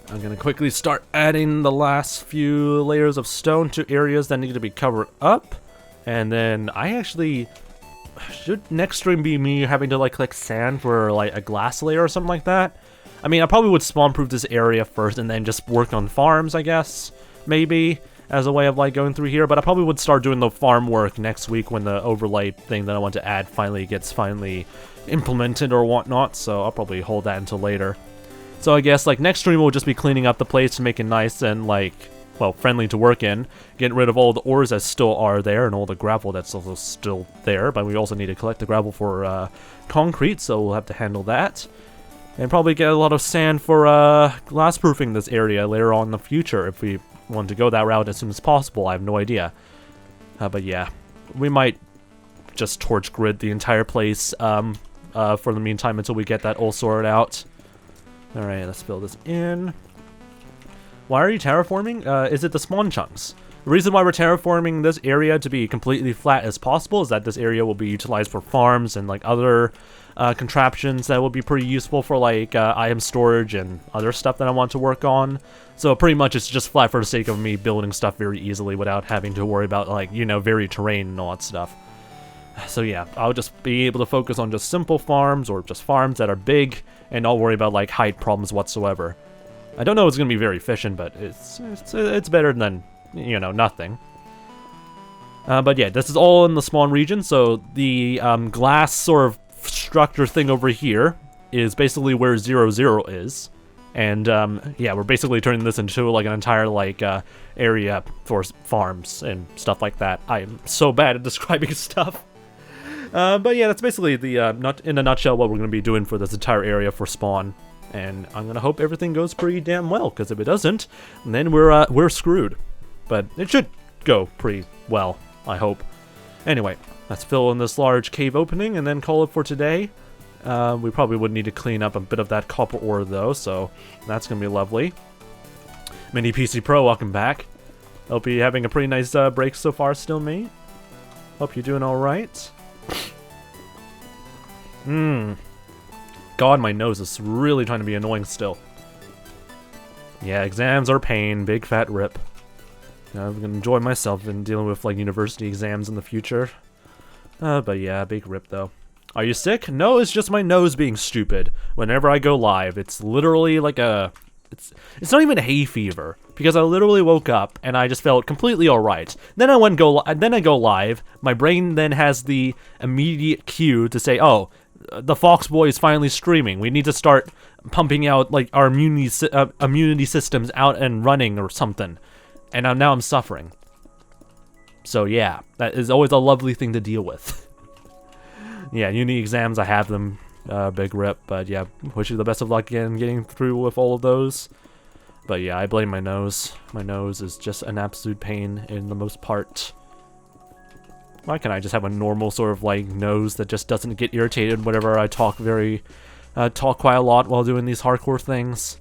I'm gonna quickly start adding the last few layers of stone to areas that need to be covered up. And then I actually... should next stream be me having to like collect sand for like a glass layer or something like that? I mean, I probably would spawn proof this area first and then just work on farms, I guess. Maybe. As a way of like going through here, but I probably would start doing the farm work next week when the overlay thing that I want to add gets implemented or whatnot, so I'll probably hold that until later. So I guess like next stream we'll just be cleaning up the place to make it nice and like, well, friendly to work in, getting rid of all the ores that still are there and all the gravel that's also still there, but we also need to collect the gravel for concrete, so we'll have to handle that. And probably get a lot of sand for glass proofing this area later on in the future if we want to go that route as soon as possible. I have no idea. But yeah, we might just torch grid the entire place for the meantime until we get that all sorted out. Alright, let's fill this in. Why are you terraforming? Is it the spawn chunks? The reason why we're terraforming this area to be completely flat as possible is that this area will be utilized for farms and like other contraptions that will be pretty useful for like item storage and other stuff that I want to work on. So pretty much it's just flat for the sake of me building stuff very easily without having to worry about like, you know, varied terrain and all that stuff. So yeah, I'll just be able to focus on just simple farms or just farms that are big and not worry about like height problems whatsoever. I don't know if it's going to be very efficient, but it's better than, you know, nothing. But yeah, this is all in the spawn region, so the glass sort of structure thing over here is basically where 0, is. And yeah, we're basically turning this into like an entire like area for farms and stuff like that. I am so bad at describing stuff. But yeah, that's basically the in a nutshell what we're going to be doing for this entire area for spawn. and I'm gonna hope everything goes pretty damn well, because if it doesn't, then we're screwed. But it should go pretty well, I hope. Anyway, let's fill in this large cave opening and then call it for today. We probably would need to clean up a bit of that copper ore though, so that's gonna be lovely. Mini PC Pro, welcome back. Hope you're having a pretty nice break so far still, mate. Hope you're doing alright. God, my nose is really trying to be annoying still. Yeah, exams are pain, big fat rip. I'm gonna enjoy myself in dealing with like university exams in the future. But yeah, big rip though. Are you sick? No, it's just my nose being stupid. Whenever I go live, it's literally like a... It's not even hay fever, because I literally woke up and I just felt completely alright. Then I go live, my brain then has the immediate cue to say, oh, the Fox Boy is finally streaming. We need to start pumping out like our immunity systems out and running or something. And now I'm suffering. So yeah, that is always a lovely thing to deal with. Yeah, uni exams, I have them. Big rip, but yeah, wish you the best of luck again getting through with all of those. But yeah, I blame my nose. My nose is just an absolute pain in the most part. Why can't I just have a normal sort of like nose that just doesn't get irritated whenever I talk quite a lot while doing these hardcore things?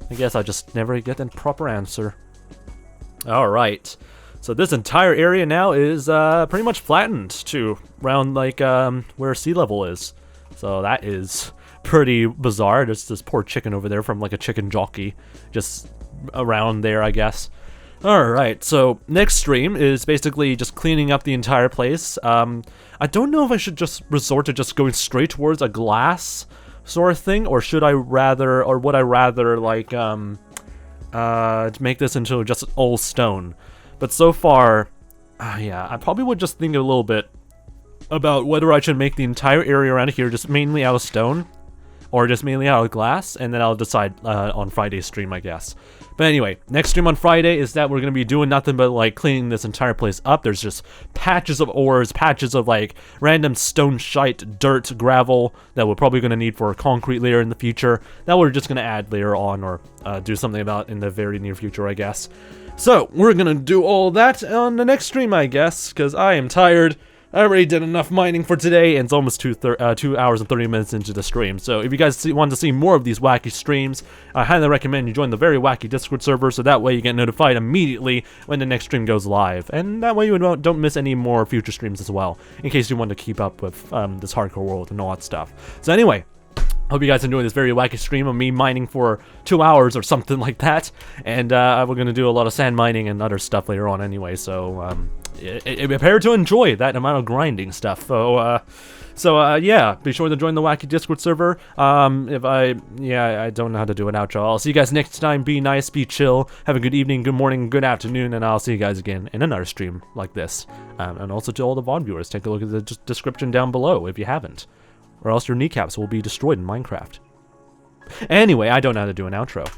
I guess I just never get the proper answer. Alright, so this entire area now is pretty much flattened to around like where sea level is. So that is pretty bizarre. There's this poor chicken over there from like a chicken jockey just around there, I guess. Alright, so next stream is basically just cleaning up the entire place. I don't know if I should just resort to just going straight towards a glass sort of thing, or would I rather like make this into just all stone. But so far, yeah, I probably would just think a little bit about whether I should make the entire area around here just mainly out of stone, or just mainly out of glass, and then I'll decide on Friday's stream, I guess. But anyway, next stream on Friday is that we're going to be doing nothing but like cleaning this entire place up. There's just patches of ores, patches of like random stone shite, dirt, gravel that we're probably going to need for a concrete layer in the future that we're just going to add later on, or do something about in the very near future, I guess. So we're going to do all that on the next stream, I guess, because I am tired. I already did enough mining for today, and it's almost 2 hours and 30 minutes into the stream. So if you guys want to see more of these wacky streams, I highly recommend you join the Very Wacky Discord server, so that way you get notified immediately when the next stream goes live. And that way you don't miss any more future streams as well, in case you want to keep up with this hardcore world and all that stuff. So anyway, hope you guys enjoy this very wacky stream of me mining for 2 hours or something like that. And we're going to do a lot of sand mining and other stuff later on anyway, so... prepare to enjoy that amount of grinding stuff. So yeah, be sure to join the Wacky Discord server. I don't know how to do an outro. I'll see you guys next time. Be nice, be chill, have a good evening, good morning, good afternoon, and I'll see you guys again in another stream like this. And also to all the VOD viewers, take a look at the description down below if you haven't, or else your kneecaps will be destroyed in Minecraft. Anyway, I don't know how to do an outro.